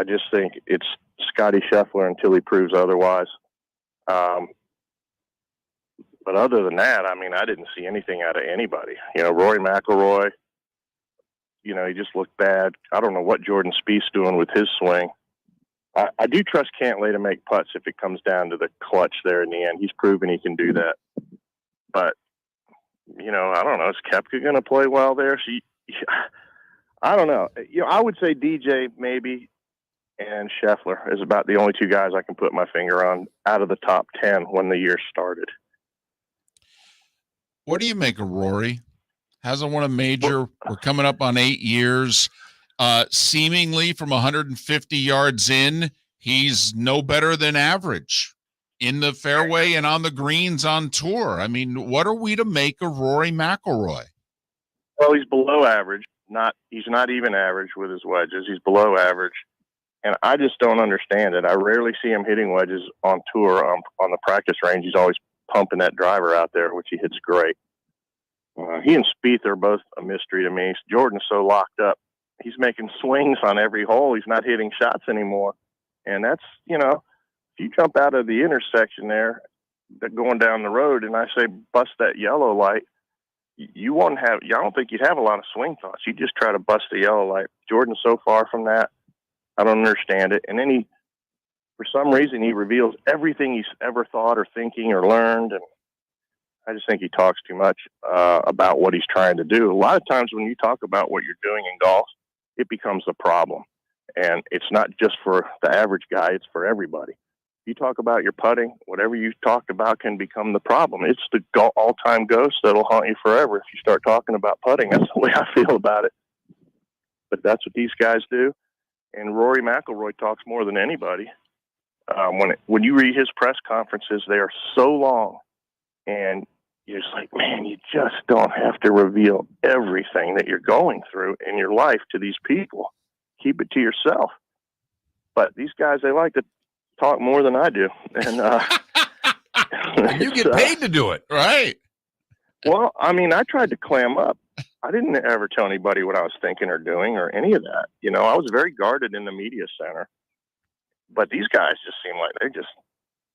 just think it's Scotty Scheffler until he proves otherwise. But other than that, I mean, I didn't see anything out of anybody. Rory McIlroy, he just looked bad. I don't know what Jordan Spieth's doing with his swing. I do trust Cantlay to make putts if it comes down to the clutch there in the end. He's proven he can do that. But, I don't know. Is Koepka going to play well there? I don't know. I would say DJ maybe and Scheffler is about the only two guys I can put my finger on out of the top 10 when the year started. What do you make of Rory? Hasn't won a major. We're coming up on 8 years. Seemingly from 150 yards in, he's no better than average in the fairway and on the greens on tour. I mean, what are we to make of Rory McIlroy? Well, he's below average. He's not even average with his wedges. He's below average. And I just don't understand it. I rarely see him hitting wedges on tour. On the practice range, he's always pumping that driver out there, which he hits great. He and Spieth are both a mystery to me. Jordan's so locked up. He's making swings on every hole. He's not hitting shots anymore. And that's, if you jump out of the intersection there, going down the road, and I say bust that yellow light, you won't have, I don't think you'd have a lot of swing thoughts. You just try to bust the yellow light. Jordan's so far from that. I don't understand it. And then for some reason, he reveals everything he's ever thought or thinking or learned. And I just think he talks too much about what he's trying to do. A lot of times when you talk about what you're doing in golf, it becomes a problem. And it's not just for the average guy, it's for everybody. You talk about your putting, whatever you talked about can become the problem. It's the all-time ghost that'll haunt you forever if you start talking about putting. That's the way I feel about it. But that's what these guys do. And Rory McIlroy talks more than anybody. When you read his press conferences, they are so long. And you're just like, man, you just don't have to reveal everything that you're going through in your life to these people. Keep it to yourself. But these guys, they like to talk more than I do. And and you get paid to do it, right? Well, I mean, I tried to clam up. I didn't ever tell anybody what I was thinking or doing or any of that. I was very guarded in the media center. But these guys just seem like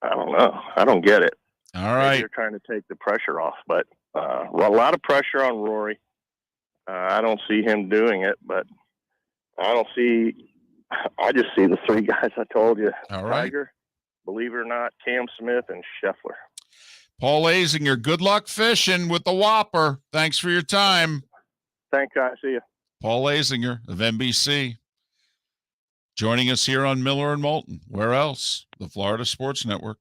I don't know. I don't get it. All right. Maybe they're trying to take the pressure off, but a lot of pressure on Rory. I don't see him doing it, but I just see the three guys I told you. All right. Tiger, believe it or not, Cam Smith, and Scheffler. Paul Azinger, good luck fishing with the Whopper. Thanks for your time. Thanks, guys. See you. Paul Azinger of NBC. Joining us here on Miller and Moulton. Where else? The Florida Sports Network.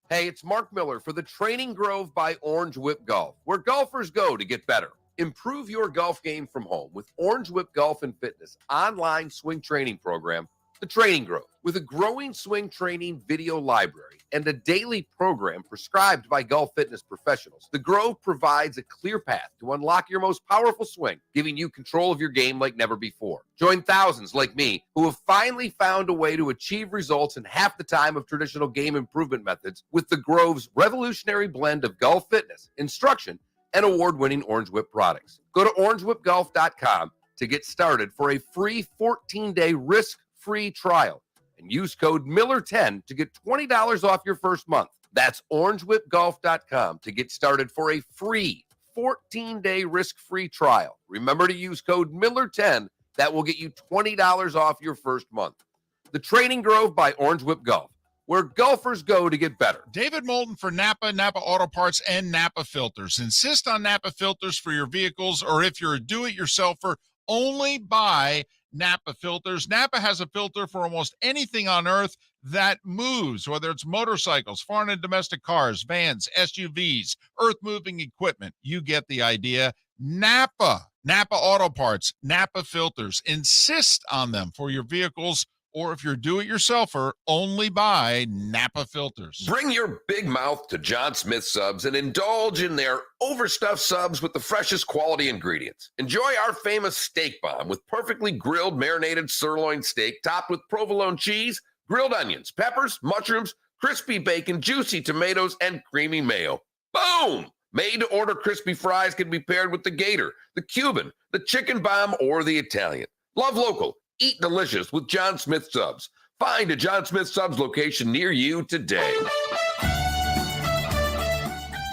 Hey, it's Mark Miller for the Training Grove by Orange Whip Golf, where golfers go to get better. Improve your golf game from home with Orange Whip Golf and Fitness online swing training program, The Training Grove. With a growing swing training video library and a daily program prescribed by golf fitness professionals, The Grove provides a clear path to unlock your most powerful swing, giving you control of your game like never before. Join thousands like me who have finally found a way to achieve results in half the time of traditional game improvement methods with The Grove's revolutionary blend of golf fitness, instruction, and award-winning Orange Whip products. Go to orangewhipgolf.com to get started for a free 14-day risk-free trial and use code Miller10 to get $20 off your first month. That's orangewhipgolf.com to get started for a free 14-day risk-free trial. Remember to use code Miller10. That will get you $20 off your first month. The Training Grove by Orange Whip Golf, where golfers go to get better. David Moulton for Napa, Napa Auto Parts, and Napa Filters. Insist on Napa filters for your vehicles, or if you're a do-it-yourselfer, only buy Napa filters. Napa has a filter for almost anything on earth that moves, whether it's motorcycles, foreign and domestic cars, vans, SUVs, earth-moving equipment. You get the idea. Napa Auto Parts, Napa filters. Insist on them for your vehicles, or if you're do-it-yourselfer, only buy Napa filters. Bring your big mouth to John Smith Subs and indulge in their overstuffed subs with the freshest quality ingredients. Enjoy our famous steak bomb with perfectly grilled marinated sirloin steak topped with provolone cheese, grilled onions, peppers, mushrooms, crispy bacon, juicy tomatoes, and creamy mayo. Boom! Made-to-order crispy fries can be paired with the Gator, the Cuban, the Chicken Bomb, or the Italian. Love local. Eat delicious with John Smith Subs. Find a John Smith Subs location near you today.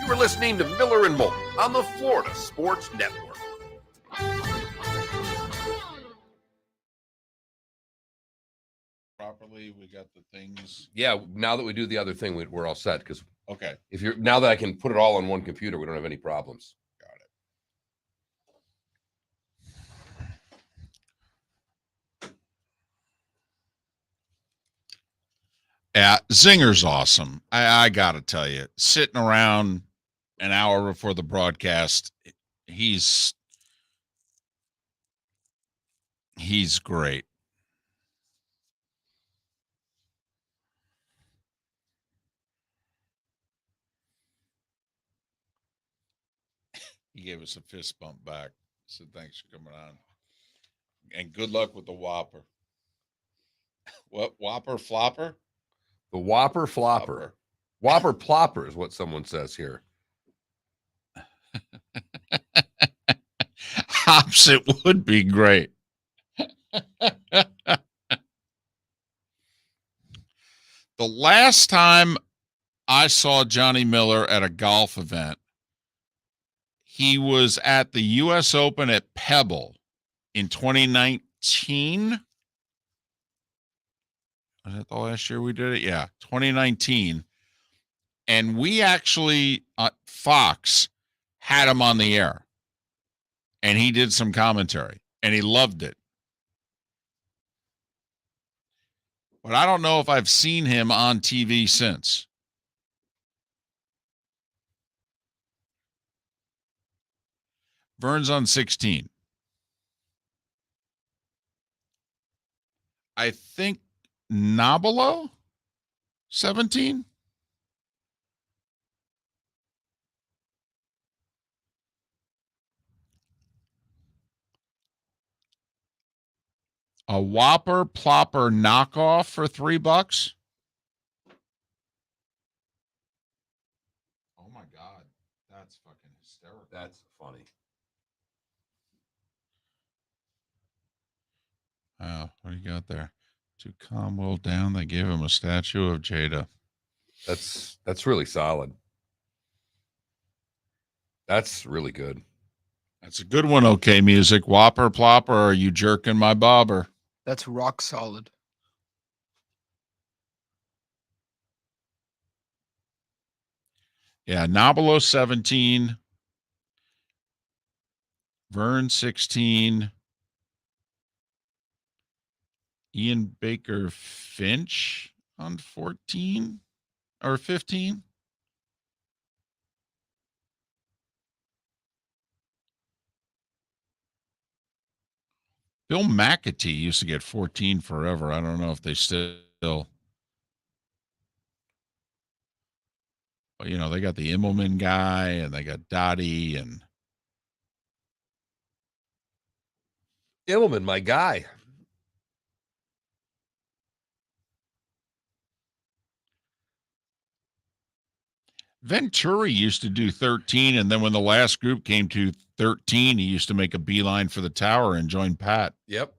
You are listening to Miller and Moulton on the Florida Sports Network. Properly, we got the things. Yeah, now that we do the other thing, we're all set. Because Okay. now that I can put it all on one computer, we don't have any problems. Got it. Yeah, Zinger's awesome. I got to tell you, sitting around an hour before the broadcast, he's great. He gave us a fist bump back. Said, thanks for coming on. And good luck with the Whopper. What? Whopper Flopper? The Whopper Flopper. Whopper Plopper is what someone says here. Hops, it would be great. The last time I saw Johnny Miller at a golf event, he was at the U.S. Open at Pebble in 2019. Was that the last year we did it? Yeah, 2019. And we actually, Fox, had him on the air. And he did some commentary. And he loved it. But I don't know if I've seen him on TV since. Vern's on 16. I think Nobilo 17. A Whopper Plopper knockoff for $3. Oh my God. That's fucking hysterical. That's funny. Oh, what do you got there? To calm Will down, they gave him a statue of Jada. That's really solid. That's really good. That's a good one, okay, music. Whopper Plopper, are you jerking my bobber? That's rock solid. Yeah, Nobilo 17. Vern 16. Ian Baker Finch on 14 or 15. Bill McAtee used to get 14 forever. I don't know if they still. But, you know, they got the Immelman guy and they got Dottie and. Immelman, my guy. Venturi used to do 13, and then when the last group came to 13, he used to make a beeline for the tower and join Pat. Yep.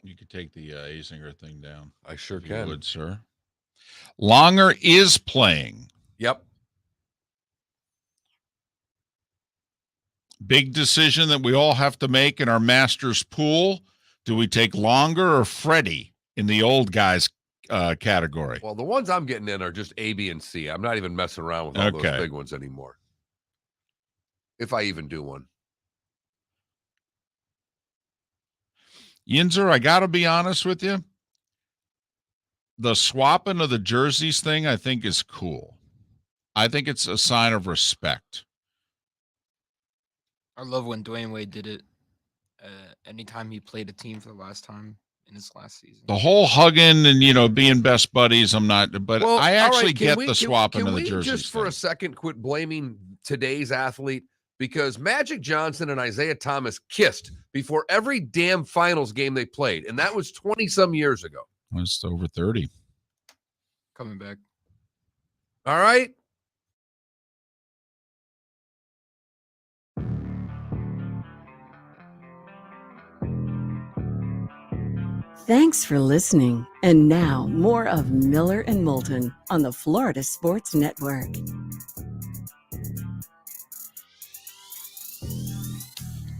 You could take the Azinger thing down. I sure if you can. would, sir. Longer is playing. Yep. Big decision that we all have to make in our Masters pool. Do we take Longer or Freddie in the old guys category? Well, the ones I'm getting in are just A, B, and C. I'm not even messing around with all those big ones anymore. If I even do one. Yinzer, I got to be honest with you. The swapping of the jerseys thing, I think, is cool. I think it's a sign of respect. I love when Dwayne Wade did it anytime he played a team for the last time in his last season. The whole hugging and being best buddies, I'm not. But Well, I all actually right, get the swapping can of the we jerseys. just for a second quit blaming today's athlete? Because Magic Johnson and Isaiah Thomas kissed before every damn finals game they played, and that was 20-some years ago. It's over 30. Coming back. All right? Thanks for listening. And now, more of Miller and Moulton on the Florida Sports Network.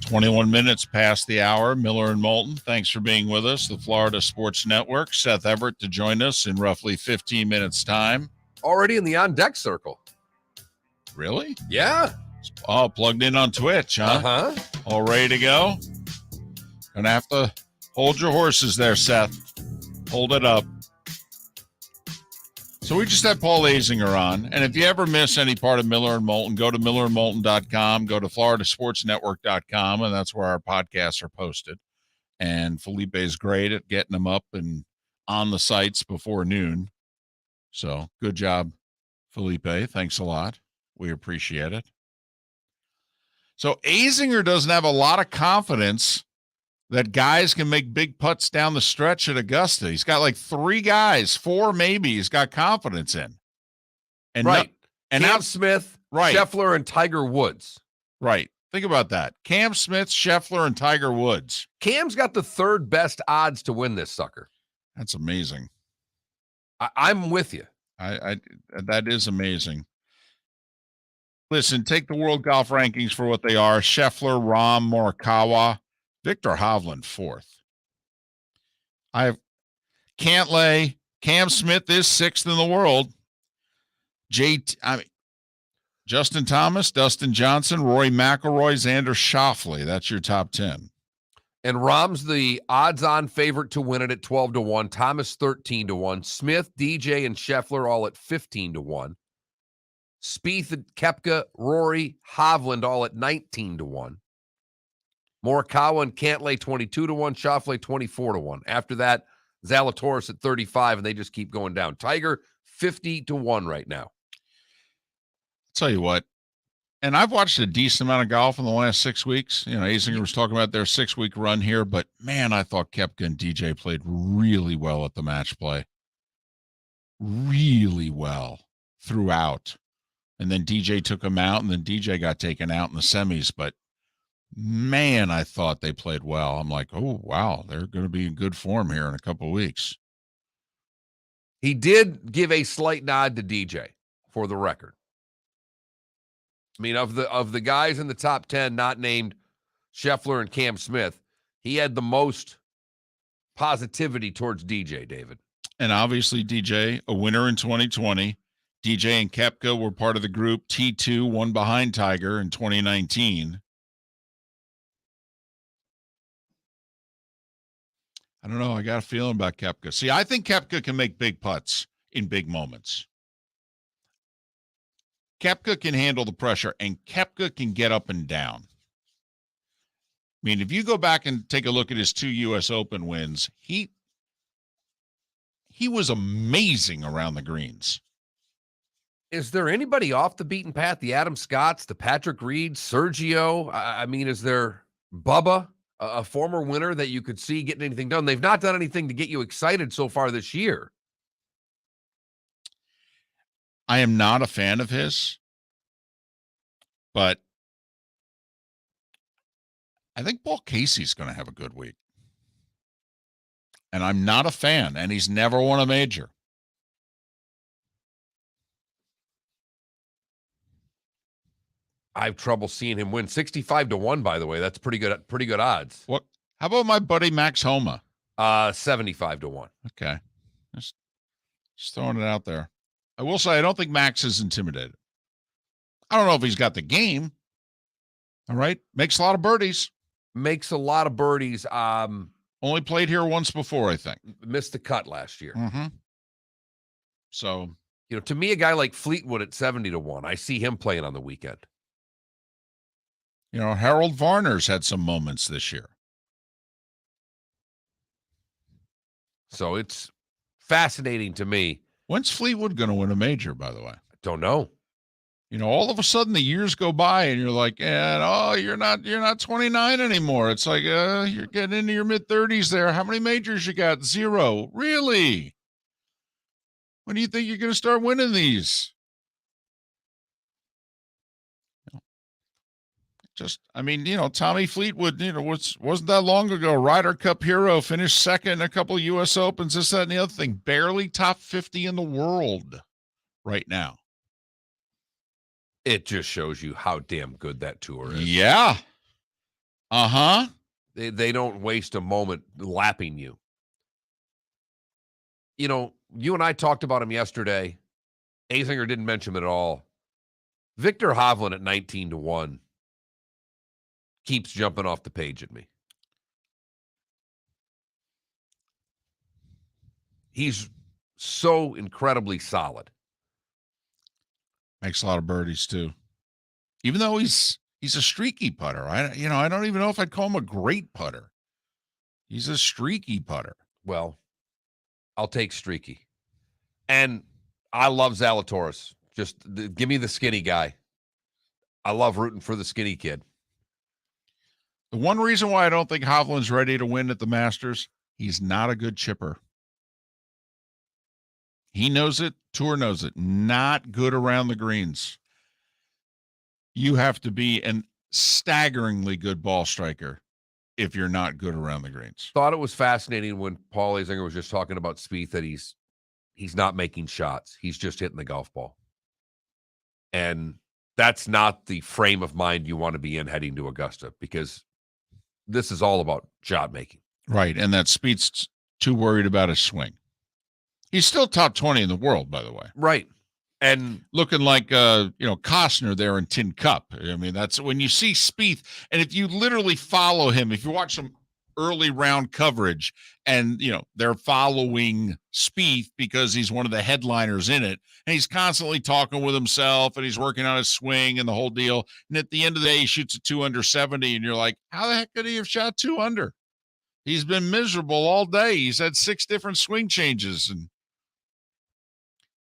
21 minutes past the hour. Miller and Moulton, thanks for being with us. The Florida Sports Network. Seth Everett to join us in roughly 15 minutes' time. Already in the on-deck circle. Really? Yeah. Oh, plugged in on Twitch, huh? Uh-huh. All ready to go? Gonna have to hold your horses there, Seth. Hold it up. So we just had Paul Azinger on, and if you ever miss any part of Miller and Moulton, go to millerandmoulton.com, go to floridasportsnetwork.com, and that's where our podcasts are posted. And Felipe is great at getting them up and on the sites before noon. So good job, Felipe. Thanks a lot. We appreciate it. So Azinger doesn't have a lot of confidence that guys can make big putts down the stretch at Augusta. He's got like 3 guys, 4 maybe he's got confidence in. And right. And Cam now Smith, right. Scheffler, and Tiger Woods. Right. Think about that. Cam Smith, Scheffler, and Tiger Woods. Cam's got the 3rd best odds to win this sucker. That's amazing. I'm with you. That is amazing. Listen, take the world golf rankings for what they are. Scheffler, Rahm, Morikawa, Victor Hovland 4th. I have Cantlay. Cam Smith is 6th in the world. Justin Thomas, Dustin Johnson, Rory McIlroy, Xander Schauffele. That's your top 10. And Rahm's the odds-on favorite to win it at 12-1. Thomas 13-1. Smith, DJ, and Scheffler all at 15-1. Spieth, Koepka, Rory, Hovland all at 19-1. Morikawa and Cantlay 22-1, Schauffele 24-1. After that, Zalatoris at 35, and they just keep going down. Tiger 50-1 right now. Tell you what, and I've watched a decent amount of golf in the last 6 weeks. Azinger was talking about their 6-week run here, but man, I thought Koepka and DJ played really well at the match play. Really well throughout. And then DJ took him out, and then DJ got taken out in the semis, but man, I thought they played well. I'm like, oh, wow, they're going to be in good form here in a couple of weeks. He did give a slight nod to DJ, for the record. I mean, of the guys in the top 10 not named Scheffler and Cam Smith, he had the most positivity towards DJ, David. And obviously, DJ, a winner in 2020. DJ and Koepka were part of the group T2, one behind Tiger in 2019. I don't know. I got a feeling about Koepka. See, I think Koepka can make big putts in big moments. Koepka can handle the pressure, and Koepka can get up and down. I mean, if you go back and take a look at his 2 U.S. Open wins, he was amazing around the greens. Is there anybody off the beaten path? The Adam Scotts, the Patrick Reeds, Sergio? I mean, is there Bubba, a former winner that you could see getting anything done? They've not done anything to get you excited so far this year. I am not a fan of his, but I think Paul Casey's going to have a good week. And I'm not a fan, and he's never won a major. I have trouble seeing him win. 65-1, by the way. That's pretty good odds. What? How about my buddy Max Homa? 75-1. Okay. Just throwing it out there. I will say I don't think Max is intimidated. I don't know if he's got the game. All right. Makes a lot of birdies. Makes a lot of birdies. Only played here once before, I think. Missed the cut last year. Mm-hmm. So, to me, a guy like Fleetwood at 70-1, I see him playing on the weekend. Harold Varner's had some moments this year. So it's fascinating to me. When's Fleetwood going to win a major, by the way? I don't know. All of a sudden the years go by and you're like, you're not 29 anymore. It's like, you're getting into your mid-30s there. How many majors you got? 0. Really? When do you think you're going to start winning these? Tommy Fleetwood, wasn't that long ago, Ryder Cup hero, finished second in a couple of U.S. Opens, this, that, and the other thing. Barely top 50 in the world right now. It just shows you how damn good that tour is. Yeah. Uh-huh. They don't waste a moment lapping you. You and I talked about him yesterday. Azinger didn't mention him at all. Victor Hovland at 19-1 keeps jumping off the page at me. He's so incredibly solid. Makes a lot of birdies too. Even though he's a streaky putter. I don't even know if I'd call him a great putter. He's a streaky putter. Well, I'll take streaky. And I love Zalatoris. Just give me the skinny guy. I love rooting for the skinny kid. The one reason why I don't think Hovland's ready to win at the Masters, he's not a good chipper. He knows it. Tour knows it. Not good around the greens. You have to be an staggeringly good ball striker if you're not good around the greens. Thought it was fascinating when Paul Azinger was just talking about Spieth that he's not making shots. He's just hitting the golf ball. And that's not the frame of mind you want to be in heading to Augusta, because this is all about shot making. Right, and that Spieth's too worried about his swing. He's still top 20 in the world, by the way. Right. And looking like, Costner there in Tin Cup. I mean, that's when you see Spieth, and if you literally follow him, if you watch some early round coverage and, they're following Spieth because he's one of the headliners in it, and he's constantly talking with himself and he's working on his swing and the whole deal. And at the end of the day, he shoots a 2 under 70, and you're like, how the heck could he have shot 2 under? He's been miserable all day. He's had 6 different swing changes, and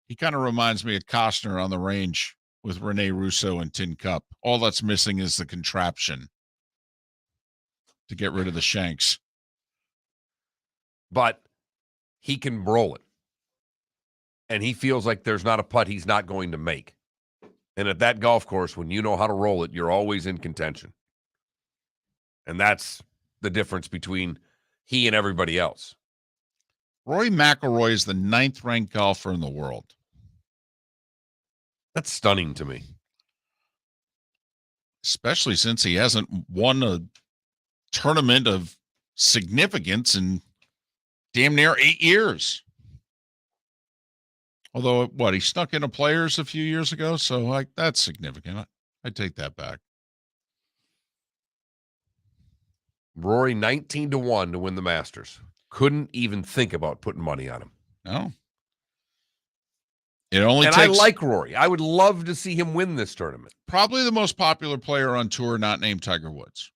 he kind of reminds me of Costner on the range with Rene Russo and Tin Cup. All that's missing is the contraption to get rid of the shanks. But he can roll it. And he feels like there's not a putt he's not going to make. And at that golf course, when you know how to roll it, you're always in contention. And that's the difference between he and everybody else. Rory McIlroy is the 9th ranked golfer in the world. That's stunning to me. Especially since he hasn't won a tournament of significance in damn near 8 years. Although, he snuck into Players a few years ago, so that's significant. I take that back. Rory 19-1 to win the Masters. Couldn't even think about putting money on him. No. It only and takes, I like Rory. I would love to see him win this tournament. Probably the most popular player on tour not named Tiger Woods.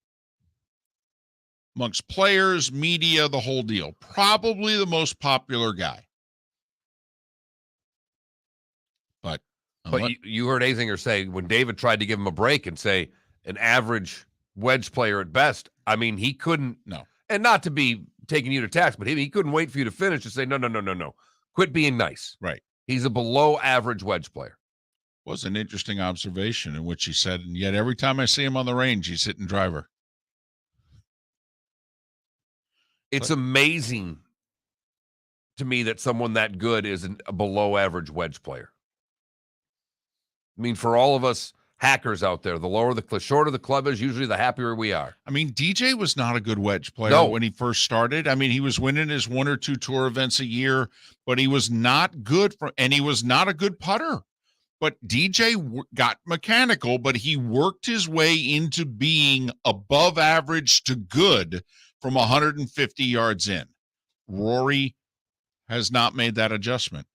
Amongst players, media, the whole deal. Probably the most popular guy. But you heard Azinger say when David tried to give him a break and say an average wedge player at best, I mean, he couldn't. No. And not to be taking you to task, but he couldn't wait for you to finish to say, no. Quit being nice. Right. He's a below average wedge player. Was an interesting observation in which he said, and yet every time I see him on the range, he's hitting driver. It's amazing to me that someone that good is a below average wedge player. I mean, for all of us hackers out there, the shorter the club is, usually the happier we are. I mean, DJ was not a good wedge player when he first started. I mean, he was winning his 1 or 2 tour events a year, but he was not good and he was not a good putter. But DJ got mechanical, but he worked his way into being above average to good from 150 yards in. Rory has not made that adjustment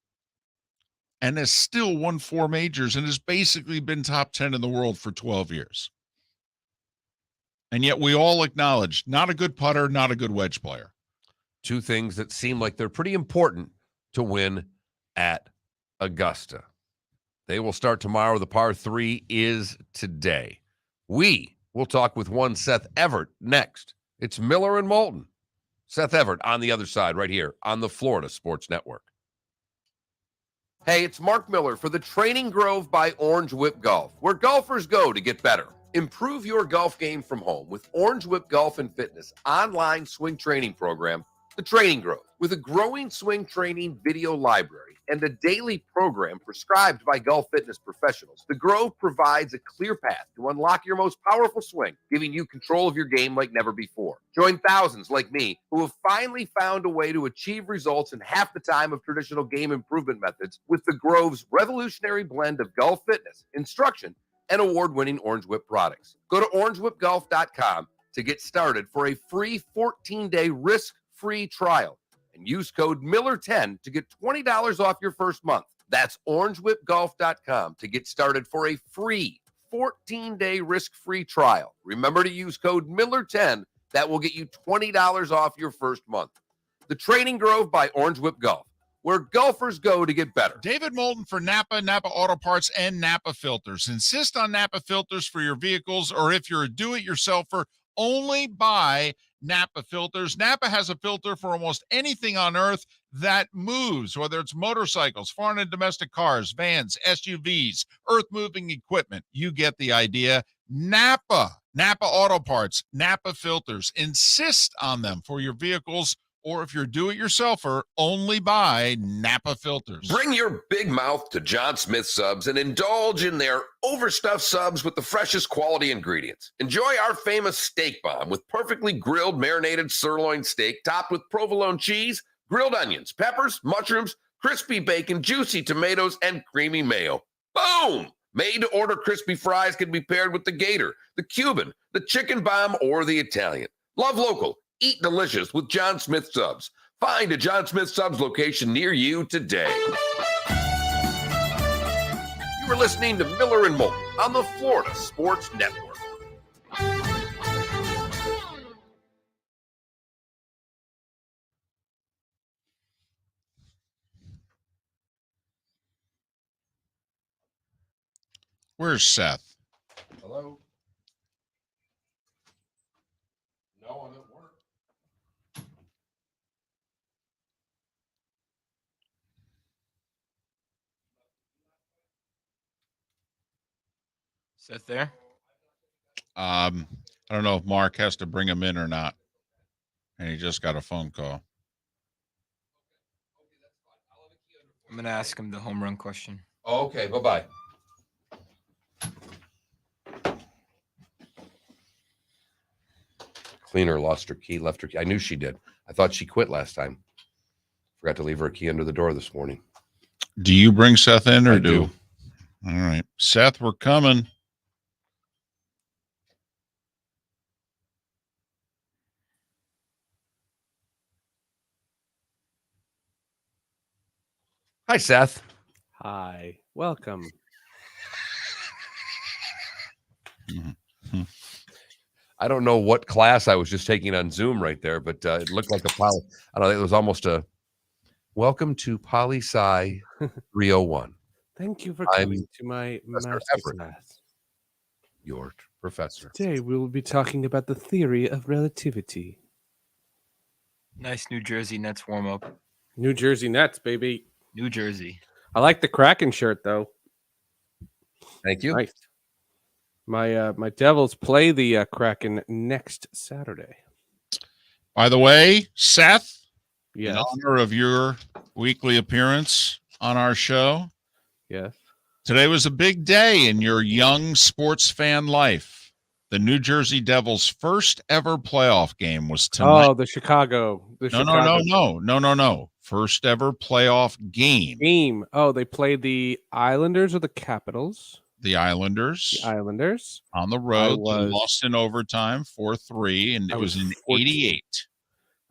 and has still won 4 majors and has basically been top 10 in the world for 12 years. And yet we all acknowledge not a good putter, not a good wedge player. Two things that seem like they're pretty important to win at Augusta. They will start tomorrow. The par 3 is today. We will talk with one Seth Everett next. It's Miller and Moulton. Seth Everett on the other side right here on the Florida Sports Network. Hey, it's Mark Miller for the Training Grove by Orange Whip Golf, where golfers go to get better. Improve your golf game from home with Orange Whip Golf and Fitness online swing training program, The Training Grove. With a growing swing training video library and a daily program prescribed by golf fitness professionals, The Grove provides a clear path to unlock your most powerful swing, giving you control of your game like never before. Join thousands like me who have finally found a way to achieve results in half the time of traditional game improvement methods with The Grove's revolutionary blend of golf fitness, instruction, and award-winning Orange Whip products. Go to orangewhipgolf.com to get started for a free 14-day risk-free trial and use code Miller10 to get $20 off your first month. That's orangewhipgolf.com to get started for a free 14-day risk-free trial. Remember to use code Miller10. That will get you $20 off your first month. The Training Grove by Orange Whip Golf, where golfers go to get better. David Moulton for Napa, Napa Auto Parts, and Napa Filters. Insist on Napa filters for your vehicles, or if you're a do-it-yourselfer, only buy Napa filters. Napa has a filter for almost anything on earth that moves, whether it's motorcycles, foreign and domestic cars, vans, SUVs, earth-moving equipment. You get the idea. Napa Auto Parts, Napa filters. Insist on them for your vehicles, or if you're do-it-yourselfer, only buy Napa filters. Bring your big mouth to John Smith Subs and indulge in their overstuffed subs with the freshest quality ingredients. Enjoy our famous steak bomb with perfectly grilled marinated sirloin steak topped with provolone cheese, grilled onions, peppers, mushrooms, crispy bacon, juicy tomatoes, and creamy mayo. Boom! Made-to-order crispy fries can be paired with the gator, the Cuban, the chicken bomb, or the Italian. Love local. Eat delicious with John Smith Subs. Find a John Smith Subs location near you today. You are listening to Miller and Moulton on the Florida Sports Network. Where's Seth? Hello? No, I'm at work. Seth there? I don't know if Mark has to bring him in or not. And he just got a phone call. I'm going to ask him the home run question. Oh, okay, bye-bye. Cleaner lost her key, left her key. I knew she did. I thought she quit last time. Forgot to leave her a key under the door this morning. Do you bring Seth in or I do? All right. Seth, we're coming. Hi, Seth. Hi, welcome. I don't know what class I was just taking on Zoom right there, but it looked like a poly. I don't know. It was almost a welcome to Poli Sci 301. Thank you for I'm coming to my Professor master's Everett. class. Your professor. Today we will be talking about the theory of relativity. Nice New Jersey Nets warm up. New Jersey Nets, baby. New Jersey. I like the Kraken shirt though. Thank you. Nice. My Devils play the Kraken next Saturday. By the way, Seth, Yes. in honor of your weekly appearance on our show, Yes. today was a big day in your young sports fan life. The New Jersey Devils' first ever playoff game was tonight. Oh, the Chicago. No. First ever playoff game. Oh, they played the Islanders or the Capitals? The Islanders. The Islanders. On the road. They was- lost in overtime 4-3, and it I was was in 14. 88.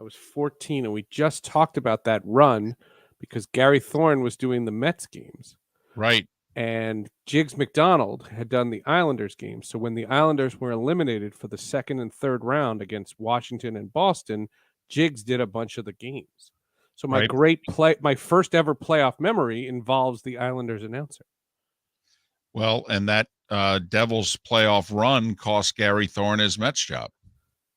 I was 14, and we just talked about that run because Gary Thorne was doing the Mets games. Right. And Jiggs McDonald had done the Islanders game. So when the Islanders were eliminated for the second and third round against Washington and Boston, Jigs did a bunch of the games. So my first ever playoff memory involves the Islanders announcer. Well, and that Devils playoff run cost Gary Thorne his Mets job.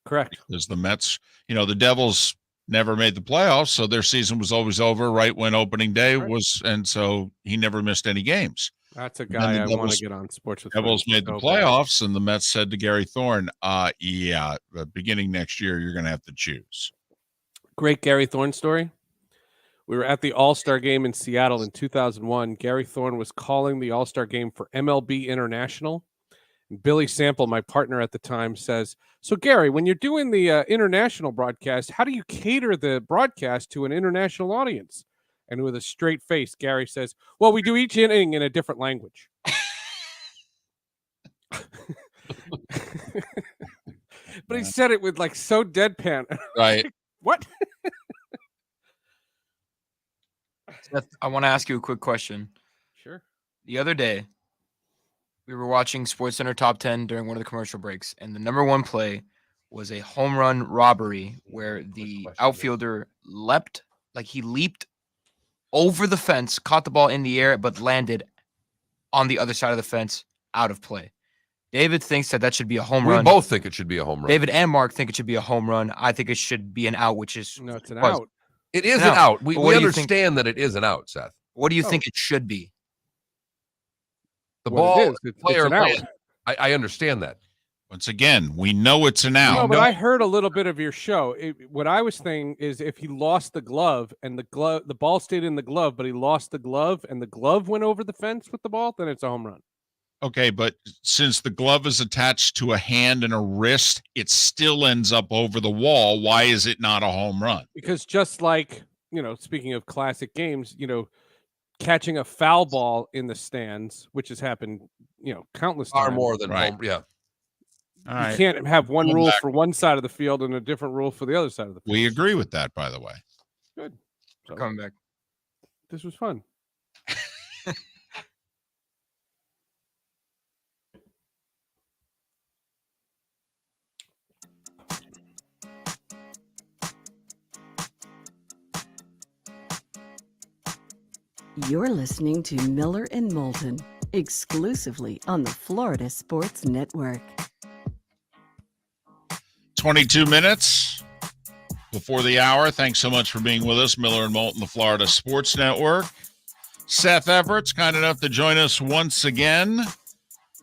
Correct. Because the Mets, the Devils never made the playoffs, so their season was always over right when opening day was, and so he never missed any games. That's a guy I want to get on Sports with Devils Friends made the so bad. playoffs, and the Mets said to Gary Thorne, beginning next year, you're going to have to choose. Great Gary Thorne story. We were at the All-Star game in Seattle in 2001. Gary Thorne was calling the All-Star game for MLB International. And Billy Sample, my partner at the time, says, so Gary, when you're doing the international broadcast, how do you cater the broadcast to an international audience? And with a straight face, Gary says, well, we do each inning in a different language. But he said it with like so deadpan. Right. What? Seth, I want to ask you a quick question. Sure. The other day, we were watching SportsCenter Top 10 during one of the commercial breaks, and the number one play was a home run robbery where the outfielder leaped over the fence, caught the ball in the air, but landed on the other side of the fence, out of play. David thinks that should be a home run. We both think it should be a home run. David and Mark think it should be a home run. I think it should be an out, which is no, it's an out. It is an out. We what do you understand that it is an out, Seth. What do you think it should be? The What ball, it is, it's player an out. land. I understand that. Once again, we know it's an out. No, but I heard a little bit of your show. What I was saying is if he lost the glove and the ball stayed in the glove, but he lost the glove and the glove went over the fence with the ball, then it's a home run. Okay, but since the glove is attached to a hand and a wrist, it still ends up over the wall. Why is it not a home run? Because just like, speaking of classic games, catching a foul ball in the stands, which has happened, countless times. Far more than Right. home. Yeah. All You right. can't have one Going rule back. for one side of the field and a different rule for the other side of the field. We agree with that, by the way. Good. So, Coming back. this was fun. You're listening to Miller and Moulton, exclusively on the Florida Sports Network. 22 minutes before the hour. Thanks so much for being with us. Miller and Moulton, the Florida Sports Network. Seth Everett's kind enough to join us once again.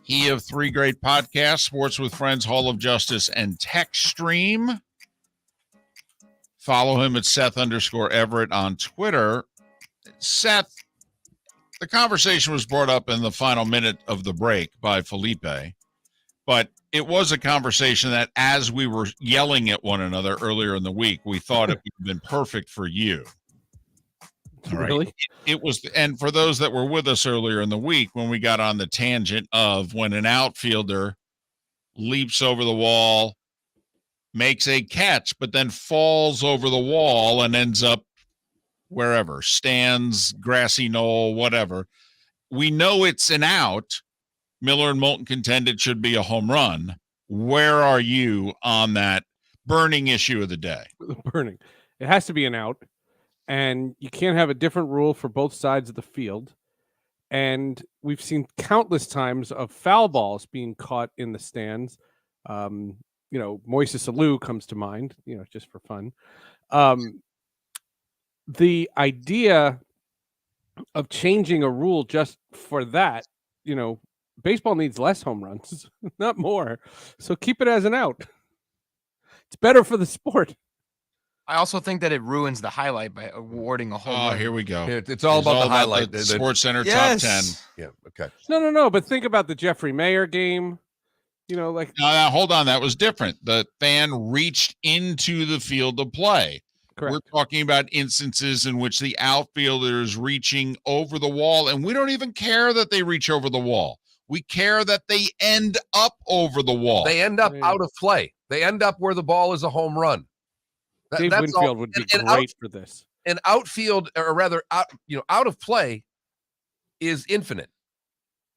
He of three great podcasts, Sports with Friends, Hall of Justice, and Tech Stream. Follow him at Seth_Everett on Twitter. Seth, the conversation was brought up in the final minute of the break by Felipe, but it was a conversation that as we were yelling at one another earlier in the week, we thought it would have been perfect for you. All right. Really? It was, and for those that were with us earlier in the week, when we got on the tangent of when an outfielder leaps over the wall, makes a catch, but then falls over the wall and ends up wherever, stands, grassy knoll, whatever. We know it's an out. Miller and Moulton contend it should be a home run. Where are you on that burning issue of the day? Burning. It has to be an out. And you can't have a different rule for both sides of the field. And we've seen countless times of foul balls being caught in the stands. Moises Alou comes to mind, just for fun. The idea of changing a rule just for that, baseball needs less home runs, not more. So keep it as an out. It's better for the sport. I also think that it ruins the highlight by awarding a home run. Here we go. It's all about the highlight. The Sports Center Yes. Top 10. Yeah. Okay. No. But think about the Jeffrey Mayer game. Now, hold on. That was different. The fan reached into the field of play. Correct. We're talking about instances in which the outfielder is reaching over the wall, and we don't even care that they reach over the wall. We care that they end up over the wall. They end up out of play. They end up where the ball is a home run. Dave Winfield would be great for this. An outfield, or rather, out of play is infinite.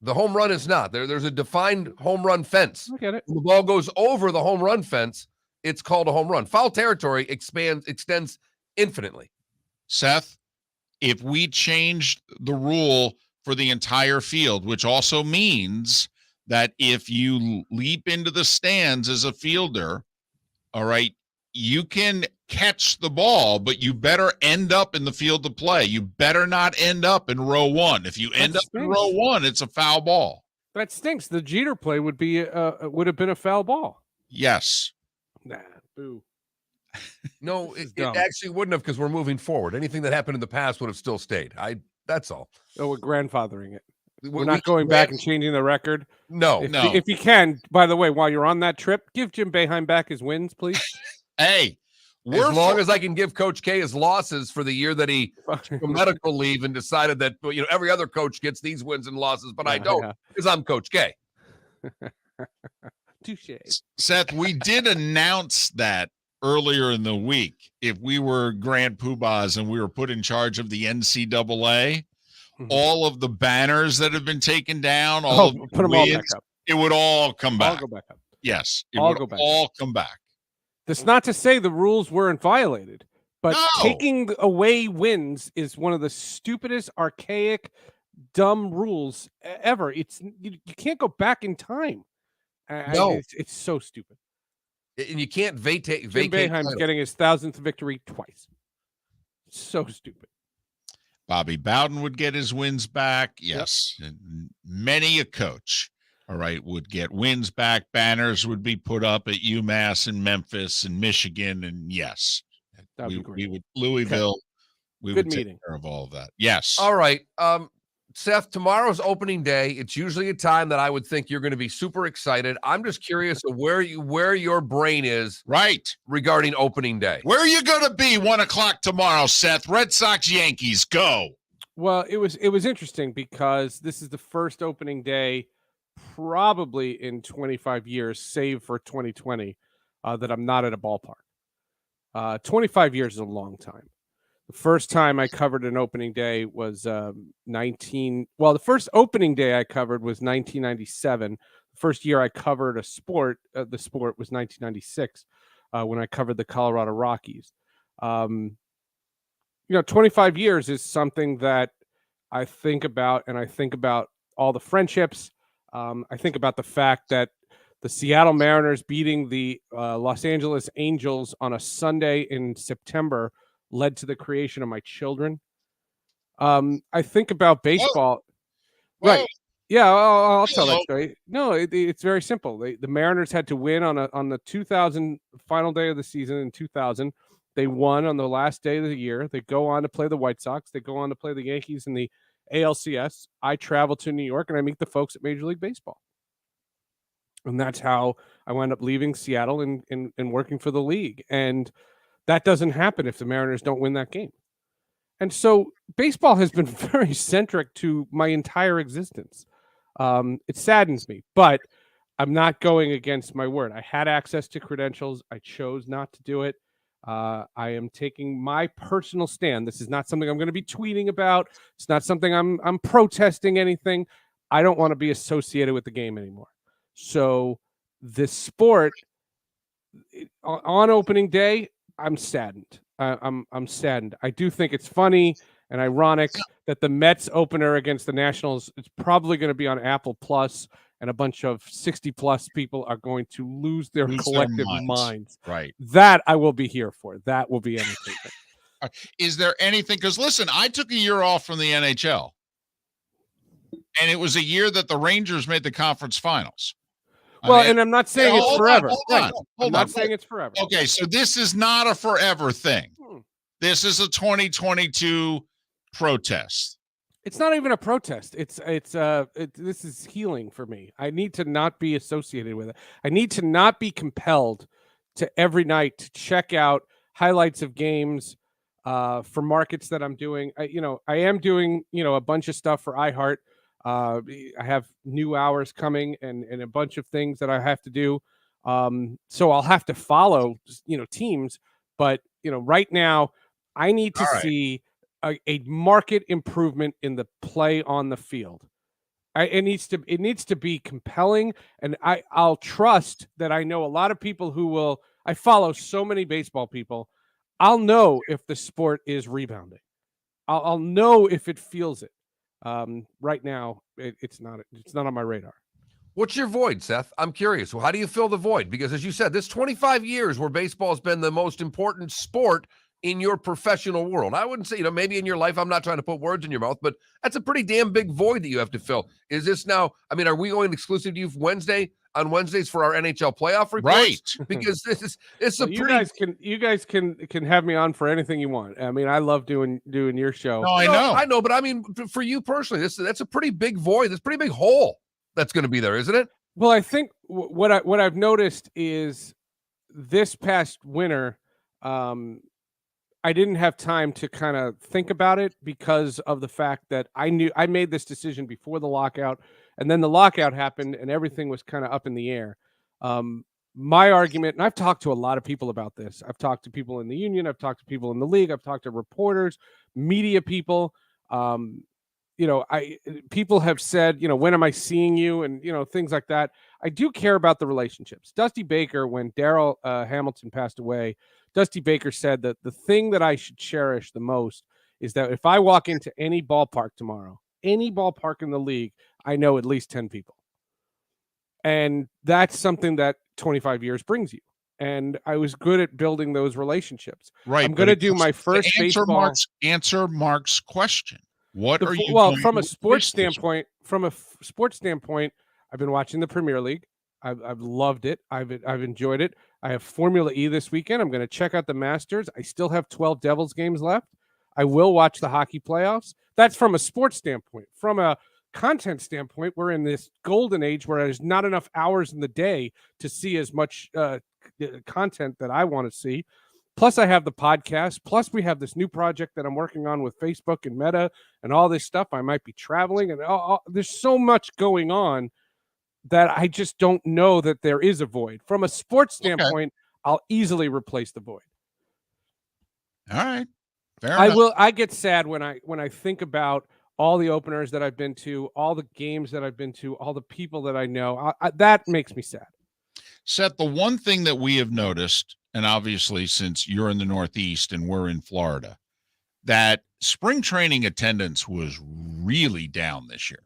The home run is not. There's a defined home run fence. I get it. When the ball goes over the home run fence, it's called a home run. Foul territory extends infinitely. Seth, if we change the rule for the entire field, which also means that if you leap into the stands as a fielder, all right, you can catch the ball, but you better end up in the field of play. You better not end up in row one. If you end up in row one, it's a foul ball. That stinks. The Jeter play would have been a foul ball. Yes. Nah, boo. No, it actually wouldn't have, because we're moving forward. Anything that happened in the past would have still stayed. That's all. Oh, we're grandfathering it. We're not going back and changing the record. No. If you can, by the way, while you're on that trip, give Jim Boeheim back his wins, please. Hey, as long as I can give Coach K his losses for the year that he took a medical leave and decided that every other coach gets these wins and losses, but I don't, because I'm Coach K. Touche. Seth, we did announce that earlier in the week. If we were Grand Poobahs and we were put in charge of the NCAA, all of the banners that have been taken down, put them all back up. It would all come back. All go back up. Yes, it would all come back. That's not to say the rules weren't violated, but taking away wins is one of the stupidest, archaic, dumb rules ever. You can't go back in time. It's so stupid. And you can't vacate. Jim Boeheim's getting his 1,000th victory twice. So stupid. Bobby Bowden would get his wins back. Yes. Yep. And many a coach, all right, would get wins back. Banners would be put up at UMass and Memphis and Michigan. And yes, we would Louisville. We would take care of all of that. Yes. All right. Seth, tomorrow's opening day. It's usually a time that I would think you're going to be super excited. I'm just curious of where your brain is regarding opening day. Where are you going to be 1:00 tomorrow, Seth? Red Sox, Yankees, go. Well, it was interesting because this is the first opening day probably in 25 years, save for 2020, that I'm not at a ballpark. 25 years is a long time. The first time I covered an opening day was the first opening day I covered was 1997. The first year I covered the sport was 1996, when I covered the Colorado Rockies. 25 years is something that I think about, and I think about all the friendships. I think about the fact that the Seattle Mariners beating the Los Angeles Angels on a Sunday in September led to the creation of my children. I think about baseball. Whoa. Right. Yeah, I'll tell that story. No, it's very simple. The Mariners had to win on the 2000 final day of the season in 2000. They won on the last day of the year. They go on to play the White Sox. They go on to play the Yankees in the ALCS. I travel to New York and I meet the folks at Major League Baseball. And that's how I wound up leaving Seattle and working for the league. And that doesn't happen if the Mariners don't win that game. And so baseball has been very centric to my entire existence. It saddens me, but I'm not going against my word. I had access to credentials. I chose not to do it. I am taking my personal stand. This is not something I'm going to be tweeting about. It's not something I'm protesting anything. I don't want to be associated with the game anymore. So this sport on opening day, I'm saddened. I'm saddened. I do think it's funny and ironic that the Mets opener against the Nationals is probably going to be on Apple Plus, and a bunch of 60-plus people are going to lose their collective minds. Right. That I will be here for. That will be entertainment. Is there anything? Because listen, I took a year off from the NHL, and it was a year that the Rangers made the conference finals. And I'm not saying it's forever. I'm not saying it's forever. Okay, so this is not a forever thing. This is a 2022 protest. It's not even a protest. This is healing for me. I need to not be associated with it. I need to not be compelled to every night to check out highlights of games for markets that I'm doing. I am doing, a bunch of stuff for iHeart. I have new hours coming and a bunch of things that I have to do. So I'll have to follow, teams. But, right now I need to see a market improvement in the play on the field. It needs to be compelling, and I'll trust that I know a lot of people who will. I follow so many baseball people. I'll know if the sport is rebounding. I'll know if it feels it. Right now, it's not on my radar. What's your void, Seth? I'm curious. How do you fill the void? Because as you said, this 25 years where baseball has been the most important sport in your professional world. I wouldn't say, maybe in your life, I'm not trying to put words in your mouth, but that's a pretty damn big void that you have to fill. Is this now, are we going exclusive to you on Wednesdays for our NHL playoff reports? Right. Because it's well, you guys can have me on for anything you want. I love doing your show. No, I know. But for you personally, that's a pretty big void. That's a pretty big hole that's going to be there, isn't it? Well, I think what I've noticed is this past winter, I didn't have time to kind of think about it because of the fact that I made this decision before the lockout, and then the lockout happened and everything was kind of up in the air. My argument, and I've talked to a lot of people about this. I've talked to people in the union. I've talked to people in the league. I've talked to reporters, media people. People have said, when am I seeing you? And, things like that. I do care about the relationships. Dusty Baker, when Darryl Hamilton passed away, Dusty Baker said that the thing that I should cherish the most is that if I walk into any ballpark tomorrow, any ballpark in the league, I know at least 10 people. And that's something that 25 years brings you. And I was good at building those relationships. Right. I'm going to do my first baseball. Answer Mark's question. What are you Well, from a sports standpoint, I've been watching the Premier League. I've loved it. I've enjoyed it. I have Formula E this weekend. I'm going to check out the Masters. I still have 12 Devils games left. I will watch the hockey playoffs. That's from a sports standpoint. From a content standpoint, we're in this golden age where there's not enough hours in the day to see as much content that I want to see. Plus, I have the podcast. Plus, we have this new project that I'm working on with Facebook and Meta and all this stuff. I might be traveling, and there's so much going on that I just don't know that there is a void. From a sports standpoint, I'll easily replace the void. All right. Fair enough. I get sad when I think about all the openers that I've been to, all the games that I've been to, all the people that I know. That makes me sad. Seth, the one thing that we have noticed, and obviously since you're in the Northeast and we're in Florida, that spring training attendance was really down this year.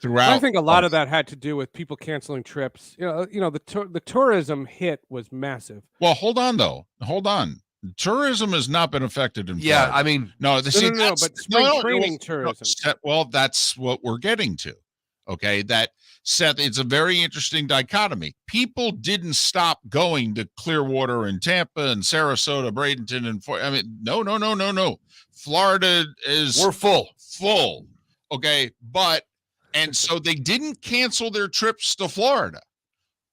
Throughout, I think a lot of that had to do with people canceling trips. The tourism hit was massive. Well, hold on though. Hold on. Tourism has not been affected in Florida. Yeah, but spring training tourism. Well, that's what we're getting to. Okay, that Seth, it's a very interesting dichotomy. People didn't stop going to Clearwater and Tampa and Sarasota, Bradenton, and no. Florida we're full. Okay, and so they didn't cancel their trips to Florida,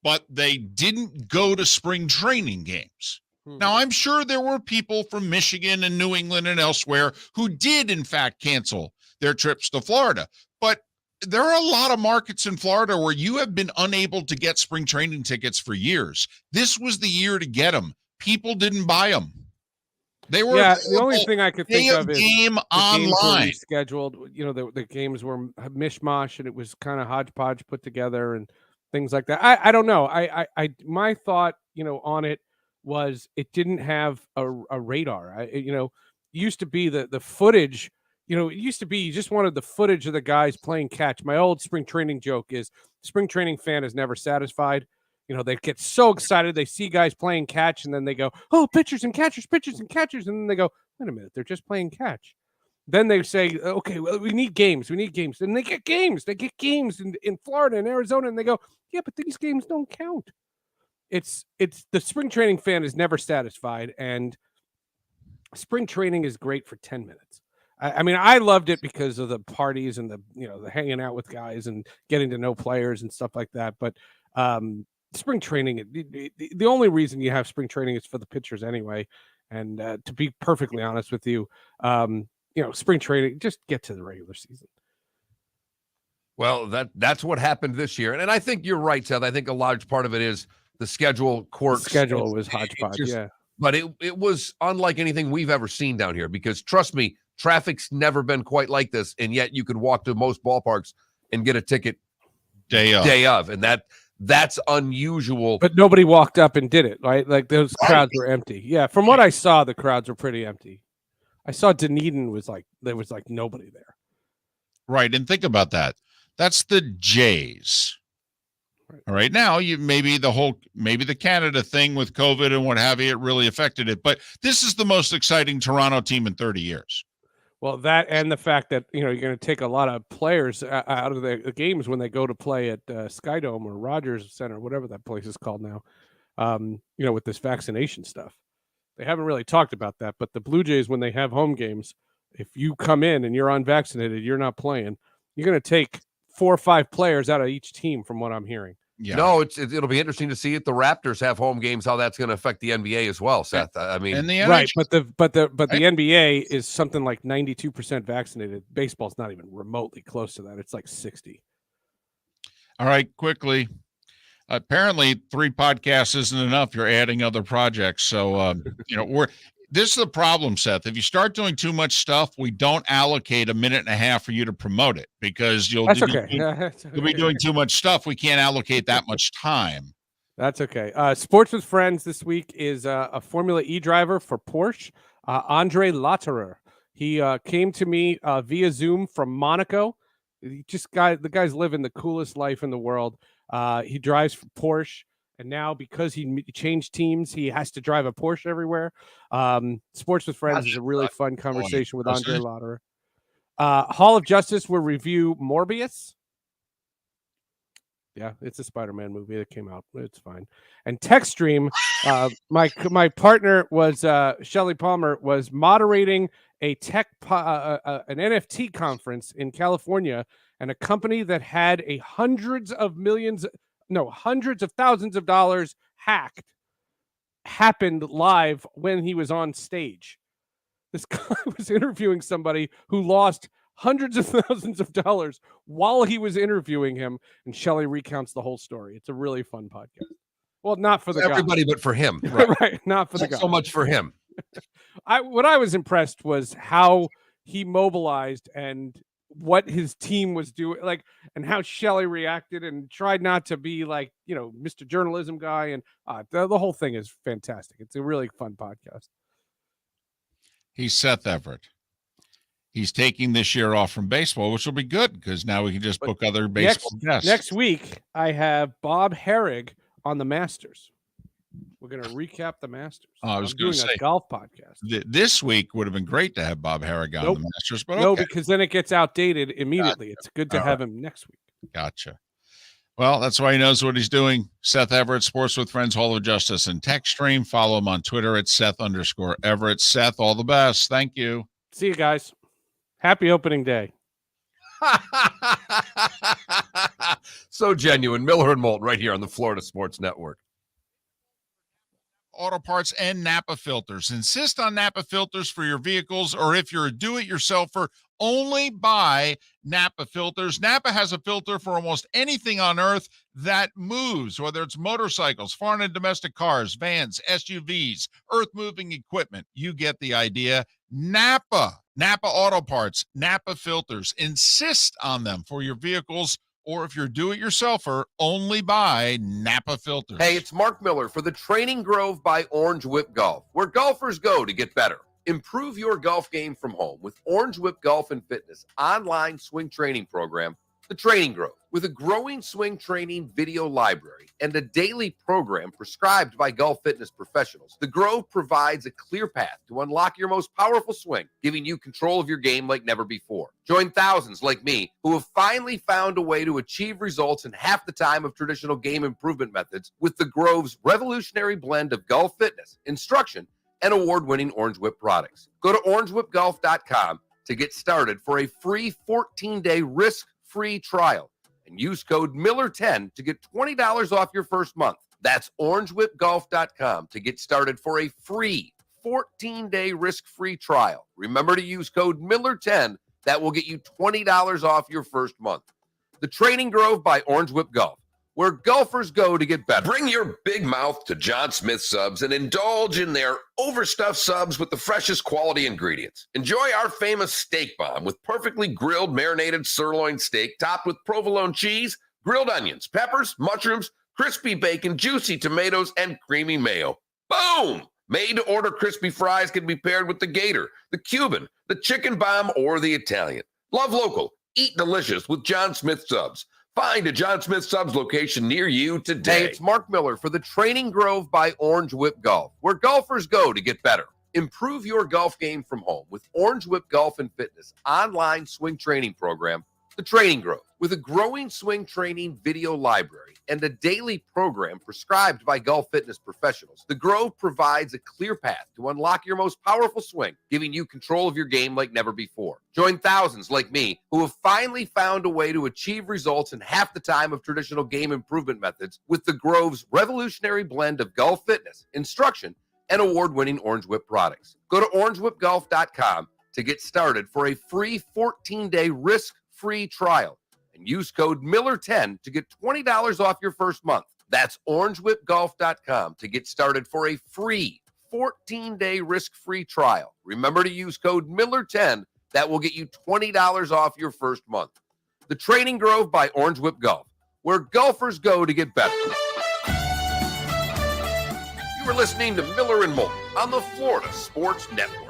but they didn't go to spring training games. Now, I'm sure there were people from Michigan and New England and elsewhere who did, in fact, cancel their trips to Florida. But there are a lot of markets in Florida where you have been unable to get spring training tickets for years. This was the year to get them. People didn't buy them. They were the only thing I could think of is game online scheduled. The games were mishmash and it was kind of hodgepodge put together and things like that. I don't know. My thought, on it was it didn't have a radar. Used to be the footage. It used to be you just wanted the footage of the guys playing catch. My old spring training joke is spring training fan is never satisfied. They get so excited. They see guys playing catch and then they go, oh, pitchers and catchers. And then they go, wait a minute, they're just playing catch. Then they say, okay, well, we need games. And they get games. They get games in Florida and Arizona. And they go, yeah, but these games don't count. It's the spring training fan is never satisfied. And spring training is great for 10 minutes. I loved it because of the parties and the hanging out with guys and getting to know players and stuff like that. But spring training, the only reason you have spring training is for the pitchers anyway. And to be perfectly honest with you, spring training, just get to the regular season. Well, that's what happened this year. And I think you're right, Seth. I think a large part of it is the schedule quirks. The schedule was hodgepodge, yeah. But it was unlike anything we've ever seen down here because, trust me, traffic's never been quite like this. And yet you could walk to most ballparks and get a ticket Day of. and that's unusual. But nobody walked up and did it, right? Like those crowds were empty. Yeah, from what I saw, the crowds were pretty empty. I saw Dunedin there was like nobody there. Right, and think about that. That's the Jays. All right, now maybe the Canada thing with COVID and what have you, it really affected it. But this is the most exciting Toronto team in 30 years. Well, that and the fact that you're going to take a lot of players out of the games when they go to play at Skydome or Rogers Center, whatever that place is called now. With this vaccination stuff, they haven't really talked about that. But the Blue Jays, when they have home games, if you come in and you're unvaccinated, you're not playing. You're going to take 4 or 5 players out of each team, from what I'm hearing. Yeah. No, it'll be interesting to see if the Raptors have home games, how that's going to affect the NBA as well, Seth. I mean, and the NHL, right, but the NBA is something like 92% vaccinated. Baseball's not even remotely close to that. It's like 60. All right, quickly. Apparently, 3 podcasts isn't enough. You're adding other projects, so this is the problem, Seth. If you start doing too much stuff, we don't allocate a minute and a half for you to promote it because you'll be doing too much stuff. We can't allocate that much time. That's okay. Sports with Friends this week is a Formula E driver for Porsche, Andre Lotterer. He came to me via Zoom from Monaco. The guy's living the coolest life in the world. He drives for Porsche. And now, because he changed teams, he has to drive a Porsche everywhere. Sports with Friends is a really fun conversation with Andre Lotterer. Hall of Justice will review Morbius. Yeah, it's a Spider-Man movie that came out. It's fine. And TechStream, my partner was Shelly Palmer, was moderating an NFT conference in California, and a company that had hundreds of thousands of dollars hacked happened live when he was on stage. This guy was interviewing somebody who lost hundreds of thousands of dollars while he was interviewing him, and Shelley recounts the whole story. It's a really fun podcast. Well, not for everybody, but for him. Right, not for the guy. So much for him. What I was impressed was how he mobilized and what his team was doing, and how Shelley reacted and tried not to be Mr. Journalism guy. And the whole thing is fantastic. It's a really fun podcast. He's Seth Everett. He's taking this year off from baseball, which will be good because now we can just book other baseball guests. Next week, I have Bob Herrig on the Masters. We're going to recap the Masters. I was going to say a golf podcast. This week would have been great to have Bob Herrig on the Masters, but no, because then it gets outdated immediately. It's good to have him next week. Gotcha. Well, that's why he knows what he's doing. Seth Everett, Sports with Friends, Hall of Justice, and TechStream. Follow him on Twitter at Seth_Everett. Seth, all the best. Thank you. See you guys. Happy opening day. So genuine. Miller and Moulton right here on the Florida Sports Network. Auto Parts and Napa Filters. Insist on Napa Filters for your vehicles, or if you're a do-it-yourselfer, only buy Napa Filters. Napa has a filter for almost anything on earth that moves, whether it's motorcycles, foreign and domestic cars, vans, SUVs, earth-moving equipment. You get the idea. Napa Auto Parts, Napa Filters. Insist on them for your vehicles, or if you're do-it-yourselfer, only buy Napa Filters. Hey, it's Mark Miller for the Training Grove by Orange Whip Golf, where golfers go to get better. Improve your golf game from home with Orange Whip Golf and Fitness online swing training program, The Training Grove. With a growing swing training video library and a daily program prescribed by golf fitness professionals, The Grove provides a clear path to unlock your most powerful swing, giving you control of your game like never before. Join thousands like me who have finally found a way to achieve results in half the time of traditional game improvement methods with The Grove's revolutionary blend of golf fitness, instruction, and award-winning Orange Whip products. Go to orangewhipgolf.com to get started for a free 14-day risk-free trial and use code Miller10 to get $20 off your first month. That's orangewhipgolf.com to get started for a free 14-day risk-free trial. Remember to use code Miller10. That will get you $20 off your first month. The Training Grove by Orange Whip Golf. where golfers go to get better. Bring your big mouth to John Smith Subs and indulge in their overstuffed subs with the freshest quality ingredients. Enjoy our famous steak bomb with perfectly grilled marinated sirloin steak topped with provolone cheese, grilled onions, peppers, mushrooms, crispy bacon, juicy tomatoes, and creamy mayo. Boom! Made-to-order crispy fries can be paired with the Gator, the Cuban, the Chicken Bomb, or the Italian. Love local. Eat delicious with John Smith Subs. Find a John Smith Subs location near you today. Hey, it's Mark Miller for the Training Grove by Orange Whip Golf, where golfers go to get better. Improve your golf game from home with Orange Whip Golf and Fitness online swing training program, The Training Grove. With a growing swing training video library and a daily program prescribed by golf fitness professionals, The Grove provides a clear path to unlock your most powerful swing, giving you control of your game like never before. Join thousands like me who have finally found a way to achieve results in half the time of traditional game improvement methods with The Grove's revolutionary blend of golf fitness, instruction, and award-winning Orange Whip products. Go to orangewhipgolf.com to get started for a free 14-day risk-free trial. And use code Miller10 to get $20 off your first month. That's orangewhipgolf.com to get started for a free 14-day risk-free trial. Remember to use code Miller10. That will get you $20 off your first month. The Training Grove by Orange Whip Golf, where golfers go to get better. You are listening to Miller and Moulton on the Florida Sports Network.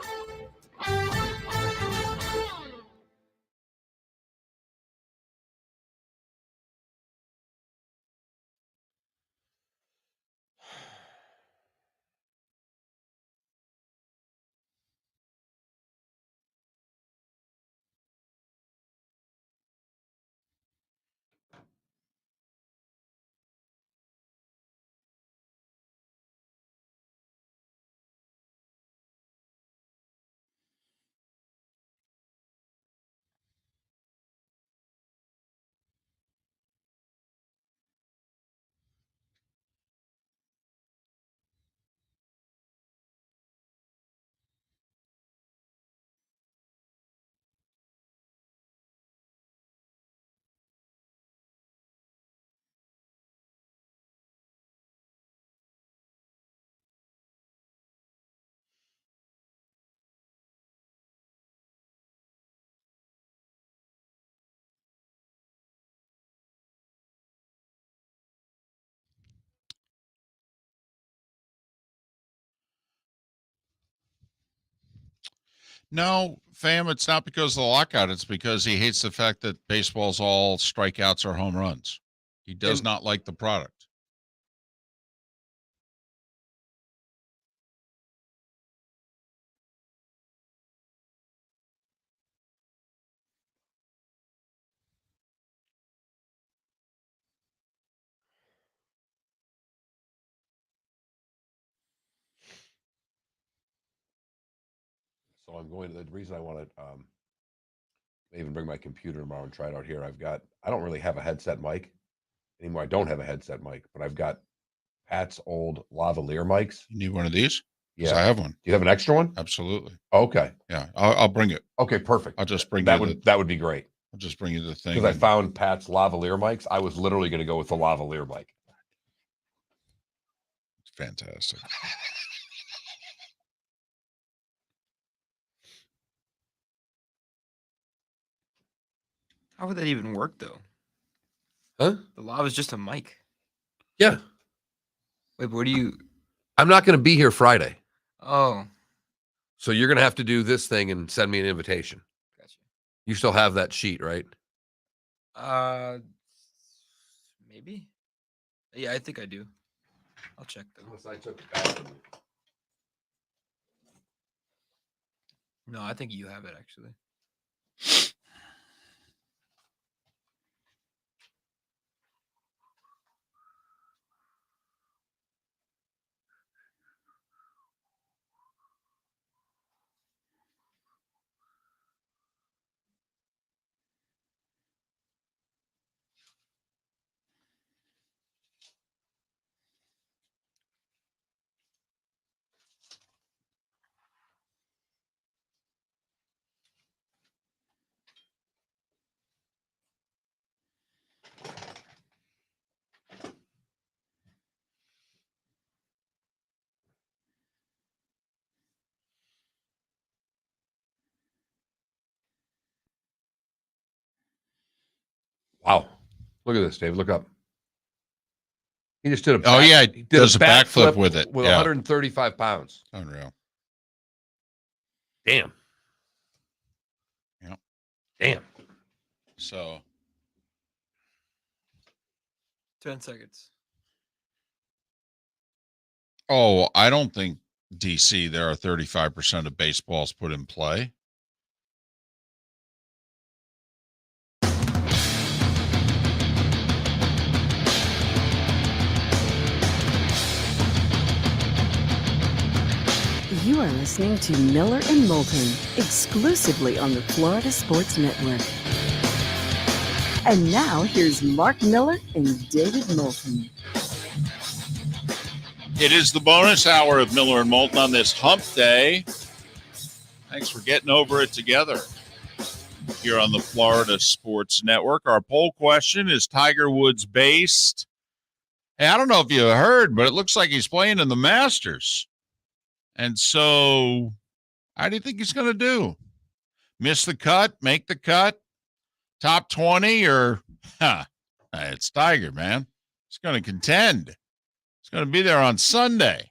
No, fam, it's not because of the lockout. It's because he hates the fact that baseball's all strikeouts or home runs. He does not like the product. So I'm going to, the reason I want to even bring my computer tomorrow and try it out here. I don't really have a headset mic anymore. I don't have a headset mic, but I've got Pat's old lavalier mics. You need one of these? Yeah. I have one. Do you have an extra one? Absolutely. Okay. Yeah, I'll bring it. Okay, perfect. I'll just bring that. that Would be great. I'll just bring you the thing. Because I found Pat's lavalier mics. I was literally going to go with the lavalier mic. It's fantastic. How would that even work, though? Huh? The lav is just a mic. Yeah. Wait, but what do you? I'm not going to be here Friday. Oh, So you're going to have to do this thing and send me an invitation. gotcha. You still have that sheet, right? Maybe. Yeah, I think I do. I'll check though. Unless I took it back. No, I think you have it actually. Look at this, Dave. Look up. He just did a Oh, yeah, he did does a backflip with it. with Yeah. 135 pounds. Unreal. Damn. Yep. Damn. So 10 seconds. Oh, I don't think DC there are 35% of baseballs put in play. You are listening to Miller and Moulton, exclusively on the Florida Sports Network. And now here's Mark Miller and David Moulton. It is the bonus hour of Miller and Moulton on this hump day. Thanks for getting over it together here on the Florida Sports Network. Our poll question is Tiger Woods based. Hey, I don't know if you heard, but it looks like he's playing in the Masters. And so how do you think he's going to do? Miss the cut, make the cut, top 20, or it's Tiger, man. He's going to contend. He's going to be there on Sunday.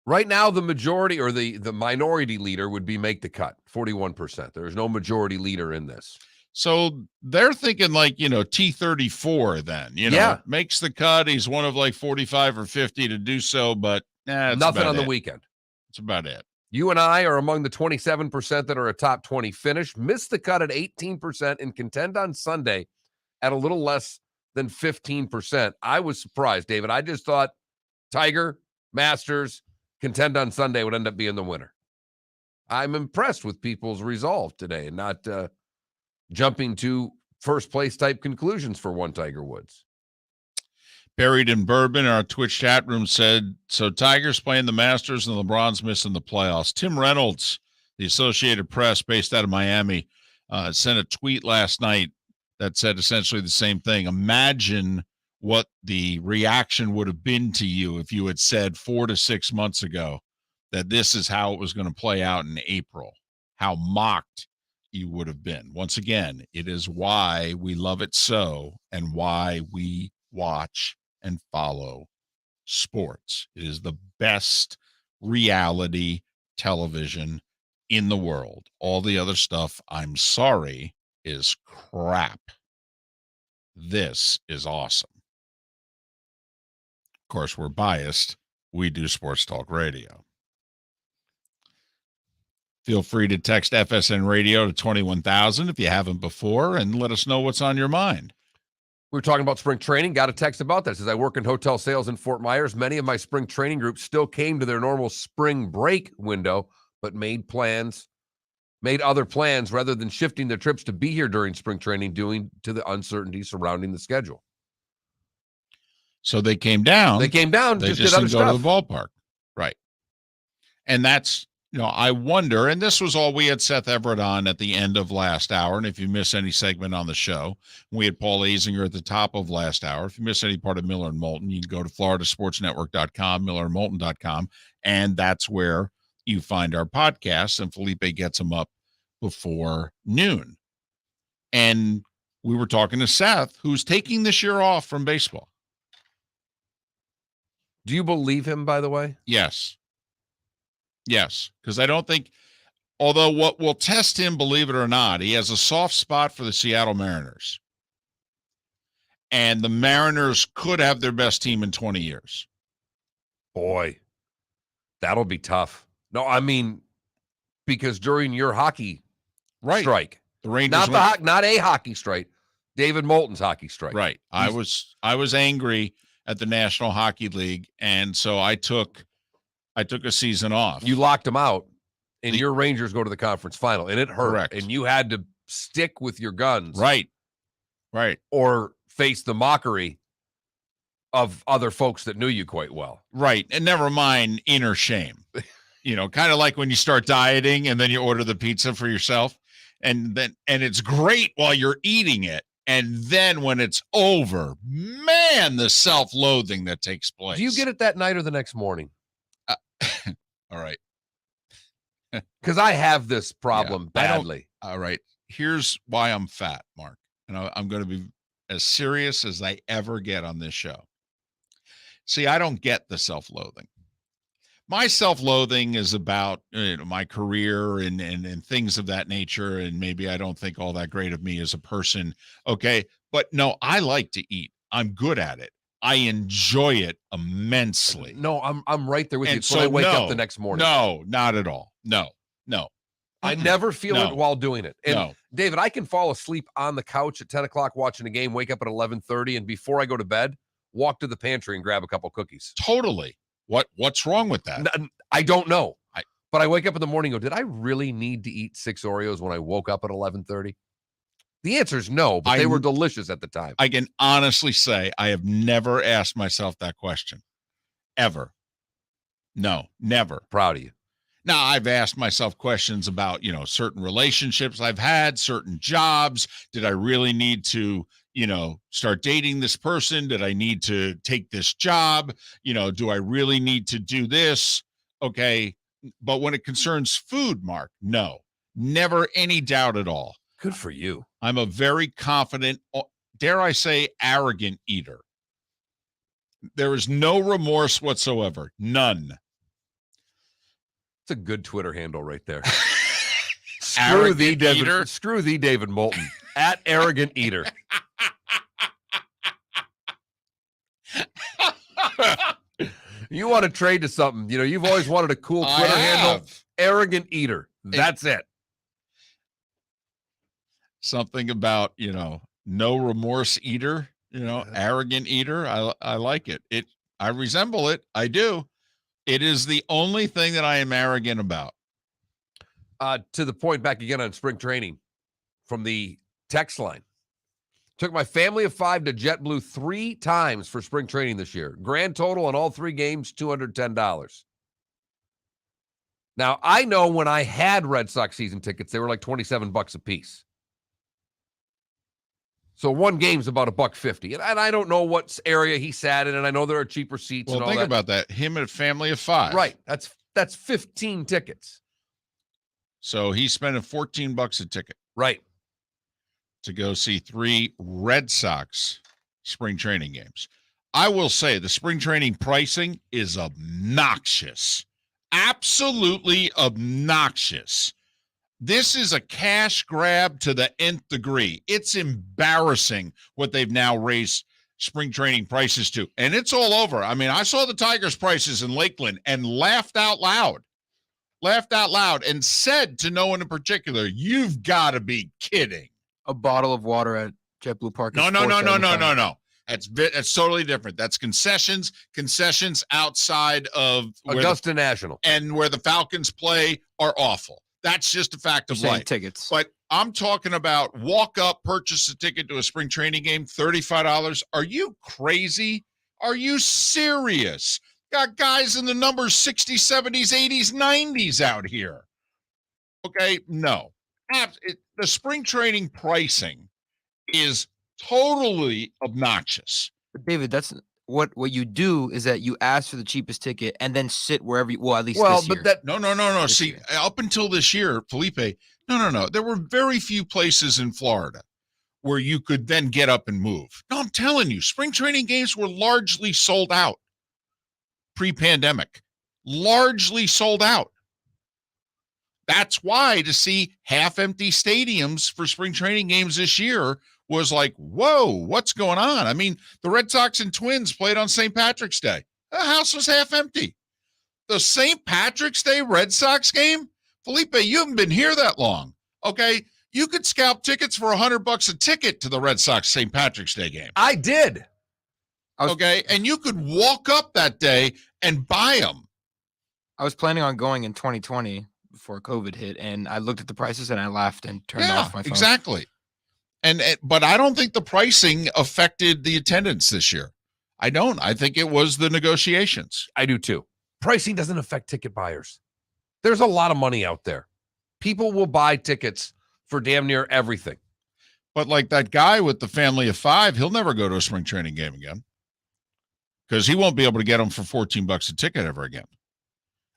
Right now, the majority or the minority leader would be make the cut, 41%. There's no majority leader in this. So they're thinking like, T34 then, Yeah. makes the cut. He's one of like 45 or 50 to do so, but nothing on the weekend. That's about it. You and I are among the 27% that are a top 20 finish, miss the cut at 18%, and contend on Sunday at a little less than 15%. I was surprised, David. I just thought Tiger, Masters, contend on Sunday would end up being the winner. I'm impressed with people's resolve today and not jumping to first place type conclusions for one Tiger Woods. Buried in Bourbon, our Twitch chat room said, so Tiger's playing the Masters and LeBron's missing the playoffs. Tim Reynolds, the Associated Press based out of Miami, sent a tweet last night that said essentially the same thing. Imagine what the reaction would have been to you if you had said 4 to 6 months ago that this is how it was going to play out in April, how mocked you would have been. Once again, it is why we love it so and why we watch and follow sports. It is the best reality television in the world. All the other stuff, I'm sorry, is crap. This is awesome. Of course, we're biased. We do sports talk radio. Feel free to text FSN Radio to 21,000 if you haven't before, and let us know what's on your mind. We were talking about spring training. Got a text about this. As I work in hotel sales in Fort Myers, many of my spring training groups still came to their normal spring break window, but made other plans rather than shifting their trips to be here during spring training due to the uncertainty surrounding the schedule. So they came down. They came down. They just just did other didn't go stuff. to the ballpark. Right. And that's, I wonder, and this was all we had Seth Everett on at the end of last hour. And if you miss any segment on the show, we had Paul Azinger at the top of last hour. If you miss any part of Miller and Moulton, you can go to floridasportsnetwork.com, millerandmoulton.com, and that's where you find our podcasts, and Felipe gets them up before noon. And we were talking to Seth, who's taking this year off from baseball. Do you believe him, by the way? Yes. Yes, because I don't think, although what will test him, believe it or not, he has a soft spot for the Seattle Mariners. And the Mariners could have their best team in 20 years. Boy, that'll be tough. No, I mean, because during your hockey strike, the Rangers not a hockey strike, David Moulton's hockey strike. Right. I was angry at the National Hockey League, and so I took a season off. You locked him out, and your Rangers go to the conference final, and it hurt. Correct. And you had to stick with your guns. Right. Or face the mockery of other folks that knew you quite well. Right. And never mind inner shame. Kind of like when you start dieting and then you order the pizza for yourself, and it's great while you're eating it. And then when it's over, man, the self-loathing that takes place. Do you get it that night or the next morning? All right. Because I have this problem badly. All right. Here's why I'm fat, Mark. And I'm going to be as serious as I ever get on this show. See, I don't get the self-loathing. My self-loathing is about my career and things of that nature, and maybe I don't think all that great of me as a person. Okay, but no, I like to eat. I'm good at it. I enjoy it immensely. No, I'm right there with you. And It's when I wake up the no, next morning. No, not at all. No. I never feel No. it while doing it. And No. David, I can fall asleep on the couch at 10 o'clock watching a game, wake up at 11:30, and before I go to bed, walk to the pantry and grab a couple cookies. Totally. What's wrong with that? I don't know. But I wake up in the morning and go, did I really need to eat 6 Oreos when I woke up at 11:30? The answer is no, but they were delicious at the time. I can honestly say I have never asked myself that question. Ever. No, never. Proud of you. Now, I've asked myself questions about, certain relationships I've had, certain jobs. Did I really need to, start dating this person? Did I need to take this job? Do I really need to do this? Okay. But when it concerns food, Mark, no, never any doubt at all. Good for you. I'm a very confident, dare I say, arrogant eater. There is no remorse whatsoever. None. It's a good Twitter handle right there. Arrogant eater? Screw thee, David Moulton. At arrogant eater. You want to trade to something. You've always wanted a cool Twitter handle. Arrogant eater. That's it. Something about, no remorse eater, arrogant eater. I like it. I resemble it. I do. It is the only thing that I am arrogant about. To the point back again on spring training from the text line. Took my family of 5 to JetBlue 3 times for spring training this year. Grand total on all 3 games, $210. Now, I know when I had Red Sox season tickets, they were like $27 a piece. So one game's about $150. And I don't know what area he sat in, and I know there are cheaper seats and all that. Well, think about that. Him and a family of 5. Right. That's 15 tickets. So he's spending $14 a ticket. Right. To go see 3 Red Sox spring training games. I will say the spring training pricing is obnoxious. Absolutely obnoxious. This is a cash grab to the nth degree. It's embarrassing what they've now raised spring training prices to. And it's all over. I mean, I saw the Tigers prices in Lakeland and laughed out loud and said to no one in particular, you've got to be kidding. A bottle of water at JetBlue Park. No. That's totally different. That's concessions outside of Augusta National. And where the Falcons play are awful. That's just a fact of life. Tickets. But I'm talking about walk up, purchase a ticket to a spring training game, $35. Are you crazy? Are you serious? Got guys in the numbers 60s, 70s, 80s, 90s out here. Okay, no. The spring training pricing is totally obnoxious. But David, that's what you do is that you ask for the cheapest ticket and then sit wherever you, at least this year. No. See, up until this year, Felipe, no. There were very few places in Florida where you could then get up and move. No, I'm telling you, spring training games were largely sold out pre-pandemic. Largely sold out. That's why to see half-empty stadiums for spring training games this year was like, whoa, what's going on? I mean, the Red Sox and Twins played on St. Patrick's Day. The house was half empty. The St. Patrick's Day Red Sox game? Felipe, you haven't been here that long, okay? You could scalp tickets for $100 a ticket to the Red Sox St. Patrick's Day game. I did. Okay, and you could walk up that day and buy them. I was planning on going in 2020 before COVID hit, and I looked at the prices and I laughed and turned off my phone. Exactly. But I don't think the pricing affected the attendance this year. I don't. I think it was the negotiations. I do too. Pricing doesn't affect ticket buyers. There's a lot of money out there. People will buy tickets for damn near everything. But like that guy with the family of 5, he'll never go to a spring training game again because he won't be able to get them for $14 a ticket ever again.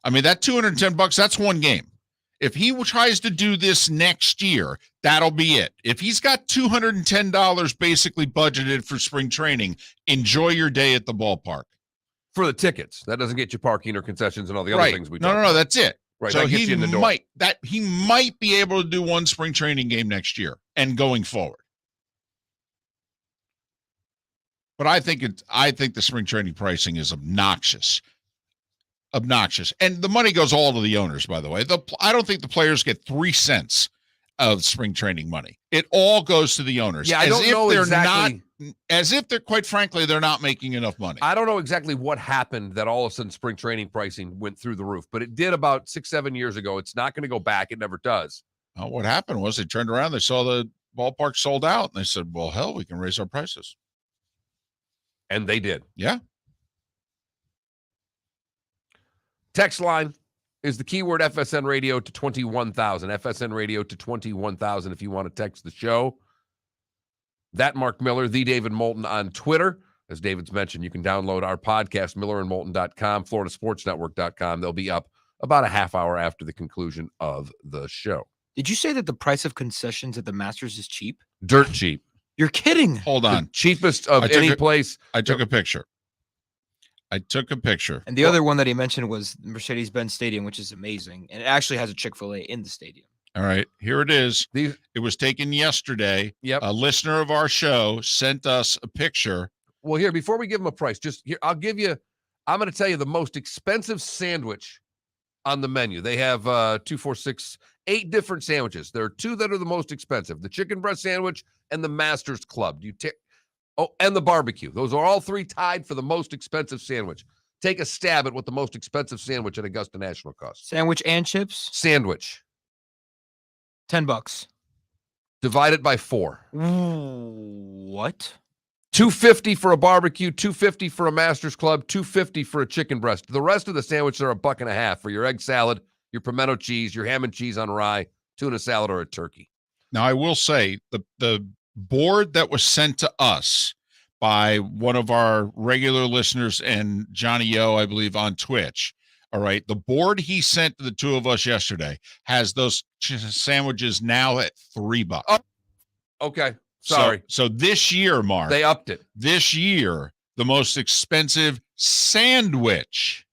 I mean, that $210, that's one game. If he tries to do this next year, that'll be it. If he's got $210 basically budgeted for spring training, enjoy your day at the ballpark. For the tickets. That doesn't get you parking or concessions and all the other things we talked No, about. that's it. Right. So that gets you in the door. he might be able to do one spring training game next year and going forward. But I think the spring training pricing is obnoxious. And the money goes all to the owners, by the way. I don't think the players get 3 cents of spring training money. It all goes to the owners. Yeah, I don't know exactly. As if they're, quite frankly, they're not making enough money. I don't know exactly what happened that all of a sudden spring training pricing went through the roof, but it did about 6-7 years ago. It's not going to go back. It never does. Well, what happened was they turned around, they saw the ballpark sold out, and they said, well, hell, we can raise our prices. And they did. Yeah. Text line is the keyword FSN radio to 21,000. FSN radio to 21,000 if you want to text the show. That Mark Miller, the David Moulton on Twitter. As David's mentioned, you can download our podcast, millerandmoulton.com, floridasportsnetwork.com. They'll be up about a half hour after the conclusion of the show. Did you say that the price of concessions at the Masters is cheap? Dirt cheap. You're kidding. Hold on. The cheapest of any place. I took a picture. And the other one that he mentioned was Mercedes-Benz Stadium, which is amazing. And it actually has a Chick-fil-A in the stadium. All right, here it is. It was taken yesterday. Yep. A listener of our show sent us a picture. Well, here, before we give him a price, I'm going to tell you the most expensive sandwich on the menu. They have 8 different sandwiches. There are 2 that are the most expensive, the chicken breast sandwich and the Masters Club. And the barbecue. Those are all 3 tied for the most expensive sandwich. Take a stab at what the most expensive sandwich at Augusta National costs. Sandwich and chips? Sandwich. $10. Divide it by 4. What? $2.50 for a barbecue, $2.50 for a Masters Club, $2.50 for a chicken breast. The rest of the sandwiches are $1.50 for your egg salad, your pimento cheese, your ham and cheese on rye, tuna salad, or a turkey. Now, I will say the board that was sent to us by one of our regular listeners and Johnny O, I believe, on Twitch. All right. The board he sent to the 2 of us yesterday has those sandwiches now at $3. Oh, okay. Sorry. So this year, Mark, they upped it. This year, the most expensive sandwich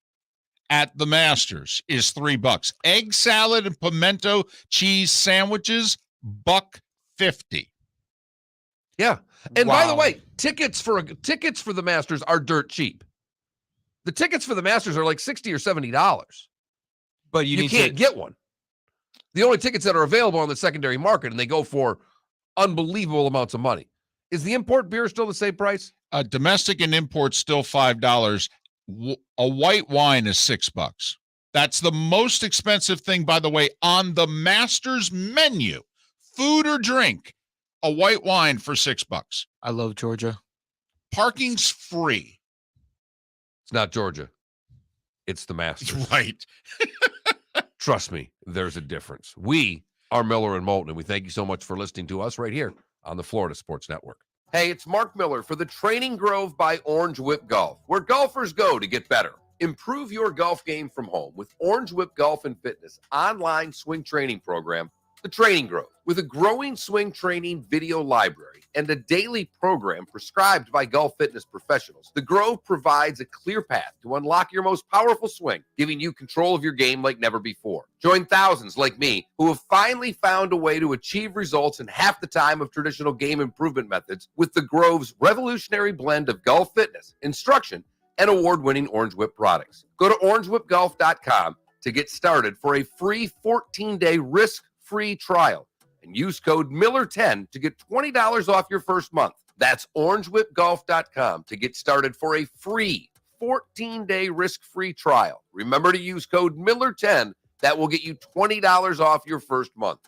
at the Masters is $3. Egg salad and pimento cheese sandwiches, $1.50. Yeah. And by the way, tickets for the Masters are dirt cheap. The tickets for the Masters are like $60 or $70. But you can't get one. The only tickets that are available on the secondary market, and they go for unbelievable amounts of money. Is the import beer still the same price? Domestic and import still $5. A white wine is $6. That's the most expensive thing, by the way, on the Masters menu. Food or drink, a white wine for $6. I love Georgia. Parking's free. It's not Georgia. It's the Masters. Right. Trust me, there's a difference. We are Miller and Moulton, and we thank you so much for listening to us right here on the Florida Sports Network. Hey, it's Mark Miller for the Training Grove by Orange Whip Golf, where golfers go to get better. Improve your golf game from home with Orange Whip Golf and Fitness online swing training program, The Training Grove. With a growing swing training video library and a daily program prescribed by golf fitness professionals, The Grove provides a clear path to unlock your most powerful swing, giving you control of your game like never before. Join thousands like me who have finally found a way to achieve results in half the time of traditional game improvement methods with The Grove's revolutionary blend of golf fitness, instruction, and award-winning Orange Whip products. Go to orangewhipgolf.com to get started for a free 14-day risk-free trial and use code Miller10 to get $20 off your first month. That's orangewhipgolf.com to get started for a free 14-day risk-free trial. Remember to use code Miller10. That will get you $20 off your first month.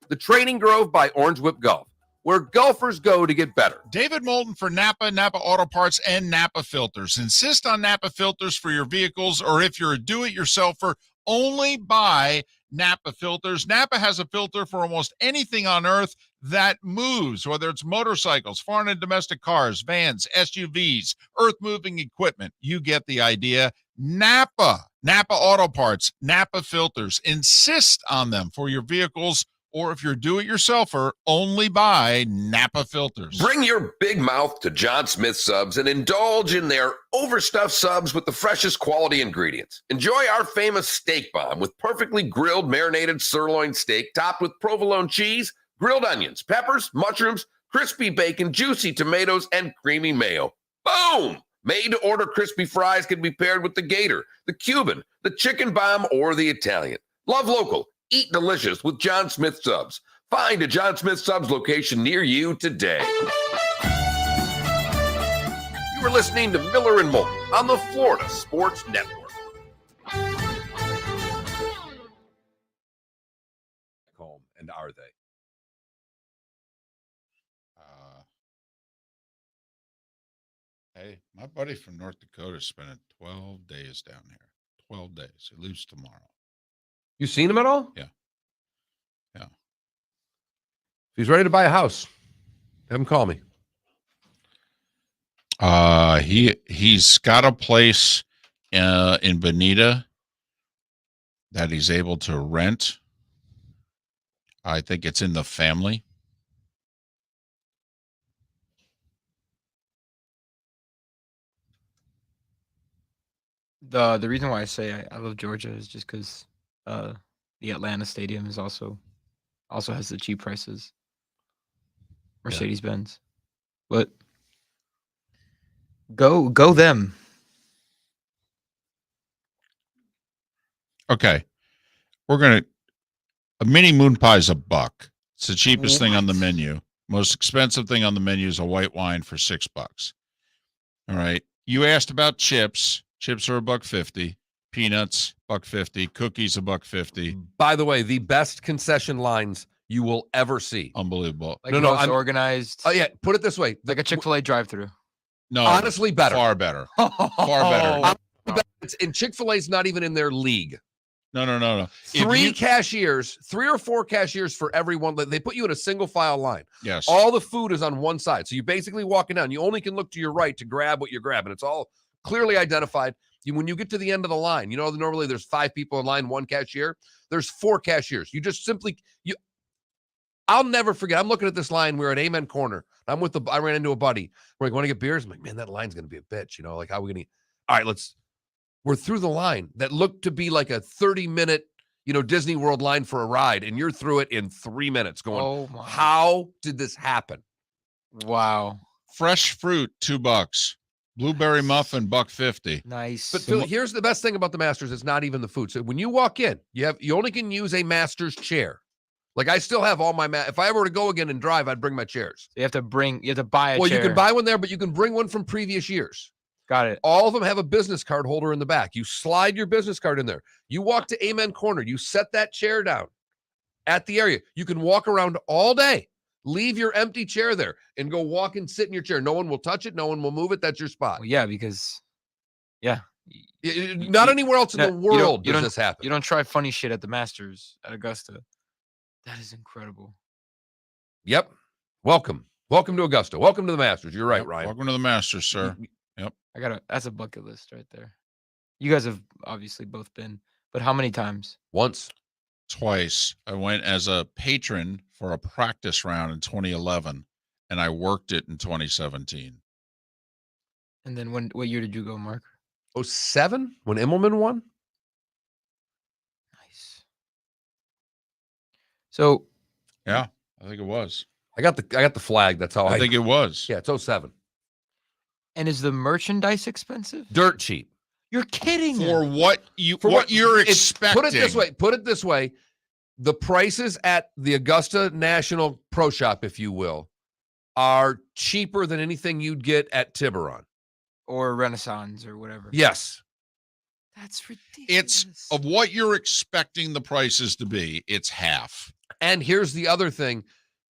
The Training Grove by Orange Whip Golf, where golfers go to get better. David Moulton for Napa Auto Parts, and Napa Filters. Insist on Napa Filters for your vehicles, or if you're a do-it-yourselfer, only buy Napa Filters. Napa has a filter for almost anything on earth that moves, whether it's motorcycles, foreign and domestic cars, vans, SUVs, earth-moving equipment. You get the idea. Napa Napa Auto Parts, Napa Filters. Insist on them for your vehicles, or if you're a do-it-yourselfer, only buy Napa Filters. Bring your big mouth to John Smith Subs and indulge in their overstuffed subs with the freshest quality ingredients. Enjoy our famous steak bomb with perfectly grilled marinated sirloin steak topped with provolone cheese, grilled onions, peppers, mushrooms, crispy bacon, juicy tomatoes, and creamy mayo. Boom! Made-to-order crispy fries can be paired with the Gator, the Cuban, the Chicken Bomb, or the Italian. Love local. Eat delicious with John Smith Subs. Find a John Smith Subs location near you today. You are listening to Miller and Moulton on the Florida Sports Network. Home, and are they? Hey, my buddy from North Dakota is spending 12 days down here. 12 days. He leaves tomorrow. You seen him at all? Yeah. Yeah. If he's ready to buy a house, have him call me. He's got a place in Bonita that he's able to rent. I think it's in the family. The reason why I say I love Georgia is just because the Atlanta Stadium is also has the cheap prices. Mercedes-Benz. But go them. Okay. A mini moon pie is $1. It's the cheapest thing on the menu. Most expensive thing on the menu is a white wine for $6. All right. You asked about chips. Chips are $1.50. Peanuts, $1.50. Cookies, $1.50. By the way, the best concession lines you will ever see. Unbelievable. Like most organized. Oh yeah, put it this way: like a Chick-fil-A drive-through. No, honestly, better. Far better. Far better. And Chick-fil-A's not even in their league. No. Three or four cashiers for everyone. They put you in a single file line. Yes. All the food is on one side. So you're basically walking down. You only can look to your right to grab what you're grabbing. It's all clearly identified. When you get to the end of the line, normally there's 5 people in line, 1 cashier. There's 4 cashiers. You just simply, I'll never forget. I'm looking at this line. We're at Amen Corner. I ran into a buddy. We're like, want to get beers? I'm like, man, that line's going to be a bitch. Like, how are we going to eat? All right, we're through the line that looked to be like a 30-minute, Disney World line for a ride. And you're through it in 3 minutes going, oh my. How did this happen? Wow. Fresh fruit, $2. Blueberry muffin, $1.50. Nice. But Phil, here's the best thing about the Masters. It's not even the food. So when you walk in, you only can use a Masters chair. Like I still have all my if I ever were to go again and drive, I'd bring my chairs. You have to buy a chair. Well, you can buy one there, but you can bring one from previous years. Got it. All of them have a business card holder in the back. You slide your business card in there. You walk to Amen Corner. You set that chair down at the area. You can walk around all day. Leave your empty chair there and go walk and sit in your chair. No one will touch it. No one will move it. That's your spot. Well, yeah, because, yeah. Not anywhere else in the world does this happen. You don't try funny shit at the Masters at Augusta. That is incredible. Yep. Welcome to Augusta. Welcome to the Masters. You're right, Ryan. Welcome to the Masters, sir. Yep. That's a bucket list right there. You guys have obviously both been, but how many times? Once. Twice. I went as a patron for a practice round in 2011, and I worked it in 2017. And then what year did you go, Mark? 2007 when Immelman won. Nice. So, yeah, I think it was. I got the flag. That's how I think it was. Yeah, it's 2007. And is the merchandise expensive? Dirt cheap. You're kidding. For what you're expecting. Put it this way. The prices at the Augusta National Pro Shop, if you will, are cheaper than anything you'd get at Tiburon. Or Renaissance or whatever. Yes. That's ridiculous. It's of what you're expecting the prices to be. It's half. And here's the other thing.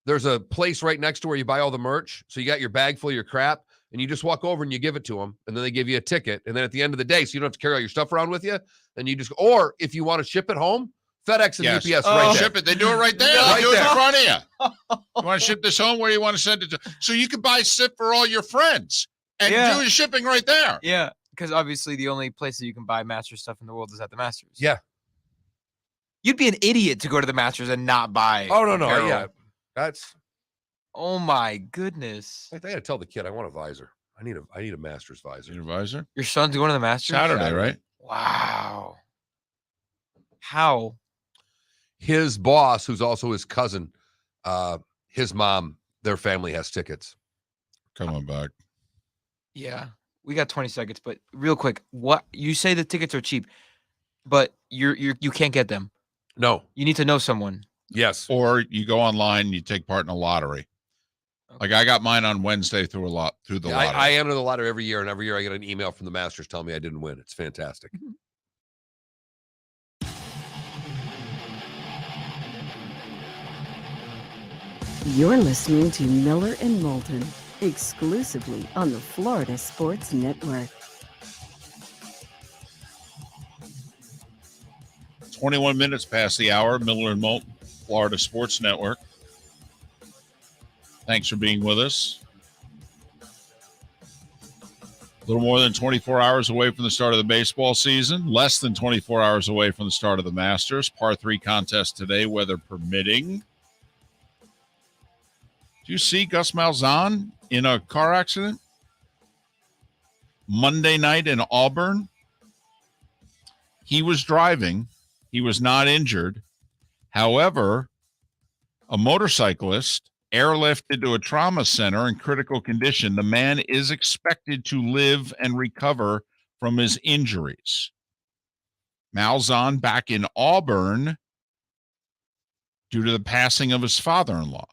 There's a place right next to where you buy all the merch. So you got your bag full of your crap. And you just walk over and you give it to them, and then they give you a ticket. And then at the end of the day, so you don't have to carry all your stuff around with you, and you just, or if you want to ship it home, FedEx and UPS right there. Ship it. They do it right there. They do it in front of you. You want to ship this home? Where do you want to send it to? So you can buy SIP for all your friends and do the shipping right there. Yeah. Because obviously the only place that you can buy Masters stuff in the world is at the Masters. Yeah. You'd be an idiot to go to the Masters and not buy. Oh, no. apparel. Yeah. That's. Oh my goodness. I got to tell the kid I want a visor. I need a Masters visor. Your visor? Your son's going to the Masters? Saturday, right? Wow. How? His boss, who's also his cousin, his mom, their family has tickets. Coming back. Yeah. We got 20 seconds, but real quick, what you say the tickets are cheap, but you can't get them. No. You need to know someone. Yes. Or you go online and you take part in a lottery. Okay. Like I got mine on Wednesday through the lottery. I enter the lottery every year, and every year I get an email from the Masters telling me I didn't win. It's fantastic. You're listening to Miller and Moulton, exclusively on the Florida Sports Network. 21 minutes past the hour. Miller and Moulton, Florida Sports Network. Thanks for being with us. A little more than 24 hours away from the start of the baseball season. Less than 24 hours away from the start of the Masters. Par 3 contest today, weather permitting. Do you see Gus Malzahn in a car accident Monday night in Auburn? He was driving. He was not injured. However, a motorcyclist airlifted to a trauma center in critical condition. The man is expected to live and recover from his injuries. Malzahn back in Auburn due to the passing of his father-in-law.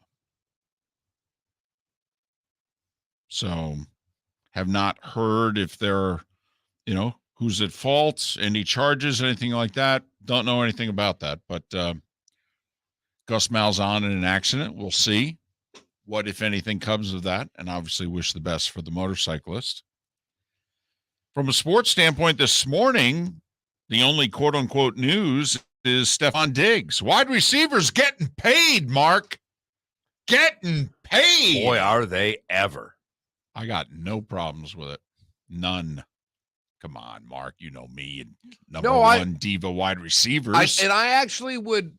So have not heard if they're, who's at fault, any charges, anything like that. Don't know anything about that. But Gus Malzahn in an accident. We'll see what, if anything, comes of that. And obviously wish the best for the motorcyclist. From a sports standpoint this morning, the only quote-unquote news is Stephon Diggs. Wide receivers getting paid, Mark. Getting paid. Boy, are they ever. I got no problems with it. None. Come on, Mark. You know me and number one diva wide receivers. I actually would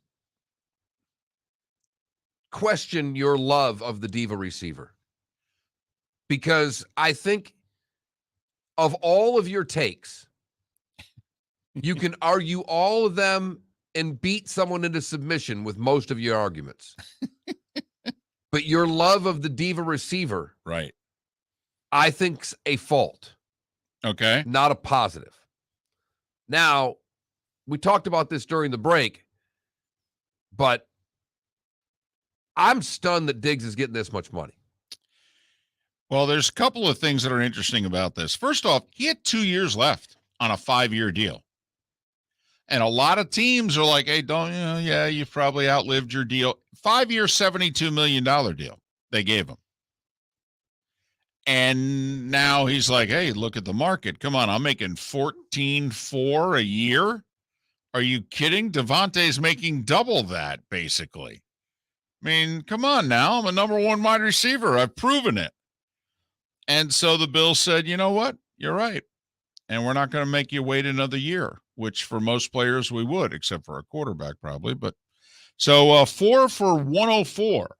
question your love of the diva receiver. Because I think of all of your takes, you can argue all of them and beat someone into submission with most of your arguments. But your love of the diva receiver, right, I think's a fault. Okay. Not a positive. Now, we talked about this during the break, but I'm stunned that Diggs is getting this much money. Well, there's a couple of things that are interesting about this. First off, he had 2 years left on a 5-year deal. And a lot of teams are like, hey, you've probably outlived your deal. 5-year, $72 million deal they gave him. And now he's like, hey, look at the market. Come on, I'm making $14.4 a year. Are you kidding? Devontae's making double that, basically. I mean, come on now. I'm a number one wide receiver. I've proven it. And so the Bills said, you know what? You're right. And we're not going to make you wait another year, which for most players we would, except for a quarterback probably. But so 4 for 104.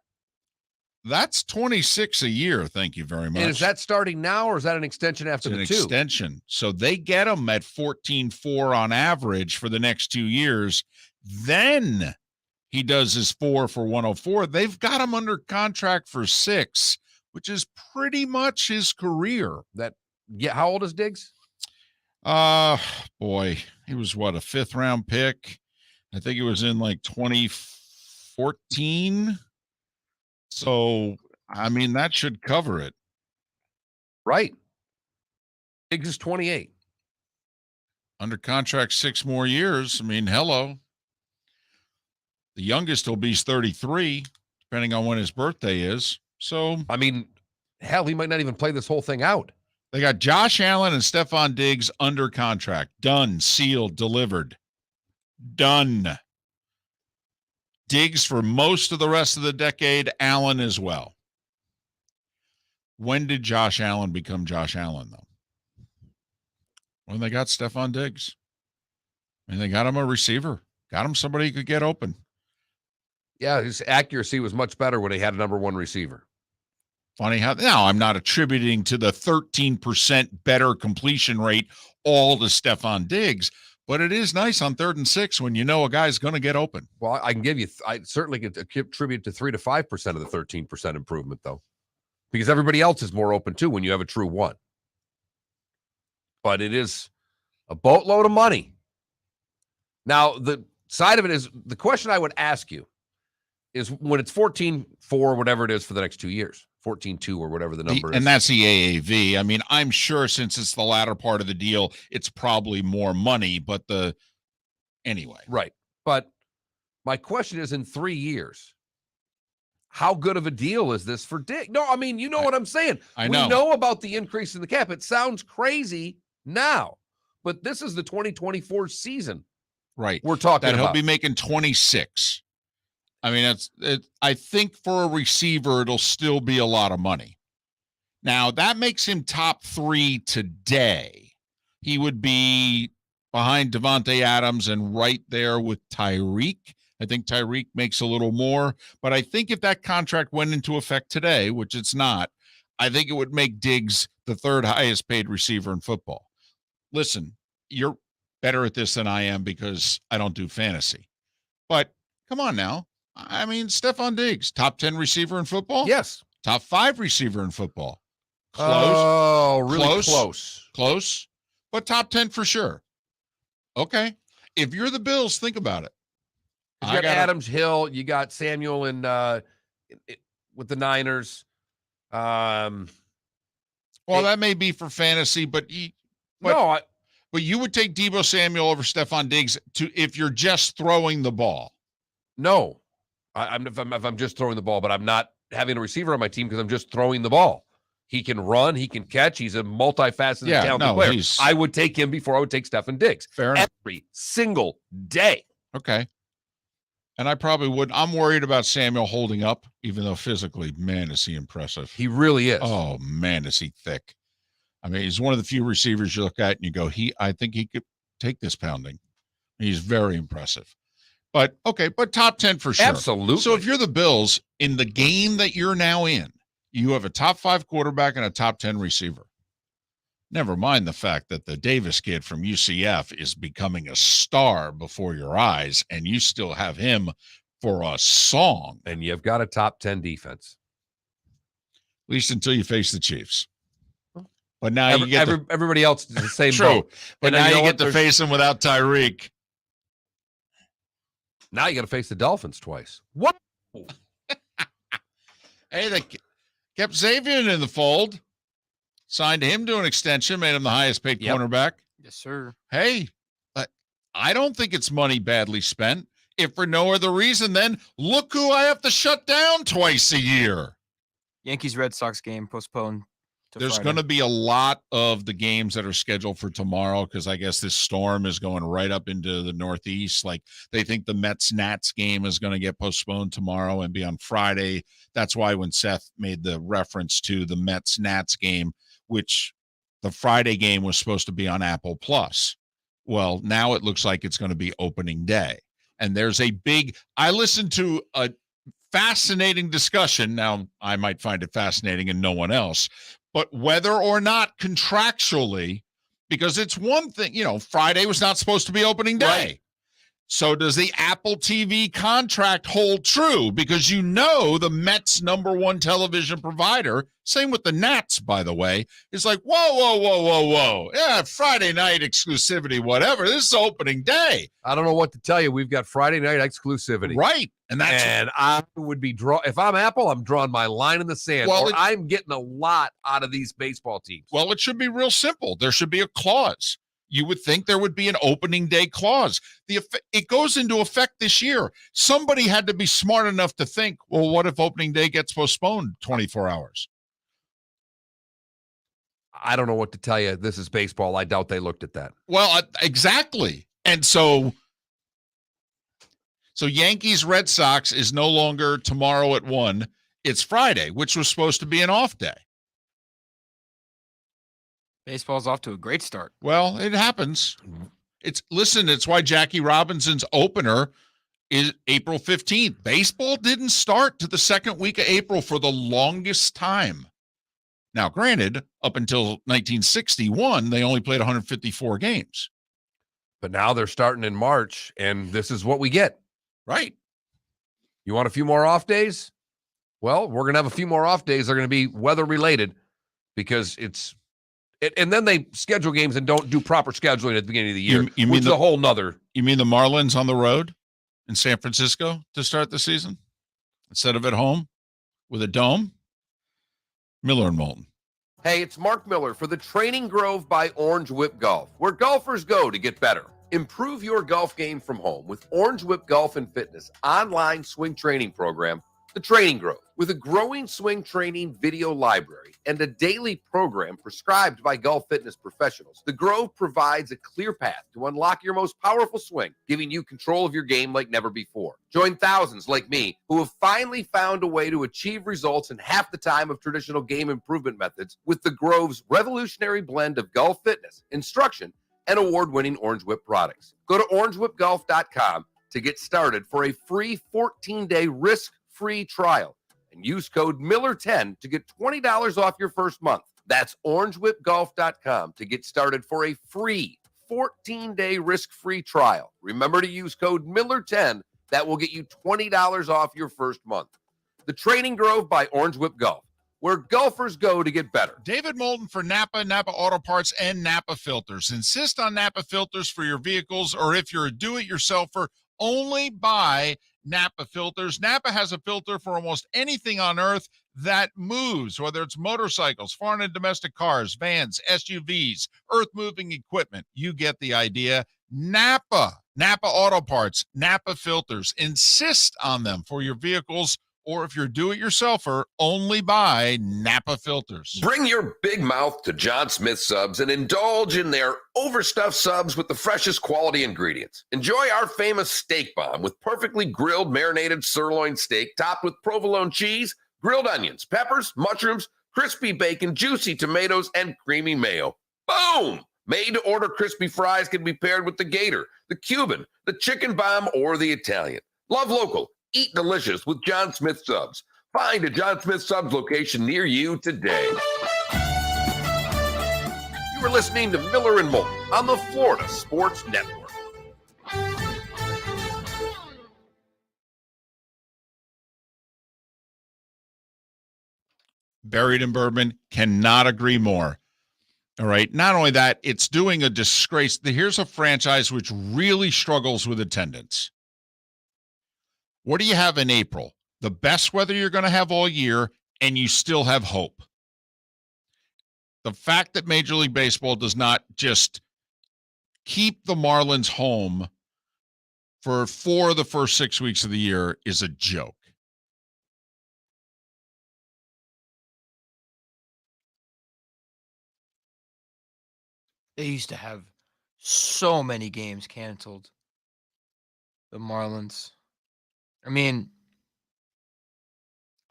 That's 26 a year. Thank you very much. And is that starting now, or is that an extension after the 2? Extension. So they get him at 14.4 on average for the next 2 years. Then he does his 4 for 104. They've got him under contract for 6, which is pretty much his career. How old is Diggs? Boy, he was what, a 5th round pick? I think it was in like 2014. So, I mean, that should cover it. Right. Diggs is 28. Under contract 6 more years. I mean, hello. The youngest will be 33, depending on when his birthday is. So, I mean, hell, he might not even play this whole thing out. They got Josh Allen and Stephon Diggs under contract. Done, sealed, delivered. Done. Diggs for most of the rest of the decade, Allen as well. When did Josh Allen become Josh Allen, though? when they got Stephon Diggs. And they got him a receiver. Got him somebody who could get open. Yeah, his accuracy was much better when he had a number one receiver. Funny how now I'm not attributing to the 13% better completion rate all to Stephon Diggs, but it is nice on 3rd and 6 when you know a guy's going to get open. Well, I can give you, I certainly can attribute to 3 to 5% of the 13% improvement, though, because everybody else is more open too when you have a true one. But it is a boatload of money. Now, the side of it is the question I would ask you is when it's 14-4, whatever it is for the next 2 years, 14-2 or whatever the number is. And that's the AAV. I mean, I'm sure since it's the latter part of the deal, it's probably more money, but anyway. Right. But my question is in 3 years, how good of a deal is this for Dick? No, I mean, you know what I'm saying. I know. We know about the increase in the cap. It sounds crazy now, but this is the 2024 season. Right. We're talking that about. He'll be making 26. I mean, I think for a receiver, it'll still be a lot of money. Now, that makes him top 3 today. He would be behind Devontae Adams and right there with Tyreek. I think Tyreek makes a little more. But I think if that contract went into effect today, which it's not, I think it would make Diggs the 3rd highest paid receiver in football. Listen, you're better at this than I am because I don't do fantasy. But come on now. I mean, Stephon Diggs, top 10 receiver in football? Yes. Top 5 receiver in football. Close. Oh, really close. Close. But top 10 for sure. Okay. If you're the Bills, think about it. You got Adams, Hill. You got Samuel and with the Niners. Well, that may be for fantasy, but you would take Deebo Samuel over Stephon Diggs if you're just throwing the ball. No, if I'm just throwing the ball, but I'm not having a receiver on my team because I'm just throwing the ball. He can run, he can catch. He's a multifaceted, talented player. I would take him before I would take Stephon Diggs. Fair enough. Every single day. Okay. And I probably would. I'm worried about Samuel holding up, even though physically, man, is he impressive. He really is. Oh, man, is he thick. I mean, he's one of the few receivers you look at and you go, I think he could take this pounding. He's very impressive. But, okay, but top 10 for sure. Absolutely. So if you're the Bills, in the game that you're now in, you have a top 5 quarterback and a top 10 receiver. Never mind the fact that the Davis kid from UCF is becoming a star before your eyes, and you still have him for a song. And you've got a top 10 defense. At least until you face the Chiefs. But now you get everybody else is the same true. boat. But now you get to face him without Tyreek. Now you got to face the Dolphins twice. What? Hey, they kept Xavier in the fold. Signed him to an extension, made him the highest paid cornerback. Yes, sir. Hey, I don't think it's money badly spent. If for no other reason, then look who I have to shut down twice a year. Yankees-Red Sox game postponed. There's going to be a lot of the games that are scheduled for tomorrow because I guess this storm is going right up into the Northeast. Like they think the Mets-Nats game is going to get postponed tomorrow and be on Friday. That's why when Seth made the reference to the Mets-Nats game, which the Friday game was supposed to be on Apple Plus. Well, now it looks like it's going to be opening day. And there's I listened to a fascinating discussion. Now, I might find it fascinating and no one else. But whether or not contractually, because it's one thing, Friday was not supposed to be opening day. Right. So does the Apple TV contract hold true? Because the Mets' #1 television provider, same with the Nats, by the way, is like, whoa. Yeah, Friday night exclusivity, whatever. This is opening day. I don't know what to tell you. We've got Friday night exclusivity. Right. And I would be if I'm Apple, I'm drawing my line in the sand. Well, I'm getting a lot out of these baseball teams. Well, it should be real simple. There should be a clause. You would think there would be an opening day clause. It goes into effect this year. Somebody had to be smart enough to think, well, what if opening day gets postponed 24 hours? I don't know what to tell you. This is baseball. I doubt they looked at that. Well, exactly. And so Yankees Red Sox is no longer tomorrow at 1. It's Friday, which was supposed to be an off day. Baseball's off to a great start. Well, it happens. It's why Jackie Robinson's opener is April 15th. Baseball didn't start to the second week of April for the longest time. Now, granted, up until 1961, they only played 154 games. But now they're starting in March, and this is what we get. Right. You want a few more off days? Well, we're going to have a few more off days. They're going to be weather-related because and then they schedule games and don't do proper scheduling at the beginning of the year. You mean a whole nother? You mean the Marlins on the road in San Francisco to start the season instead of at home with a dome? Miller and Moulton. Hey, it's Mark Miller for the Training Grove by Orange Whip Golf, where golfers go to get better. Improve your golf game from home with Orange Whip Golf and Fitness online swing training program, The Training Grove. With a growing swing training video library and a daily program prescribed by golf fitness professionals, The Grove provides a clear path to unlock your most powerful swing, giving you control of your game like never before. Join thousands like me who have finally found a way to achieve results in half the time of traditional game improvement methods with The Grove's revolutionary blend of golf fitness, instruction, and award-winning Orange Whip products. Go to orangewhipgolf.com to get started for a free 14-day risk-free trial. And use code Miller10 to get $20 off your first month. That's orangewhipgolf.com to get started for a free 14-day risk-free trial. Remember to use code Miller10. That will get you $20 off your first month. The Training Grove by Orange Whip Golf, where golfers go to get better. David Moulton for Napa Auto Parts, and Napa Filters. Insist on Napa Filters for your vehicles, or if you're a do-it-yourselfer, only buy Napa Filters. Napa has a filter for almost anything on earth that moves, whether it's motorcycles, foreign and domestic cars, vans, SUVs, earth-moving equipment. You get the idea. Napa Auto Parts, Napa Filters. Insist on them for your vehicles, or if you're do-it-yourselfer, only buy Napa Filters. Bring your big mouth to John Smith Subs and indulge in their overstuffed subs with the freshest quality ingredients. Enjoy our famous steak bomb with perfectly grilled marinated sirloin steak topped with provolone cheese, grilled onions, peppers, mushrooms, crispy bacon, juicy tomatoes, and creamy mayo. Boom! Made-to-order crispy fries can be paired with the Gator, the Cuban, the chicken bomb, or the Italian. Love local. Eat delicious with John Smith Subs. Find a John Smith Subs location near you today. You are listening to Miller and Moulton on the Florida Sports Network. Buried in bourbon, cannot agree more. All right. Not only that, it's doing a disgrace. Here's a franchise which really struggles with attendance. What do you have in April? The best weather you're going to have all year, and you still have hope. The fact that Major League Baseball does not just keep the Marlins home for 4 of the first 6 weeks of the year is a joke. They used to have so many games canceled. The Marlins. I mean,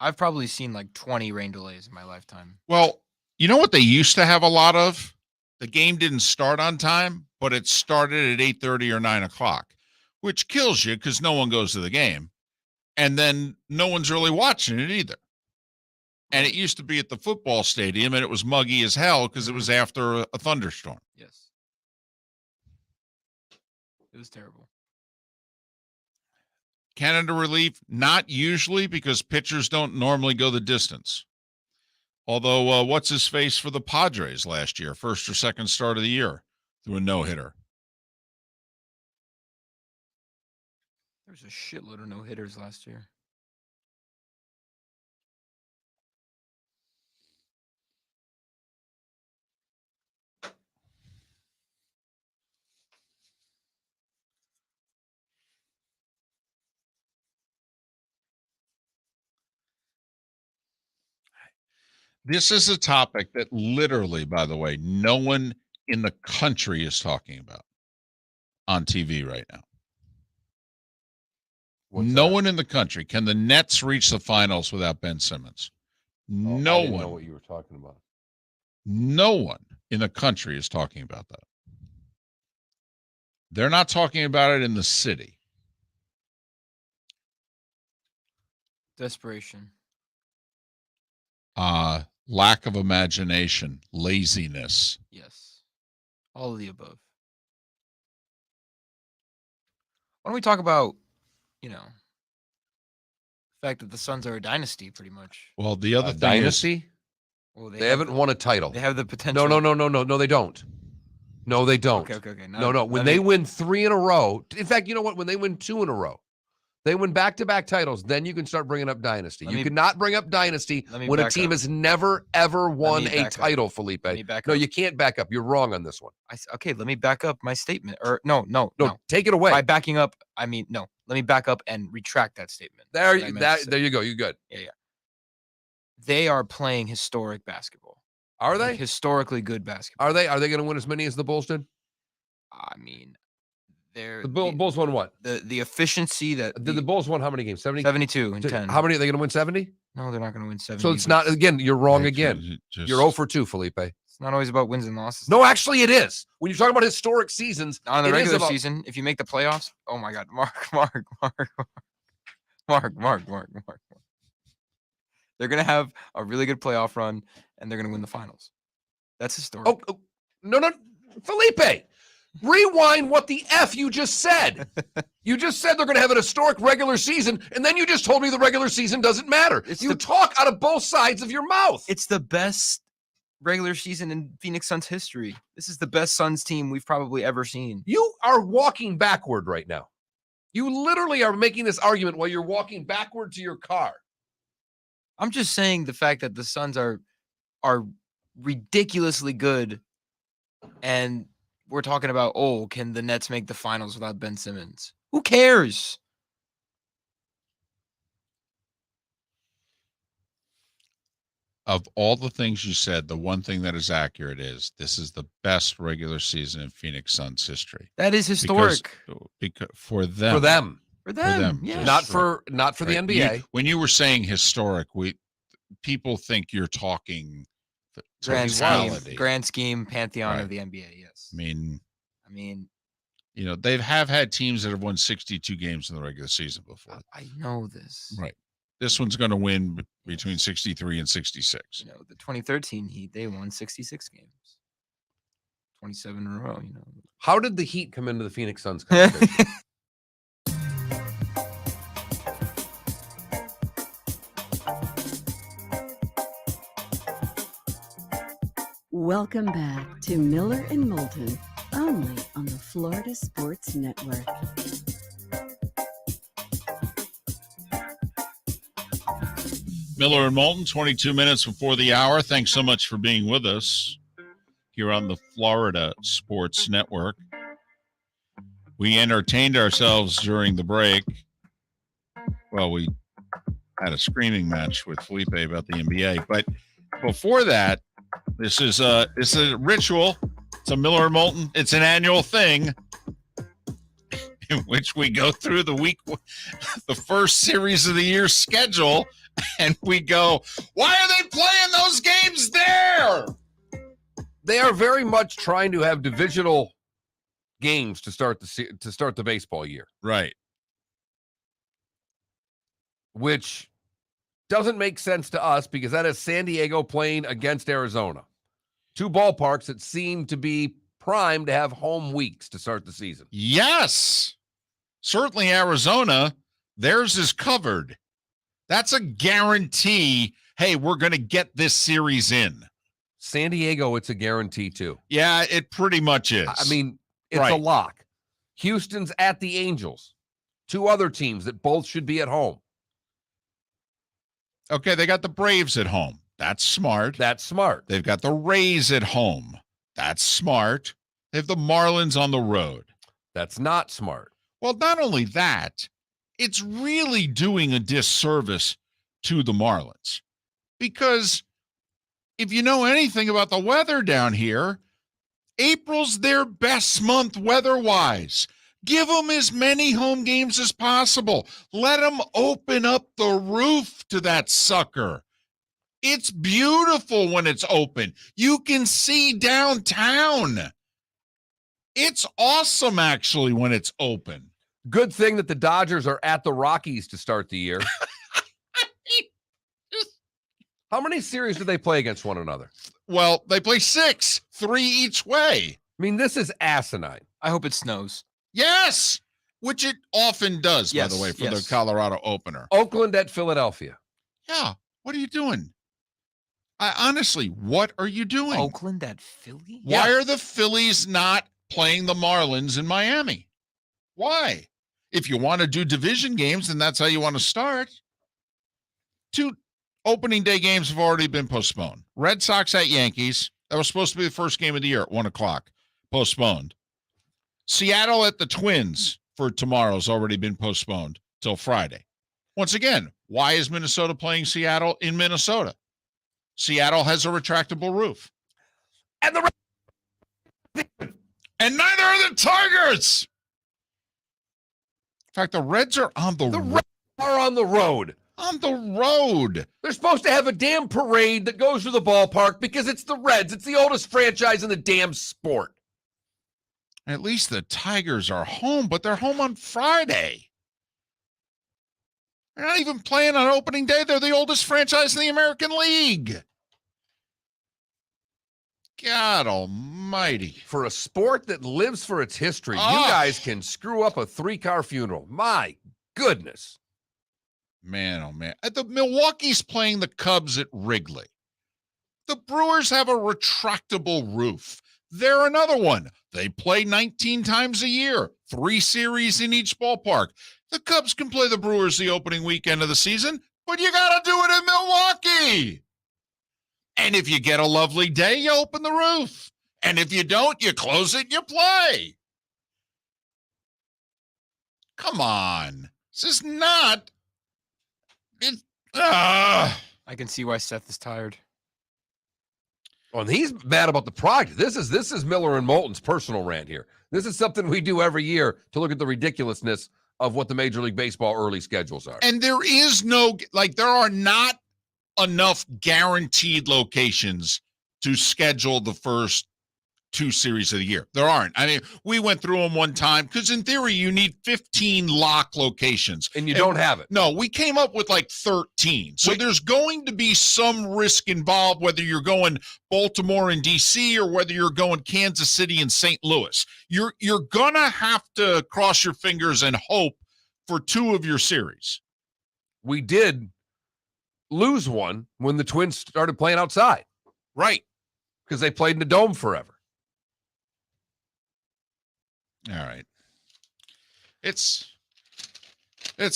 I've probably seen like 20 rain delays in my lifetime. Well, you know what they used to have a lot of? The game didn't start on time, but it started at 8:30 or 9 o'clock, which kills you because no one goes to the game. And then no one's really watching it either. And it used to be at the football stadium, and it was muggy as hell because it was after a thunderstorm. Yes. It was terrible. Canada relief, not usually, because pitchers don't normally go the distance. Although, what's his face for the Padres last year, first or second start of the year, through a no-hitter? There was a shitload of no-hitters last year. This is a topic that literally, by the way, no one in the country is talking about on TV right now. No one in the country. Can the Nets reach the finals without Ben Simmons? No I didn't one. know what you were talking about. No one. in the country is talking about that. They're not talking about it in the city. Desperation. Lack of imagination, laziness. Yes. All of the above. Why don't we talk about, the fact that the Suns are a dynasty, pretty much. Well, the other thing dynasty? Well, They haven't won a title. They have the potential. No, they don't. No, they don't. Okay. No. When they win 3 in a row, in fact, you know what? When they win 2 in a row, they win back-to-back titles, then you can start bringing up dynasty. You cannot bring up dynasty when a team has never, ever won a title, Felipe. No, you can't back up. You're wrong on this one. Okay, let me back up my statement. Or no. Take it away. By backing up, I mean, no. Let me back up and retract that statement. There you go. You're good. Yeah. They are playing historic basketball. Are they? Like historically good basketball. Are they going to win as many as the Bulls did? I mean, the Bulls won what? The efficiency that the Bulls won how many games? 72 and 10. How many are they going to win? 70? No, they're not going to win 70. So it's not, again, you're wrong again. You're 0 for 2, Felipe. It's not always about wins and losses. No, actually it is. When you're talking about historic seasons, on the regular season, if you make the playoffs, oh my God, Mark. They're going to have a really good playoff run, and they're going to win the finals. That's historic. Oh, no, Felipe. Rewind what the F you just said. You just said they're going to have an historic regular season, and then you just told me the regular season doesn't matter. You talk out of both sides of your mouth. It's the best regular season in Phoenix Suns history. This is the best Suns team we've probably ever seen. You are walking backward right now. You literally are making this argument while you're walking backward to your car. I'm just saying the fact that the Suns are ridiculously good, and we're talking about, can the Nets make the finals without Ben Simmons? Who cares? Of all the things you said, the one thing that is accurate is this is the best regular season in Phoenix Suns history. That is historic. Because for them. Yes. Not for the NBA. When you were saying historic, people think you're talking grand scheme pantheon of the NBA. Yes. I mean, they have had teams that have won 62 games in the regular season before. I know this. Right. This one's going to win between 63 and 66. The 2013 Heat, they won 66 games. 27 in a row, How did the Heat come into the Phoenix Suns conversation? Welcome back to Miller and Moulton, only on the Florida Sports Network. Miller and Moulton, 22 minutes before the hour. Thanks so much for being with us here on the Florida Sports Network. We entertained ourselves during the break. Well, we had a screaming match with Felipe about the NBA, but before that, this is a ritual. It's a Miller and Moulton. It's an annual thing in which we go through the first series of the year schedule, and we go, why are they playing those games there? They are very much trying to have divisional games to start the baseball year. Right. Which doesn't make sense to us because that is San Diego playing against Arizona. Two ballparks that seem to be primed to have home weeks to start the season. Yes. Certainly Arizona, theirs is covered. That's a guarantee. Hey, we're going to get this series in. San Diego, it's a guarantee too. Yeah, it pretty much is. I mean, it's a lock. Houston's at the Angels. Two other teams that both should be at home. Okay, they got the Braves at home. That's smart. They've got the Rays at home. That's smart. They have the Marlins on the road. That's not smart. Well, not only that, it's really doing a disservice to the Marlins. Because if you know anything about the weather down here, April's their best month weather-wise. Give them as many home games as possible. Let them open up the roof to that sucker. It's beautiful when it's open. You can see downtown. It's awesome, actually, when it's open. Good thing that the Dodgers are at the Rockies to start the year. How many series do they play against one another? Well, they play 6, 3 each way. I mean, this is asinine. I hope it snows. Yes, which it often does, by the way, for the Colorado opener. Oakland at Philadelphia. Yeah, what are you doing? Honestly, what are you doing? Oakland at Philly? Why are the Phillies not playing the Marlins in Miami? Why? If you want to do division games, then that's how you want to start. 2 opening day games have already been postponed. Red Sox at Yankees. That was supposed to be the first game of the year at 1:00. Postponed. Seattle at the Twins for tomorrow has already been postponed till Friday. Once again, why is Minnesota playing Seattle in Minnesota? Seattle has a retractable roof. And neither are the Tigers. In fact, the Reds are on the Reds are on the road. On the road. They're supposed to have a damn parade that goes through the ballpark because it's the Reds. It's the oldest franchise in the damn sport. At least the Tigers are home, but they're home on Friday. They're not even playing on opening day. They're the oldest franchise in the American League. God almighty. For a sport that lives for its history, you guys can screw up a 3-car funeral. My goodness. Man, oh man. The Milwaukee's playing the Cubs at Wrigley. The Brewers have a retractable roof. They're another one. They play 19 times a year, 3 series in each ballpark. The Cubs can play the Brewers the opening weekend of the season, but you got to do it in Milwaukee. And if you get a lovely day, you open the roof. And if you don't, you close it and you play. Come on. This is not... I can see why Seth is tired. Oh, and he's mad about the project. This is Miller and Moulton's personal rant here. This is something we do every year to look at the ridiculousness of what the Major League Baseball early schedules are. And there is no, there are not enough guaranteed locations to schedule the first 2 series of the year. There aren't. I mean, we went through them one time because in theory you need 15 lock locations. And you don't have it. No, we came up with 13. So there's going to be some risk involved, whether you're going Baltimore and DC or whether you're going Kansas City and St. Louis. You're going to have to cross your fingers and hope for 2 of your series. We did lose one when the Twins started playing outside. Right. Because they played in the dome forever. All right. It's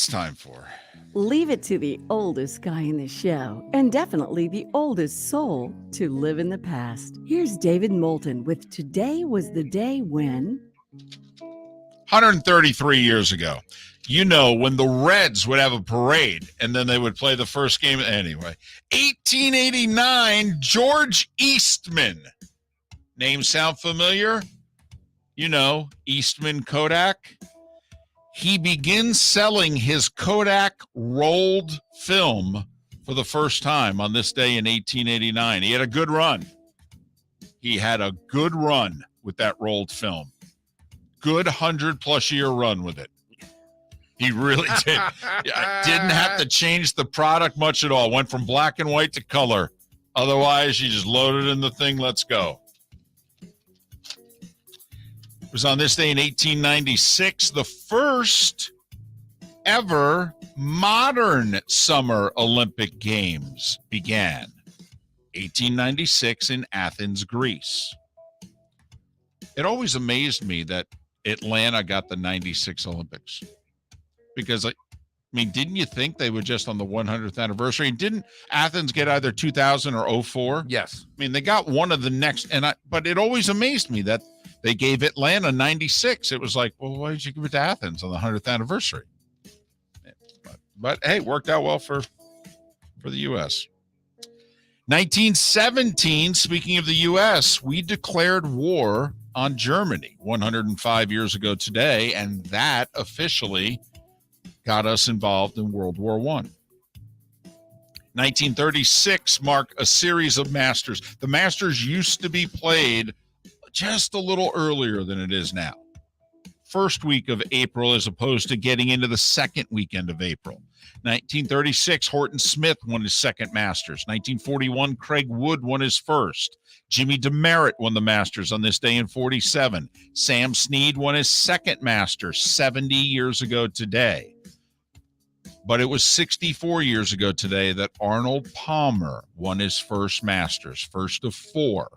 time for... Leave it to the oldest guy in the show, and definitely the oldest soul, to live in the past. Here's David Moulton with Today Was the Day When... 133 years ago. You know, when the Reds would have a parade and then they would play the first game. Anyway, 1889, George Eastman. Name sound familiar? You know, Eastman Kodak. He begins selling his Kodak rolled film for the first time on this day in 1889. He had a good run. He had a good run with that rolled film. Good 100+ year run with it. He really did. Didn't have to change the product much at all. Went from black and white to color. Otherwise, you just load it in the thing. Let's go. It was on this day in 1896, the first ever modern Summer Olympic Games began. 1896 in Athens, Greece. It always amazed me that Atlanta got the 96 Olympics. Because, I mean, didn't you think they were just on the 100th anniversary? And didn't Athens get either 2000 or 04? Yes. I mean, they got one of the next, but it always amazed me that they gave Atlanta 96. It was like, well, why did you give it to Athens on the 100th anniversary? But hey, worked out well for the U.S. 1917, speaking of the U.S., we declared war on Germany 105 years ago today, and that officially got us involved in World War I. 1936 mark a series of Masters. The Masters used to be played just a little earlier than it is now. First week of April as opposed to getting into the second weekend of April. 1936, Horton Smith won his second Masters. 1941, Craig Wood won his first. Jimmy DeMeritt won the Masters on this day in 47. Sam Snead won his second Masters 70 years ago today. But it was 64 years ago today that Arnold Palmer won his first Masters, first of four.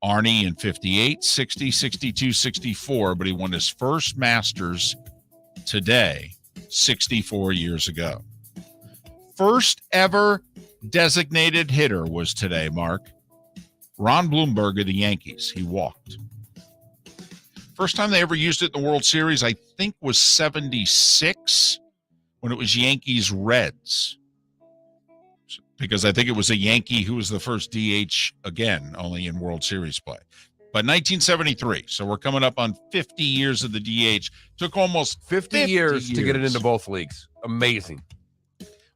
Arnie in 58, 60, 62, 64, but he won his first Masters today, 64 years ago. First ever designated hitter was today, Mark. Ron Blomberg of the Yankees. He walked. First time they ever used it in the World Series, I think, was 76 when it was Yankees Reds. Because I think it was a Yankee who was the first DH again, only in World Series play. But 1973, so we're coming up on 50 years of the DH. Took almost 50 years to get it into both leagues. Amazing.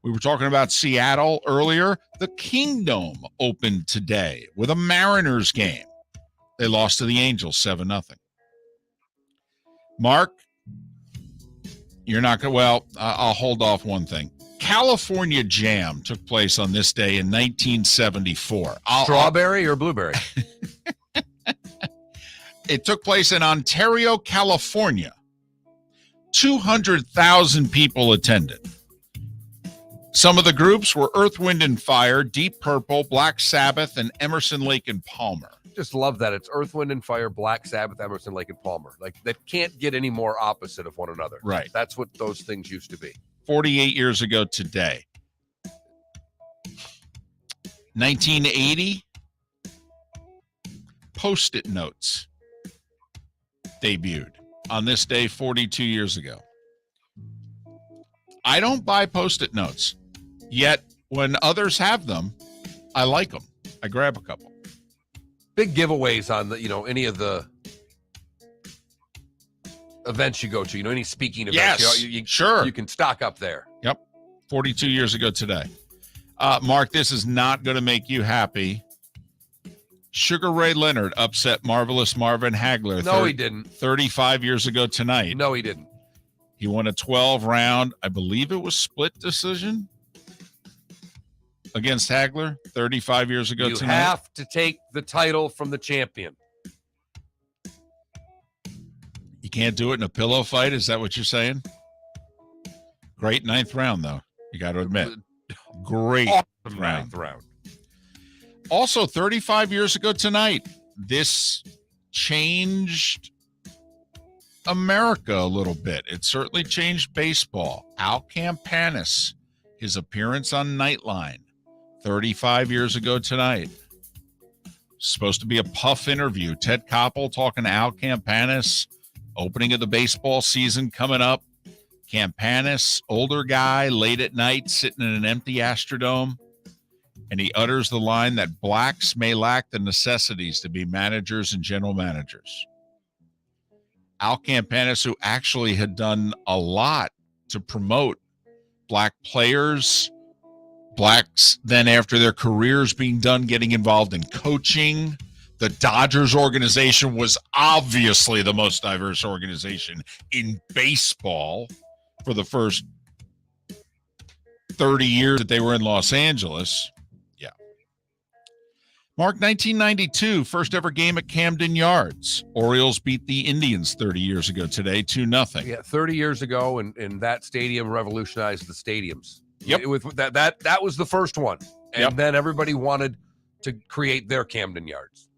We were talking about Seattle earlier. The Kingdome opened today with a Mariners game. They lost to the Angels 7-0. Mark, you're not going to, well, I'll hold off one thing. California Jam took place on this day in 1974. Strawberry or blueberry? It took place in Ontario, California. 200,000 people attended. Some of the groups were Earth, Wind, and Fire, Deep Purple, Black Sabbath, and Emerson, Lake, and Palmer. Just love that. It's Earth, Wind, and Fire, Black Sabbath, Emerson, Lake, and Palmer. Like, that can't get any more opposite of one another. Right. That's what those things used to be. 48 years ago today. 1980, Post-it notes debuted on this day 42 years ago. I don't buy Post-it notes, yet when others have them, I like them. I grab a couple. Big giveaways on the, any of the events you go to, any speaking events. Yes, sure. You can stock up there. Yep. 42 years ago today. Mark, this is not going to make you happy. Sugar Ray Leonard upset Marvelous Marvin Hagler. No, he didn't. 35 years ago tonight. No, he didn't. He won a 12-round, I believe it was split decision against Hagler 35 years ago you tonight. You have to take the title from the champion. You can't do it in a pillow fight? Is that what you're saying? Great ninth round, though. You got to admit. Great awesome round. Ninth round. Also, 35 years ago tonight, this changed America a little bit. It certainly changed baseball. Al Campanis, his appearance on Nightline, 35 years ago tonight. Supposed to be a puff interview. Ted Koppel talking to Al Campanis. Opening of the baseball season coming up. Campanis, older guy, late at night, sitting in an empty Astrodome. And he utters the line that blacks may lack the necessities to be managers and general managers. Al Campanis, who actually had done a lot to promote black players, blacks then after their careers being done, getting involved in coaching. The Dodgers organization was obviously the most diverse organization in baseball for the first 30 years that they were in Los Angeles. Yeah. Mark, 1992, first ever game at Camden Yards. Orioles beat the Indians 30 years ago today, 2-0. Yeah, 30 years ago, and that stadium revolutionized the stadiums. Yep. With that was the first one. And Yep. then everybody wanted to create their Camden Yards.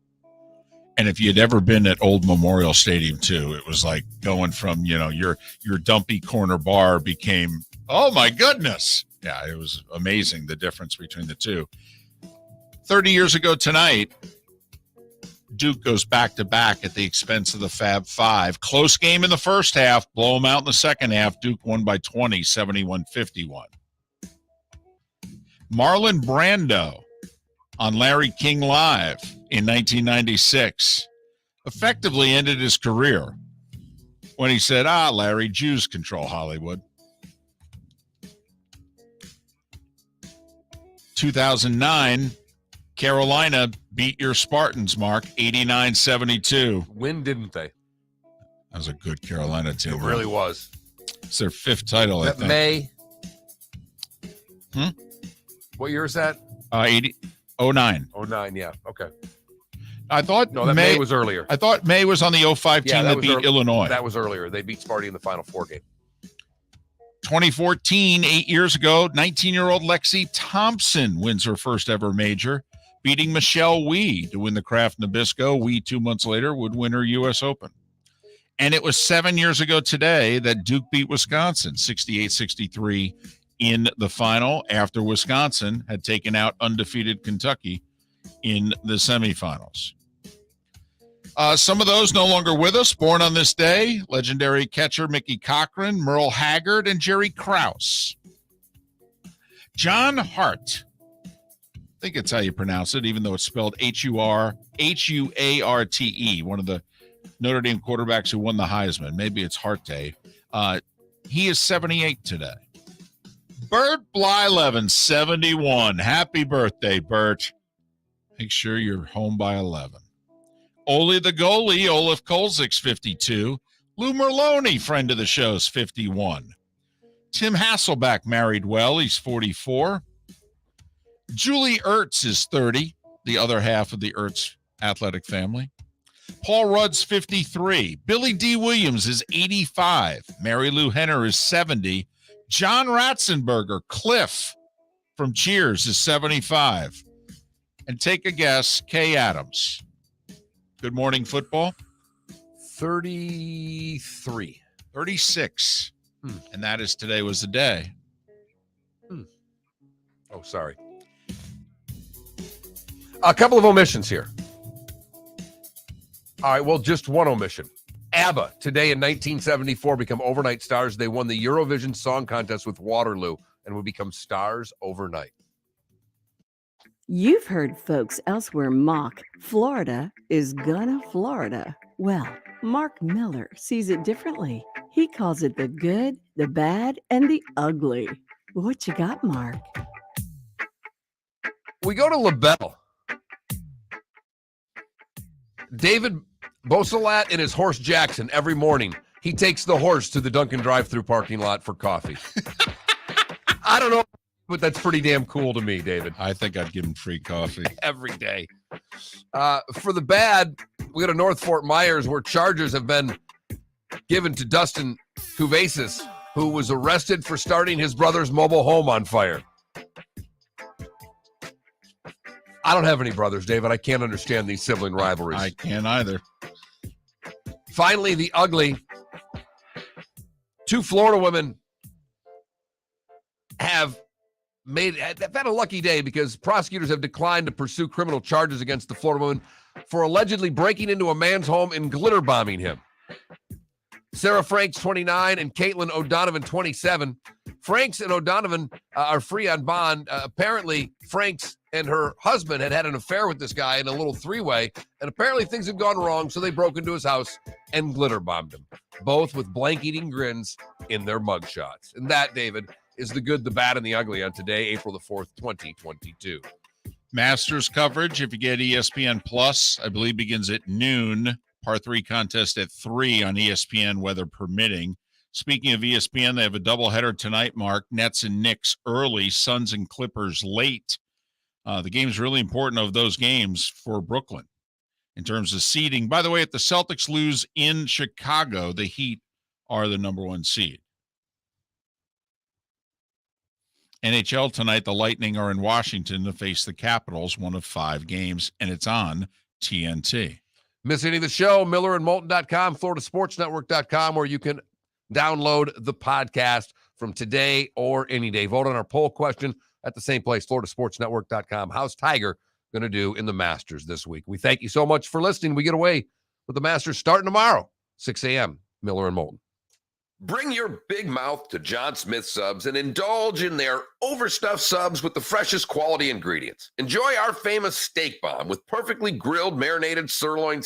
And if you'd ever been at Old Memorial Stadium too, it was like going from, your dumpy corner bar became, oh my goodness. Yeah, it was amazing, the difference between the two. 30 years ago tonight, Duke goes back-to-back at the expense of the Fab Five. Close game in the first half, blow them out in the second half. Duke won by 20, 71-51. Marlon Brando on Larry King Live in 1996 effectively ended his career when he said, Larry, Jews control Hollywood. 2009, Carolina beat your Spartans, Mark, 89-72. When didn't they? That was a good Carolina team. It really was. It's their 5th title, I That think. May. What year is that? 09. 09, yeah. Okay. I thought No, that May was earlier. I thought May was on the 05 team that beat Illinois. That was earlier. They beat Sparty in the Final Four game. 2014, 8 years ago, 19-year-old Lexi Thompson wins her first ever major, beating Michelle Wee to win the Kraft Nabisco. Wee, 2 months later, would win her U.S. Open. And it was 7 years ago today that Duke beat Wisconsin, 68-63 in the final, after Wisconsin had taken out undefeated Kentucky in the semifinals. Some of those no longer with us. Born on this day, legendary catcher Mickey Cochran, Merle Haggard, and Jerry Krause. John Hart. I think it's how you pronounce it, even though it's spelled Huarte, one of the Notre Dame quarterbacks who won the Heisman. Maybe it's Harte. He is 78 today. Bert Blyleven, 71. Happy birthday, Bert. Make sure you're home by 11. Ole the goalie, Olaf Kolzik's 52. Lou Merlone, friend of the show, is 51. Tim Hasselback married well. He's 44. Julie Ertz is 30, the other half of the Ertz athletic family. Paul Rudd's 53. Billy D. Williams is 85. Mary Lou Henner is 70. John Ratzenberger, Cliff from Cheers, is 75. And take a guess, Kay Adams. Good Morning Football? 33. 36. And that is Today Was the Day. Oh, sorry. A couple of omissions here. All right, well, just one omission. ABBA, today in 1974, become overnight stars. They won the Eurovision Song Contest with Waterloo and would become stars overnight. You've heard folks elsewhere mock Florida is gonna Florida. Well, Mark Miller sees it differently. He calls it the good, the bad, and the ugly. What you got, Mark? We go to LaBelle. David Bosalat and his horse Jackson, every morning, he takes the horse to the Dunkin' drive-thru parking lot for coffee. I don't know, but that's pretty damn cool to me, David. I think I'd give him free coffee. Every day. For the bad, we go to North Fort Myers, where charges have been given to Dustin Kuvasis, who was arrested for starting his brother's mobile home on fire. I don't have any brothers, David. I can't understand these sibling rivalries. I can't either. Finally, the ugly. 2 Florida women have had a lucky day because prosecutors have declined to pursue criminal charges against the Florida woman for allegedly breaking into a man's home and glitter bombing him. Sarah Franks, 29, and Caitlin O'Donovan, 27. Franks and O'Donovan are free on bond. Apparently, Franks and her husband had an affair with this guy in a little 3-way, and apparently things had gone wrong, so they broke into his house and glitter bombed him, both with blank-eating grins in their mugshots. And that, David, is the good, the bad, and the ugly on today, April the 4th, 2022. Masters coverage, if you get ESPN Plus, I believe begins at noon. Par 3 contest at 3 on ESPN, weather permitting. Speaking of ESPN, they have a doubleheader tonight, Mark. Nets and Knicks early, Suns and Clippers late. The game's really important of those games for Brooklyn in terms of seeding. By the way, if the Celtics lose in Chicago, the Heat are the number 1 seed. NHL tonight, the Lightning are in Washington to face the Capitals, one of 5 games, and it's on TNT. Miss any of the show, MillerandMoulton.com, FloridaSportsNetwork.com, where you can download the podcast from today or any day. Vote on our poll question at the same place, FloridaSportsNetwork.com. How's Tiger going to do in the Masters this week? We thank you so much for listening. We get away with the Masters starting tomorrow, 6 a.m., Miller and Moulton. Bring your big mouth to John Smith Subs and indulge in their overstuffed subs with the freshest quality ingredients. Enjoy our famous steak bomb with perfectly grilled, marinated sirloin